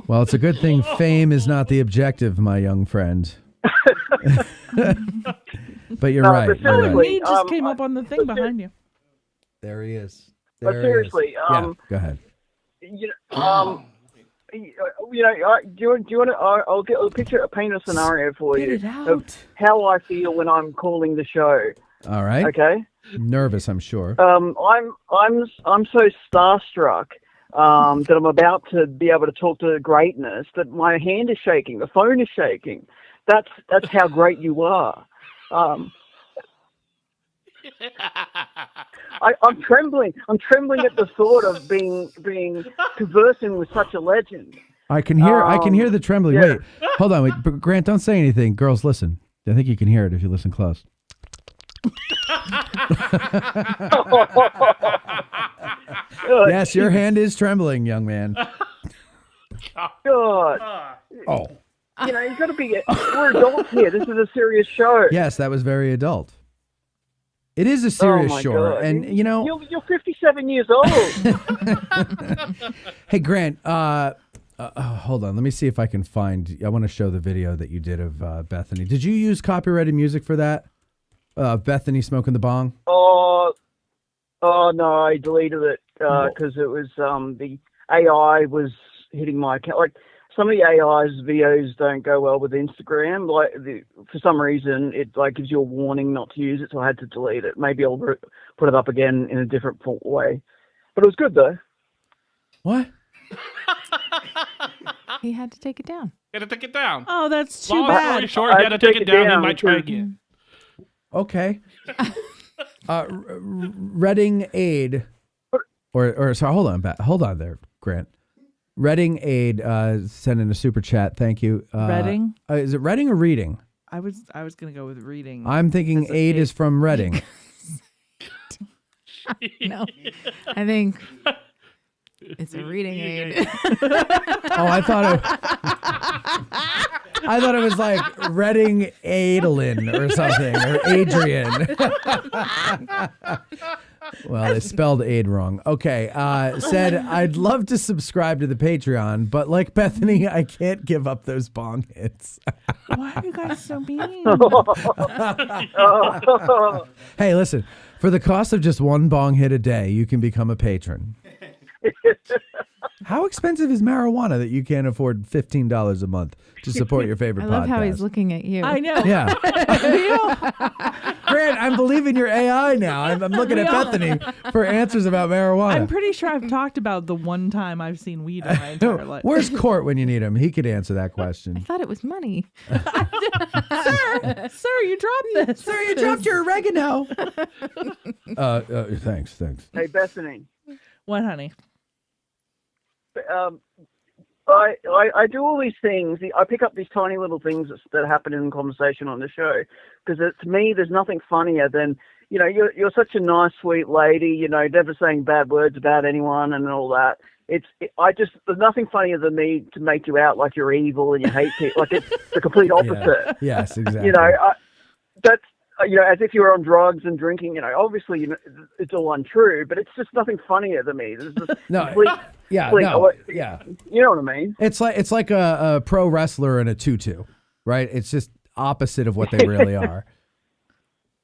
Well, it's a good thing fame is not the objective, my young friend. But you're right.
Meade just came up on the thing behind you.
There he is.
But seriously,
yeah, go ahead.
Do you want to? I'll paint a scenario for you of how I feel when I'm calling the show.
All right.
Okay.
Nervous, I'm sure.
I'm so starstruck that I'm about to be able to talk to greatness that my hand is shaking, the phone is shaking. That's how great you are. I'm trembling. I'm trembling at the thought of being conversing with such a legend.
I can hear the trembling.
Yeah.
Wait, hold on. Wait, Grant, don't say anything. Girls, listen. I think you can hear it if you listen close. Yes, your hand is trembling, young man.
God.
Oh.
You've got to be. We're adults here. This is a serious show.
Yes, that was very adult. It is a serious show,
God.
and
you're 57 years old.
Hey, Grant. Hold on. Let me see if I can find. I want to show the video that you did of Bethany. Did you use copyrighted music for that? Bethany smoking the bong.
Oh no, I deleted it because it was the AI was hitting my account. Like some of the AI's videos don't go well with Instagram. For some reason, it gives you a warning not to use it, so I had to delete it. Maybe I'll put it up again in a different way. But it was good though.
What?
He had to take it down.
He had to take it down.
Oh, that's too
Long
bad.
story short, he had to take it down. He might try again.
Okay. Reading Aid, or sorry, hold on there, Grant. Reading Aid sent in a super chat. Thank you.
Reading?
Is it Reading or Reading?
I was gonna go with reading.
I'm thinking aid is from Reading.
No, I think it's a reading aid.
Oh, I thought it was like Reading Adeline or something, or Adrian. Well, they spelled aid wrong. Okay, said, I'd love to subscribe to the Patreon, but like Bethany, I can't give up those bong hits.
Why are you guys so mean?
Hey, listen, for the cost of just one bong hit a day, you can become a patron. How expensive is marijuana that you can't afford $15 a month to support your favorite
I
podcast?
love how he's looking at you.
I know.
Yeah. Grant, I'm believing your AI now. I'm looking at Bethany for answers about marijuana.
I'm pretty sure I've talked about the one time I've seen weed in my entire life.
Where's Court when you need him? He could answer that question.
I thought it was money.
Sir, you dropped this.
Sir, you dropped your oregano. Thanks.
Hey, Bethany.
What, honey?
I do all these things. I pick up these tiny little things that happen in conversation on the show, because to me, there's nothing funnier than, you're such a nice, sweet lady, never saying bad words about anyone and all that. There's nothing funnier than me to make you out like you're evil and you hate people. Like, it's the complete opposite.
Yeah. Yes, exactly.
That's, as if you were on drugs and drinking, obviously, it's all untrue, but it's just nothing funnier than me. There's just
Yeah.
You know what I mean?
It's like a pro wrestler in a tutu, right? It's just opposite of what they really are.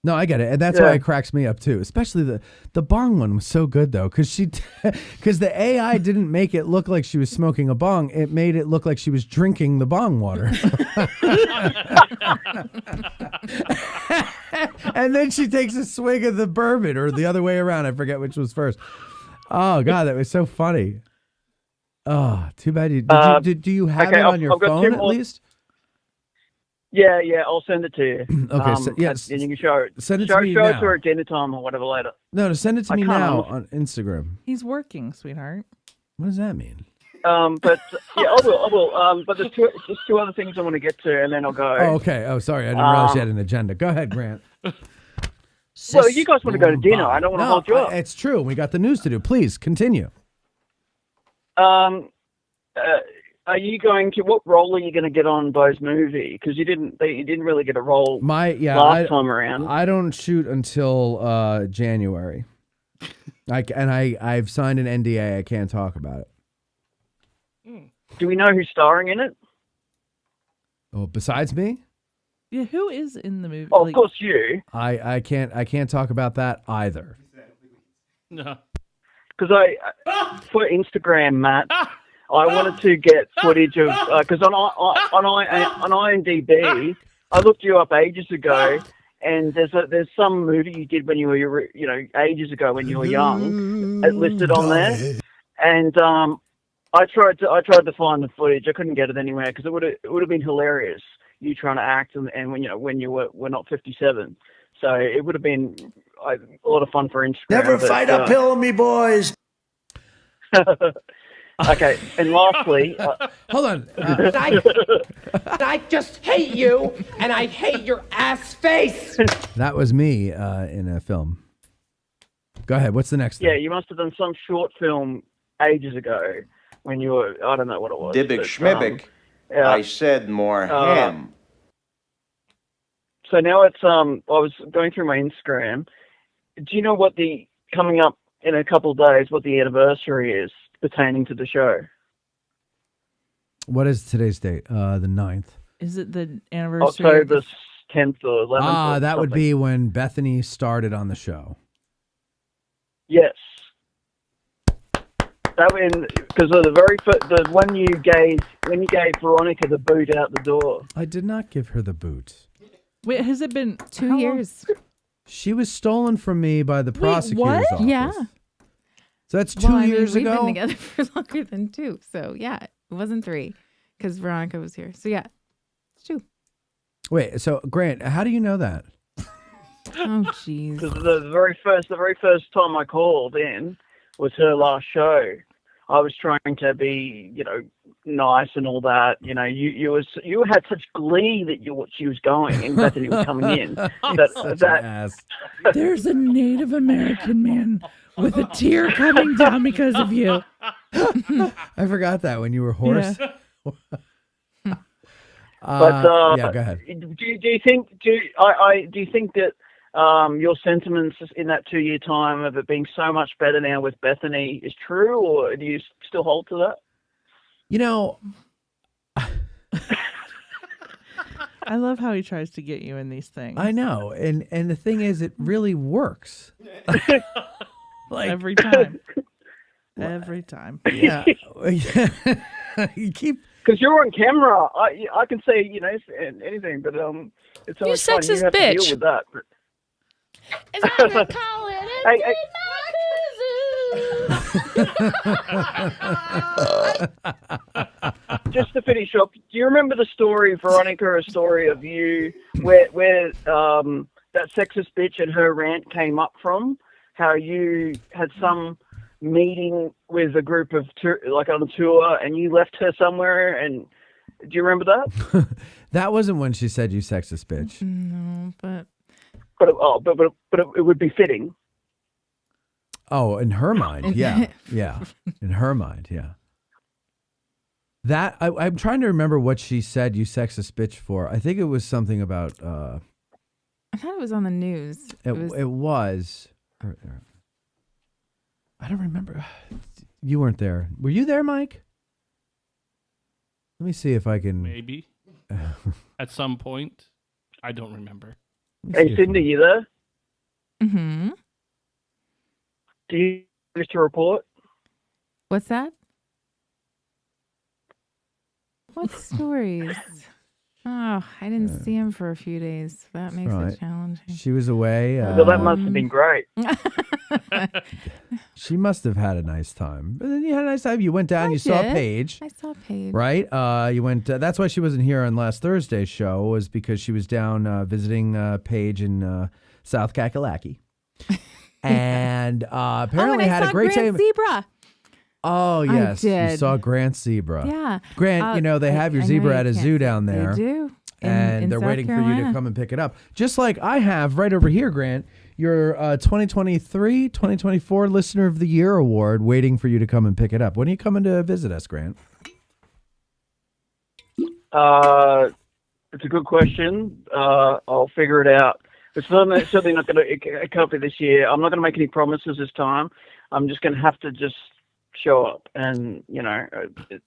No, I get it, and that's why it cracks me up too. Especially the bong one was so good though, because the AI didn't make it look like she was smoking a bong; it made it look like she was drinking the bong water. And then she takes a swig of the bourbon, or the other way around. I forget which was first. Oh God, that was so funny. Oh, too bad. Do you have it on your phone at least?
Yeah, I'll send it to you.
Okay, yes.
And you can show it.
Send it
to
me
show it
now.
to her at dinner time or whatever later.
No, send it to me now on Instagram.
He's working, sweetheart.
What does that mean?
But yeah, I will. But there's just two other things I want to get to, and then I'll go.
Oh, okay. Oh, sorry. I didn't realize you had an agenda. Go ahead, Grant.
Well, you guys want to go to dinner. I don't want to hold you up.
It's true. We got the news to do. Please continue.
Are you going to? What role are you going to get on Bo's movie? Because you didn't really get a role last time around.
I don't shoot until January. I've signed an NDA. I can't talk about it.
Do we know who's starring in it?
Oh, besides me?
Yeah, who is in the movie?
Oh, of course you.
I can't talk about that either.
No.
Because for Instagram, Matt, I wanted to get footage of because on IMDb, I looked you up ages ago, and there's some movie you did when you were ages ago when you were young, listed on there, and I tried to find the footage. I couldn't get it anywhere because it would have been hilarious. You trying to act and when you were not 57, so it would have been a lot of fun for Instagram.
Never fight uphill, me boys.
Okay, and lastly,
hold on.
I just hate you, and I hate your ass face.
That was me in a film. Go ahead. What's the next thing?
Yeah, you must have done some short film ages ago when you were, I don't know what it was.
Dybbuk schmibbuk. I said more ham.
So now it's, I was going through my Instagram. Do you know what coming up in a couple of days, what the anniversary is pertaining to the show?
What is today's date? The 9th.
Is it the anniversary?
October 10th or 11th.
Ah, that would be when Bethany started on the show.
Yes. That because of when you gave Veronica the boot out the door.
I did not give her the boot.
Wait, has it been
2 years?
She was stolen from me by the prosecutor's office.
Yeah.
So that's 2 years
we've
ago?
We've been together for longer than 2. So, yeah, it wasn't 3 because Veronica was here. So, yeah, it's 2.
Wait, so, Grant, how do you know that?
Oh, jeez.
Because the very first time I called in was her last show. I was trying to be, nice and all that. You had such glee that she was going and Bethany was coming in.
There's a Native American man with a tear coming down because of you.
I forgot that when you were hoarse.
Yeah.
Yeah, go ahead.
Do you think that your sentiments in that 2-year time of it being so much better now with Bethany is true, or do you still hold to that?
I love how he tries to get you in these things.
I know, and the thing is, it really works.
Every time. Every time.
Yeah. You keep.
Because you're on camera, I can say anything, but it's
You
always fun.
sexist
You have
bitch.
to deal with that.
As I recall it,
Hey, just to finish up, do you remember the story, Veronica, a story of you where that sexist bitch and her rant came up from? How you had some meeting with a group of on a tour, and you left her somewhere, and do you remember that?
That wasn't when she said you sexist bitch.
No, but
it would be fitting.
Oh, in her mind, yeah. In her mind, yeah. That I'm trying to remember what she said you sexist bitch for. I think it was something about
I thought it was on the news.
It was. I don't remember. You weren't there. Were you there, Mike? Let me see if I can.
Maybe. At some point. I don't remember.
Hey, Cindy, you there?
Mm-hmm.
Do you wish to report?
What's that? What stories? Oh, I didn't see him for a few days. That makes it challenging.
She was away.
Well, that must have been great.
She must have had a nice time. But then you had a nice time. You went down. You saw Paige.
I saw Paige.
Right? You went. That's why she wasn't here on last Thursday's show. Was because she was down visiting Paige in South Kakalaki, and apparently
and I
had
saw
a great
Grant
time.
Zebra.
Oh yes, you
did.
saw Grant's zebra.
Yeah,
Grant. They have your
I know
zebra
you
at a
can't
zoo
see-
down there.
They do.
And they're
South
waiting for you
Carolina.
to come and pick it up. Just like I have right over here, Grant, your 2023, 2024 Listener of the Year Award waiting for you to come and pick it up. When are you coming to visit us, Grant?
It's a good question. I'll figure it out. It's certainly not going to. It can't be this year. I'm not going to make any promises this time. I'm just going to have to just show up, and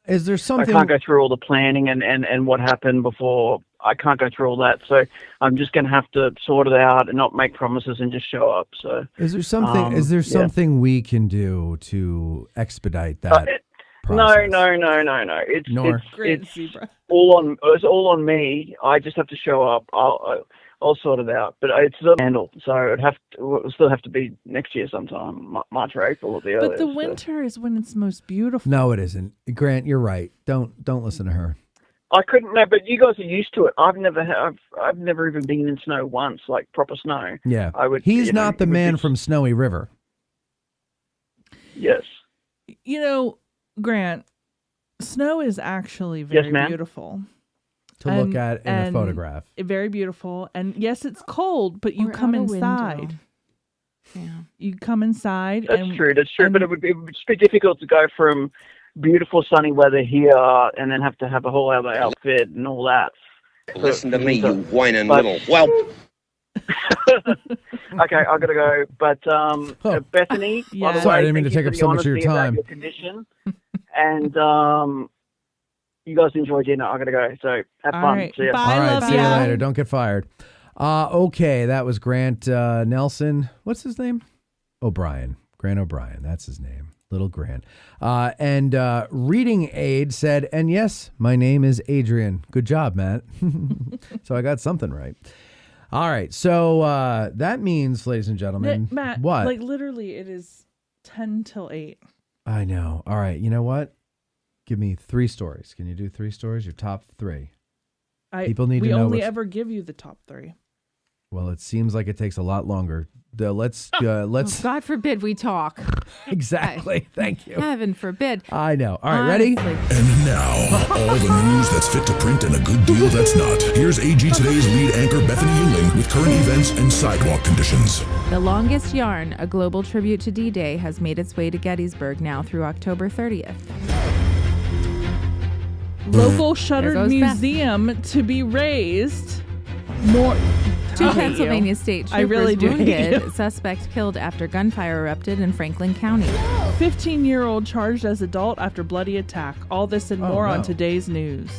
Is there something?
I can't go through all the planning and what happened before. I can't go through all that, so I'm just going to have to sort it out and not make promises and just show up. So
Is there something? Is there something we can do to expedite that?
No. It's all on me. I just have to show up. I'll sort it out, but it's the handle, so it'll still have to be next year sometime, March or April at the earliest.
But the winter is when it's most beautiful.
No, it isn't. Grant, you're right. Don't listen to her.
I couldn't. No, but you guys are used to it. I've never even been in snow once, like proper snow.
Yeah,
I would.
He's not the man from Snowy River.
Yes.
Grant, snow is actually very beautiful.
To look at in a photograph.
Very beautiful. And yes, it's cold, but you come inside.
Yeah.
You come inside.
That's true. But it would just be difficult to go from beautiful sunny weather here and then have to have a whole other outfit and all that.
Listen to me, you whining little whelp.
Okay, I gotta go. But Bethany, by the
Sorry, I
way,
didn't mean to
thank
take
you
up
for
so
the
much of your
honesty about
time.
Your condition, and you guys enjoy dinner. I gotta go. So have
All
fun.
right.
See ya.
Bye,
All right,
love
see you
ya.
later. Don't get fired. Okay, that was Grant Nelson. What's his name? O'Brien. Grant O'Brien. That's his name. Little Grant. And Reading Aid said, and yes, my name is Adrian. Good job, Matt. So I got something right. All right. So that means, ladies and gentlemen,
Matt,
what?
like literally it is 10 till 8.
I know. All right. You know what? Give me 3 stories. Can you do 3 stories? Your top 3. People need to know
We only
what's-
ever give you the top 3.
Well, it seems like it takes a lot longer. Let's.
God forbid we talk.
Exactly. Thank you.
Heaven forbid.
I know. All right, ready?
And now, all the news that's fit to print and a good deal that's not. Here's AG Today's lead anchor, Bethany Yingling, with current events and sidewalk conditions.
The Longest Yarn, a global tribute to D-Day, has made its way to Gettysburg now through October 30th.
Local shuttered museum to be raised. More.
Two Pennsylvania state troopers
really do hate
wounded.
you.
Suspect killed after gunfire erupted in Franklin County.
15-year-old charged as adult after bloody attack. All this and more on today's news.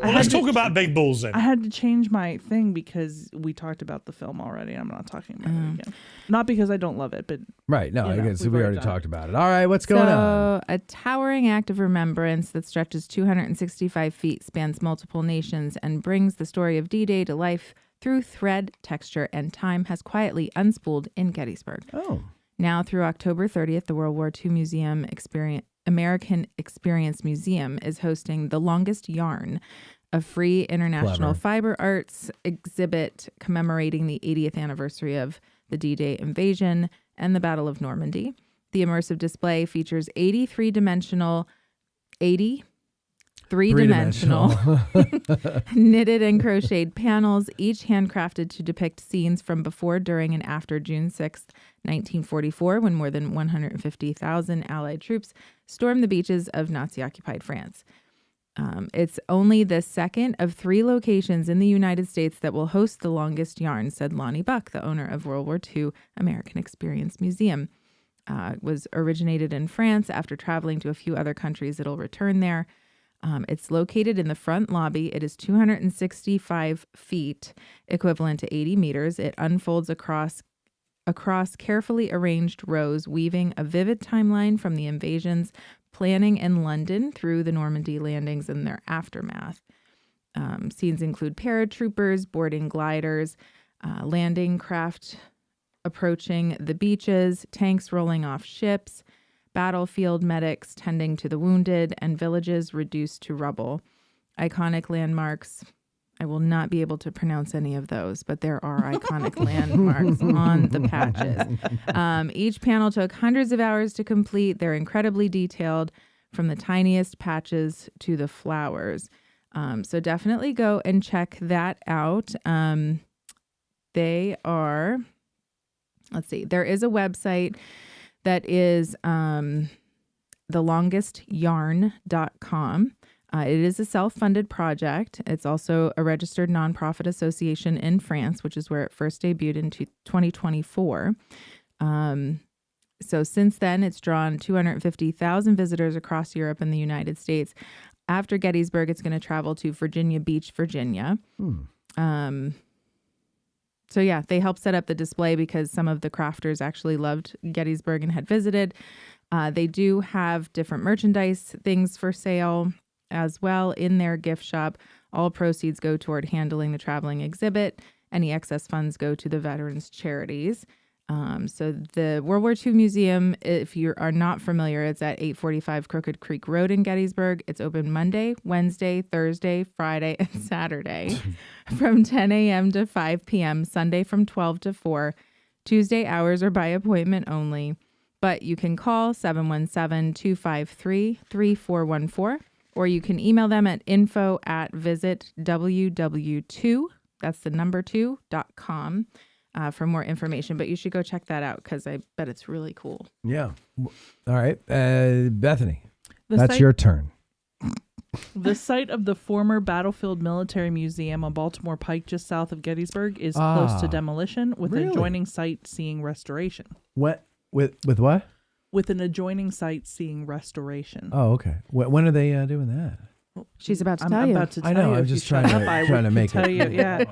Well, let's talk about big bulls then.
I had to change my thing because we talked about the film already. I'm not talking about it again. Not because I don't love it, but
Right. No, I guess
we've
we
already
already
done
talked about it. All right, what's going on?
A towering act of remembrance that stretches 265 feet, spans multiple nations, and brings the story of D-Day to life through thread, texture, and time has quietly unspooled in Gettysburg.
Oh.
Now through October 30th, the World War II American Experience Museum is hosting The Longest Yarn, a free international fiber arts exhibit commemorating the 80th anniversary of the D-Day invasion and the Battle of Normandy. The immersive display features 83-dimensional knitted and crocheted panels, each handcrafted to depict scenes from before, during, and after June 6th, 1944, when more than 150,000 Allied troops stormed the beaches of Nazi-occupied France. It's only the second of 3 locations in the United States that will host The Longest Yarn, said Lonnie Buck, the owner of World War II American Experience Museum. It was originated in France. After traveling to a few other countries, it'll return there. It's located in the front lobby. It is 265 feet, equivalent to 80 meters. It unfolds across carefully arranged rows, weaving a vivid timeline from the invasion's planning in London through the Normandy landings and their aftermath. Scenes include paratroopers boarding gliders, landing craft approaching the beaches, tanks rolling off ships, battlefield medics tending to the wounded, and villages reduced to rubble. Iconic landmarks. I will not be able to pronounce any of those, but there are iconic landmarks on the patches. Each panel took hundreds of hours to complete. They're incredibly detailed, from the tiniest patches to the flowers. So definitely go and check that out. They are, let's see, there is a website that is thelongestyarn.com. It is a self-funded project. It's also a registered nonprofit association in France, which is where it first debuted in 2024. So since then, it's drawn 250,000 visitors across Europe and the United States. After Gettysburg, it's going to travel to Virginia Beach, Virginia. So yeah, they helped set up the display because some of the crafters actually loved Gettysburg and had visited. They do have different merchandise things for sale as well in their gift shop. All proceeds go toward handling the traveling exhibit. Any excess funds go to the veterans' charities. So the World War II Museum, if you are not familiar, it's at 845 Crooked Creek Road in Gettysburg. It's open Monday, Wednesday, Thursday, Friday, and Saturday from 10 a.m. to 5 p.m., Sunday from 12 to 4. Tuesday hours are by appointment only, but you can call 717-253-3414, or you can email them at info@visitww2, that's the number 2.com. For more information, but you should go check that out because I bet it's really cool.
Yeah. All right. Bethany, that's your turn.
The site of the former Battlefield Military Museum on Baltimore Pike, just south of Gettysburg, is close to demolition with an adjoining site seeing restoration.
What? With what?
With an adjoining site seeing restoration.
Oh, okay. When are they doing that?
She's about to tell you.
I know. I'm just trying to make
tell
it.
You, yeah.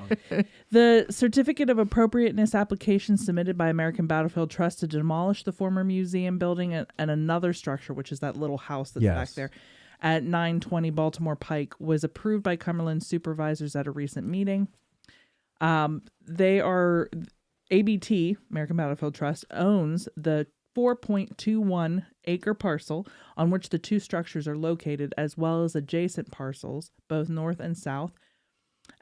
The certificate of appropriateness application submitted by American Battlefield Trust to demolish the former museum building and another structure, which is that little house that's back there, at 920 Baltimore Pike, was approved by Cumberland supervisors at a recent meeting. They are ABT, American Battlefield Trust, owns the 4.21 acre parcel on which the two structures are located, as well as adjacent parcels, both north and south,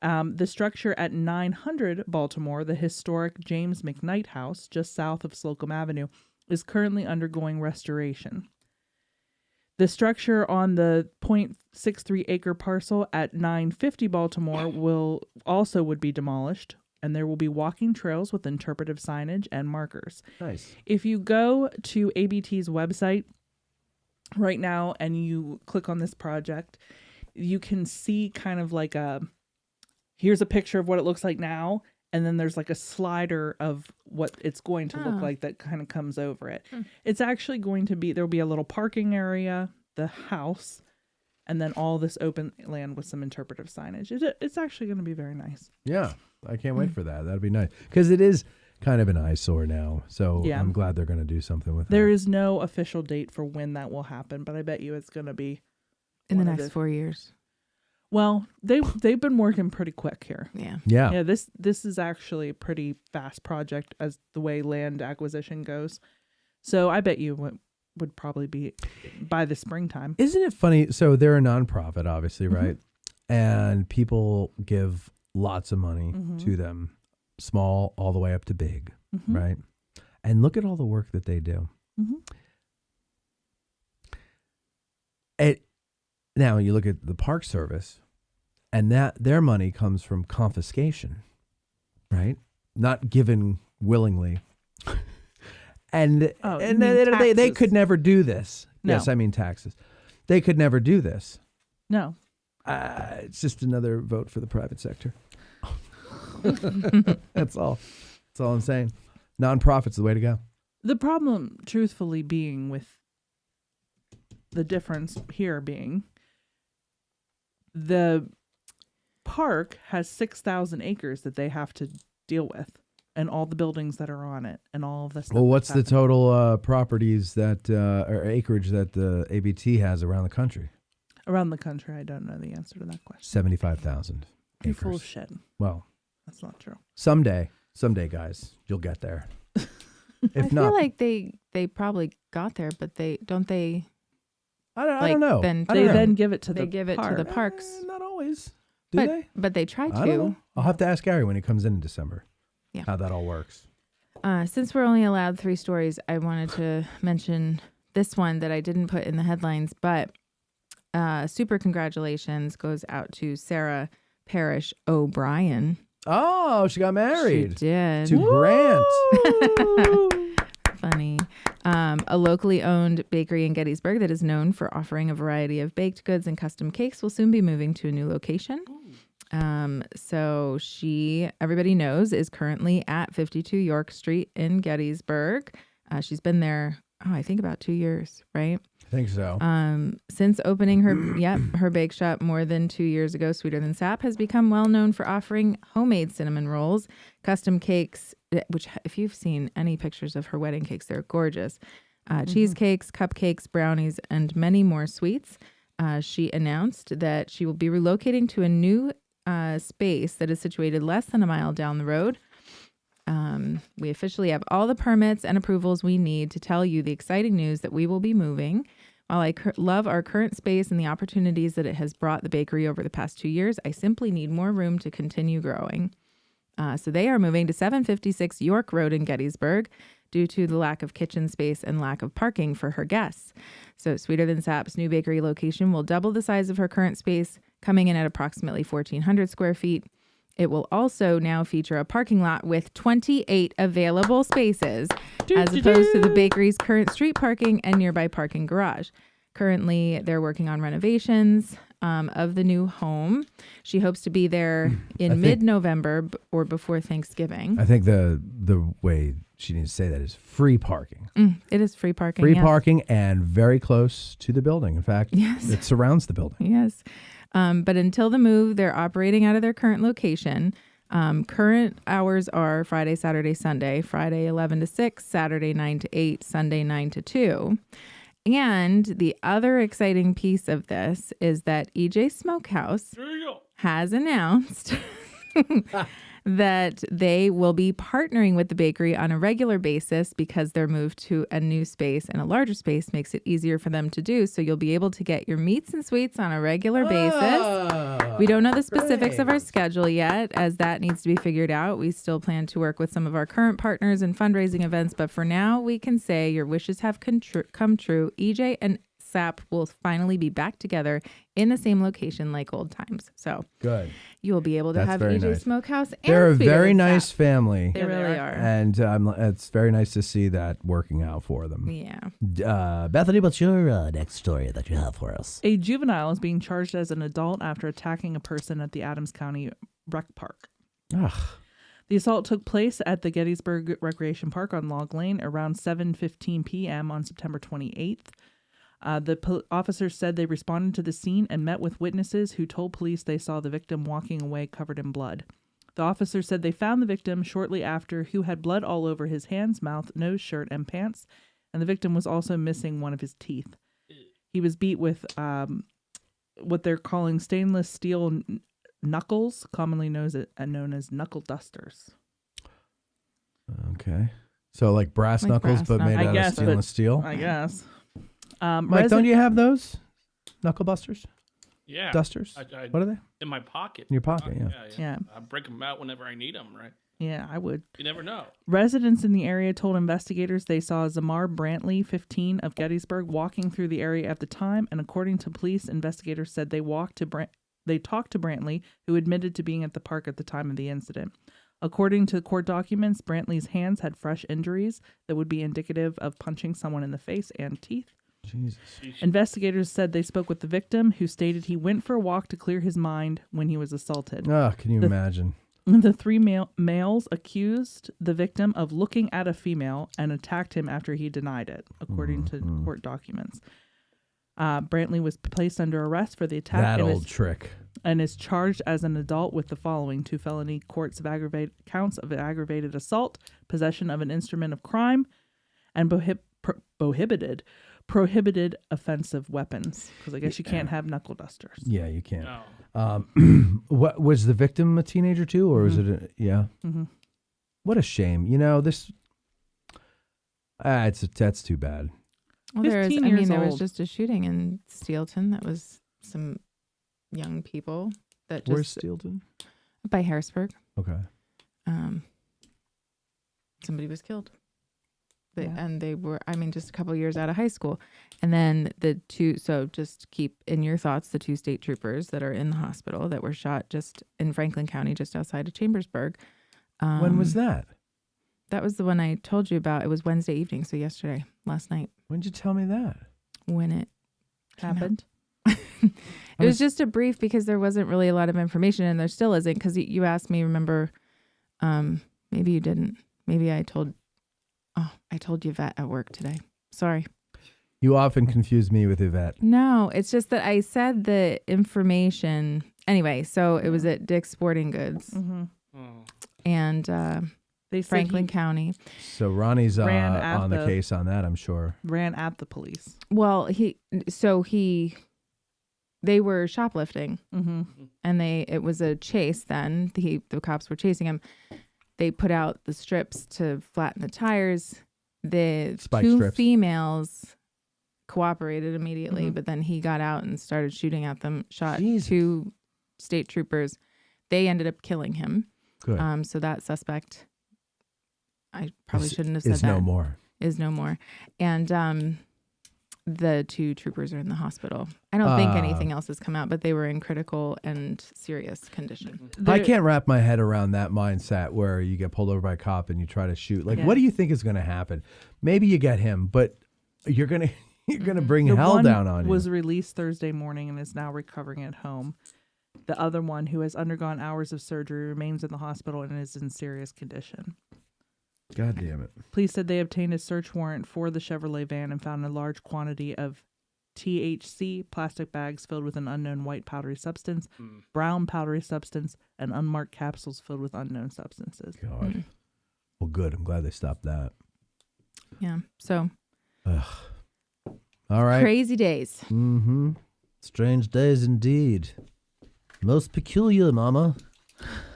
The structure at 900 Baltimore, the historic James McKnight House, just south of Slocum Avenue, is currently undergoing restoration. The structure on the 0.63 acre parcel at 950 Baltimore would be demolished, and there will be walking trails with interpretive signage and markers.
Nice.
If you go to ABT's website right now and you click on this project, you can see kind of like here's a picture of what it looks like now, and then there's like a slider of what it's going to look like that kind of comes over it. It's actually going to be, there'll be a little parking area, the house, and then all this open land with some interpretive signage. It's actually going to be very nice.
Yeah, I can't wait for that. That'd be nice. Because it is kind of an eyesore now. So
Yeah.
I'm glad they're going to do something with it.
There is no official date for when that will happen, but I bet you it's going to be
In the
one of
next 4 years.
Well, they've been working pretty quick here.
Yeah.
Yeah, this is actually a pretty fast project as the way land acquisition goes. So I bet you would probably be by the springtime.
Isn't it funny? So they're a nonprofit, obviously, right? And people give lots of money to them, small all the way up to big, right? And look at all the work that they do. Now you look at the Park Service, and that their money comes from confiscation, right? Not given willingly. And they could never do this.
No.
Yes, I mean taxes. They could never do this.
No.
It's just another vote for the private sector. That's all. That's all I'm saying. Nonprofit's the way to go.
The problem, truthfully, being with the difference here being the park has 6,000 acres that they have to deal with, and all the buildings that are on it, and all of this stuff.
Well, what's the total properties that or acreage that the ABT has around the country?
Around the country, I don't know the answer to that question.
75,000
You're
acres.
full of shit.
Well,
that's not true.
Someday, guys, you'll get there. If
I feel like they probably got there, but they don't.
I don't know.
Then give it to
they
the
give it to the parks.
Not always.
But they try
I don't know.
to.
I'll have to ask Gary when he comes in December.
Yeah.
How that all works.
Since we're only allowed 3 stories, I wanted to mention this one that I didn't put in the headlines, but super congratulations goes out to Sarah Parrish O'Brien.
Oh, she got married.
She did.
To Grant.
Funny. A locally owned bakery in Gettysburg that is known for offering a variety of baked goods and custom cakes will soon be moving to a new location. So she, everybody knows, is currently at 52 York Street in Gettysburg. She's been there, I think about 2 years, right?
I think so.
Since opening her bake shop more than 2 years ago, Sweeter Than Sap has become well known for offering homemade cinnamon rolls, custom cakes, which if you've seen any pictures of her wedding cakes, they're gorgeous. Cheesecakes, cupcakes, brownies, and many more sweets. She announced that she will be relocating to a new space that is situated less than a mile down the road. We officially have all the permits and approvals we need to tell you the exciting news that we will be moving. While I love our current space and the opportunities that it has brought the bakery over the past 2 years, I simply need more room to continue growing. So they are moving to 756 York Road in Gettysburg due to the lack of kitchen space and lack of parking for her guests. So Sweeter Than Sap's new bakery location will double the size of her current space, coming in at approximately 1,400 square feet. It will also now feature a parking lot with 28 available spaces, as opposed to the bakery's current street parking and nearby parking garage. Currently, they're working on renovations of the new home. She hopes to be there in mid-November or before Thanksgiving.
I think the way she needs to say that is free parking.
It is free parking.
Free
yes.
parking and very close to the building. In fact, it surrounds the building.
Yes. But until the move, they're operating out of their current location. Current hours are Friday, Saturday, Sunday. Friday 11 to 6, Saturday 9 to 8, Sunday 9 to 2. And the other exciting piece of this is that EJ Smokehouse has announced that they will be partnering with the bakery on a regular basis because their move to a new space and a larger space makes it easier for them to do. So you'll be able to get your meats and sweets on a regular basis. We don't know the specifics of our schedule yet, as that needs to be figured out. We still plan to work with some of our current partners and fundraising events, but for now, we can say your wishes have come true. EJ and SAP will finally be back together in the same location like old times. So
good.
You will be able to
That's
have
very
EJ
nice.
Smokehouse. And
They're a
Sweeter
very
Than
nice
SAP.
family.
They really are.
And it's very nice to see that working out for them.
Yeah.
Bethany, what's your next story that you have for us?
A juvenile is being charged as an adult after attacking a person at the Adams County Rec Park.
Ugh.
The assault took place at the Gettysburg Recreation Park on Log Lane around 7:15 p.m. on September 28th. The officers said they responded to the scene and met with witnesses who told police they saw the victim walking away covered in blood. The officers said they found the victim shortly after, who had blood all over his hands, mouth, nose, shirt, and pants, and the victim was also missing one of his teeth. He was beat with what they're calling stainless steel knuckles, commonly known as knuckle dusters.
Okay. So like brass knuckles, but made out of stainless steel?
I guess.
Mike, don't you have those? Knuckle busters?
Yeah.
Dusters?
I
What are they?
In my pocket.
In your pocket, yeah.
Yeah.
I break them out whenever I need them, right?
Yeah, I would.
You never know.
Residents in the area told investigators they saw Zamar Brantley, 15, of Gettysburg, walking through the area at the time, and according to police, investigators said they talked to Brantley, who admitted to being at the park at the time of the incident. According to court documents, Brantley's hands had fresh injuries that would be indicative of punching someone in the face and teeth.
Jesus.
Investigators said they spoke with the victim, who stated he went for a walk to clear his mind when he was assaulted.
Oh, can you imagine?
The three males accused the victim of looking at a female and attacked him after he denied it, according to court documents. Brantley was placed under arrest for the attack.
That old trick.
And is charged as an adult with the following: 2 felony counts of aggravated assault, possession of an instrument of crime, and prohibited offensive weapons. Because I guess you can't have knuckle dusters.
Yeah, you can't.
No.
What was the victim a teenager too, or was it? Yeah.
Mm-hmm.
What a shame. You know this. That's too bad.
Well, there was just a shooting in Steelton that was some young people that just.
Where's Steelton?
By Harrisburg.
Okay.
Somebody was killed. And they were, just a couple years out of high school. And then just keep in your thoughts the 2 state troopers that are in the hospital that were shot just in Franklin County, just outside of Chambersburg.
When was that?
That was the one I told you about. It was Wednesday evening, so last night.
When did you tell me that?
When it
happened.
It was just a brief because there wasn't really a lot of information, and there still isn't, because you asked me, remember, maybe you didn't. Maybe I told Yvette at work today. Sorry.
You often confuse me with Yvette.
No, it's just that I said the information. Anyway, so it was at Dick's Sporting Goods.
Mm-hmm.
And Franklin County.
So Ronnie's on the case on that, I'm sure.
Ran at the police.
Well, they were shoplifting, and it was a chase. Then the cops were chasing him. They put out the strips to flatten the tires. The
Spike
2
strips.
females cooperated immediately, but then he got out and started shooting at them. Shot 2 state troopers. They ended up killing him.
Good.
So that suspect, I probably shouldn't have said
is
that.
Is
no more. And the 2 troopers are in the hospital. I don't think anything else has come out, but they were in critical and serious condition.
I can't wrap my head around that mindset where you get pulled over by a cop and you try to shoot. Like, what do you think is going to happen? Maybe you get him, but you're gonna bring hell down on you.
Was released Thursday morning and is now recovering at home. The other one, who has undergone hours of surgery, remains in the hospital and is in serious condition.
God damn it.
Police said they obtained a search warrant for the Chevrolet van and found a large quantity of THC, plastic bags filled with an unknown white powdery substance, brown powdery substance, and unmarked capsules filled with unknown substances.
God. Well, good. I'm glad they stopped that.
Yeah. So.
Ugh. All right.
Crazy days.
Mm-hmm. Strange days indeed. Most peculiar, Mama.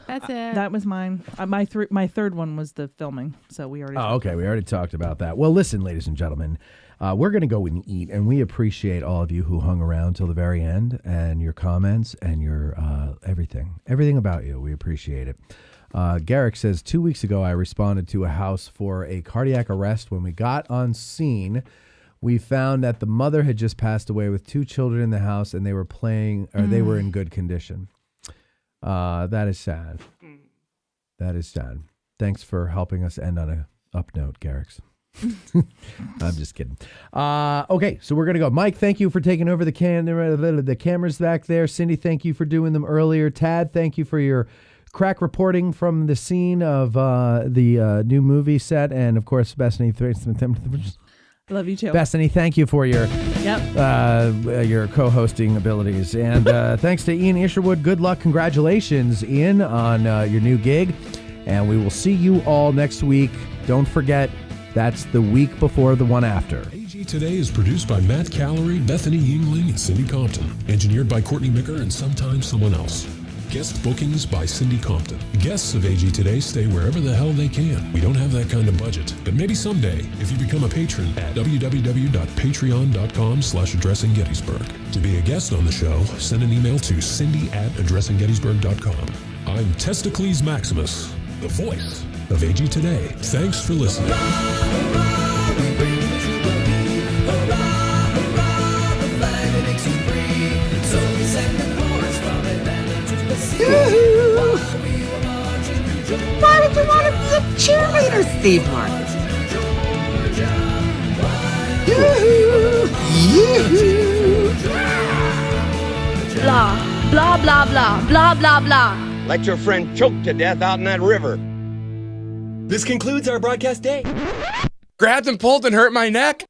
That's it.
That was mine. My third one was the filming. So we already.
Oh, okay. We already talked about that. Well, listen, ladies and gentlemen, we're going to go and eat, and we appreciate all of you who hung around till the very end, and your comments and your everything about you. We appreciate it. Garrick says, 2 weeks ago, I responded to a house for a cardiac arrest. When we got on scene, we found that the mother had just passed away with 2 children in the house, and they were they were in good condition. That is sad. That is sad. Thanks for helping us end on a up note, Garrick's. I'm just kidding. Okay, so we're going to go. Mike, thank you for taking over the cameras back there. Cindy, thank you for doing them earlier. Tad, thank you for your crack reporting from the scene of the new movie set. And, of course, Bethany.
Love you too.
Bethany, thank you for your co-hosting abilities. And thanks to Ian Isherwood. Good luck. Congratulations, Ian, on your new gig. And we will see you all next week. Don't forget, that's the week before the one after.
AG Today is produced by Matt Callery, Bethany Yingling, and Cindy Compton. Engineered by Courtney Micker and sometimes someone else. Guest bookings by Cindy Compton. Guests of AG Today stay wherever the hell they can. We don't have that kind of budget, but maybe someday if you become a patron at www.patreon.com/addressinggettysburg. To be a guest on the show, send an email to cindy@addressinggettysburg.com. I'm Testicles Maximus, the voice of AG Today. Thanks for listening.
Why would you want to be a cheerleader, Steve Marcus?
Blah, blah, blah, blah, blah, blah, blah.
Let your friend choke to death out in that river.
This concludes our broadcast day. Grabbed and pulled and hurt my neck.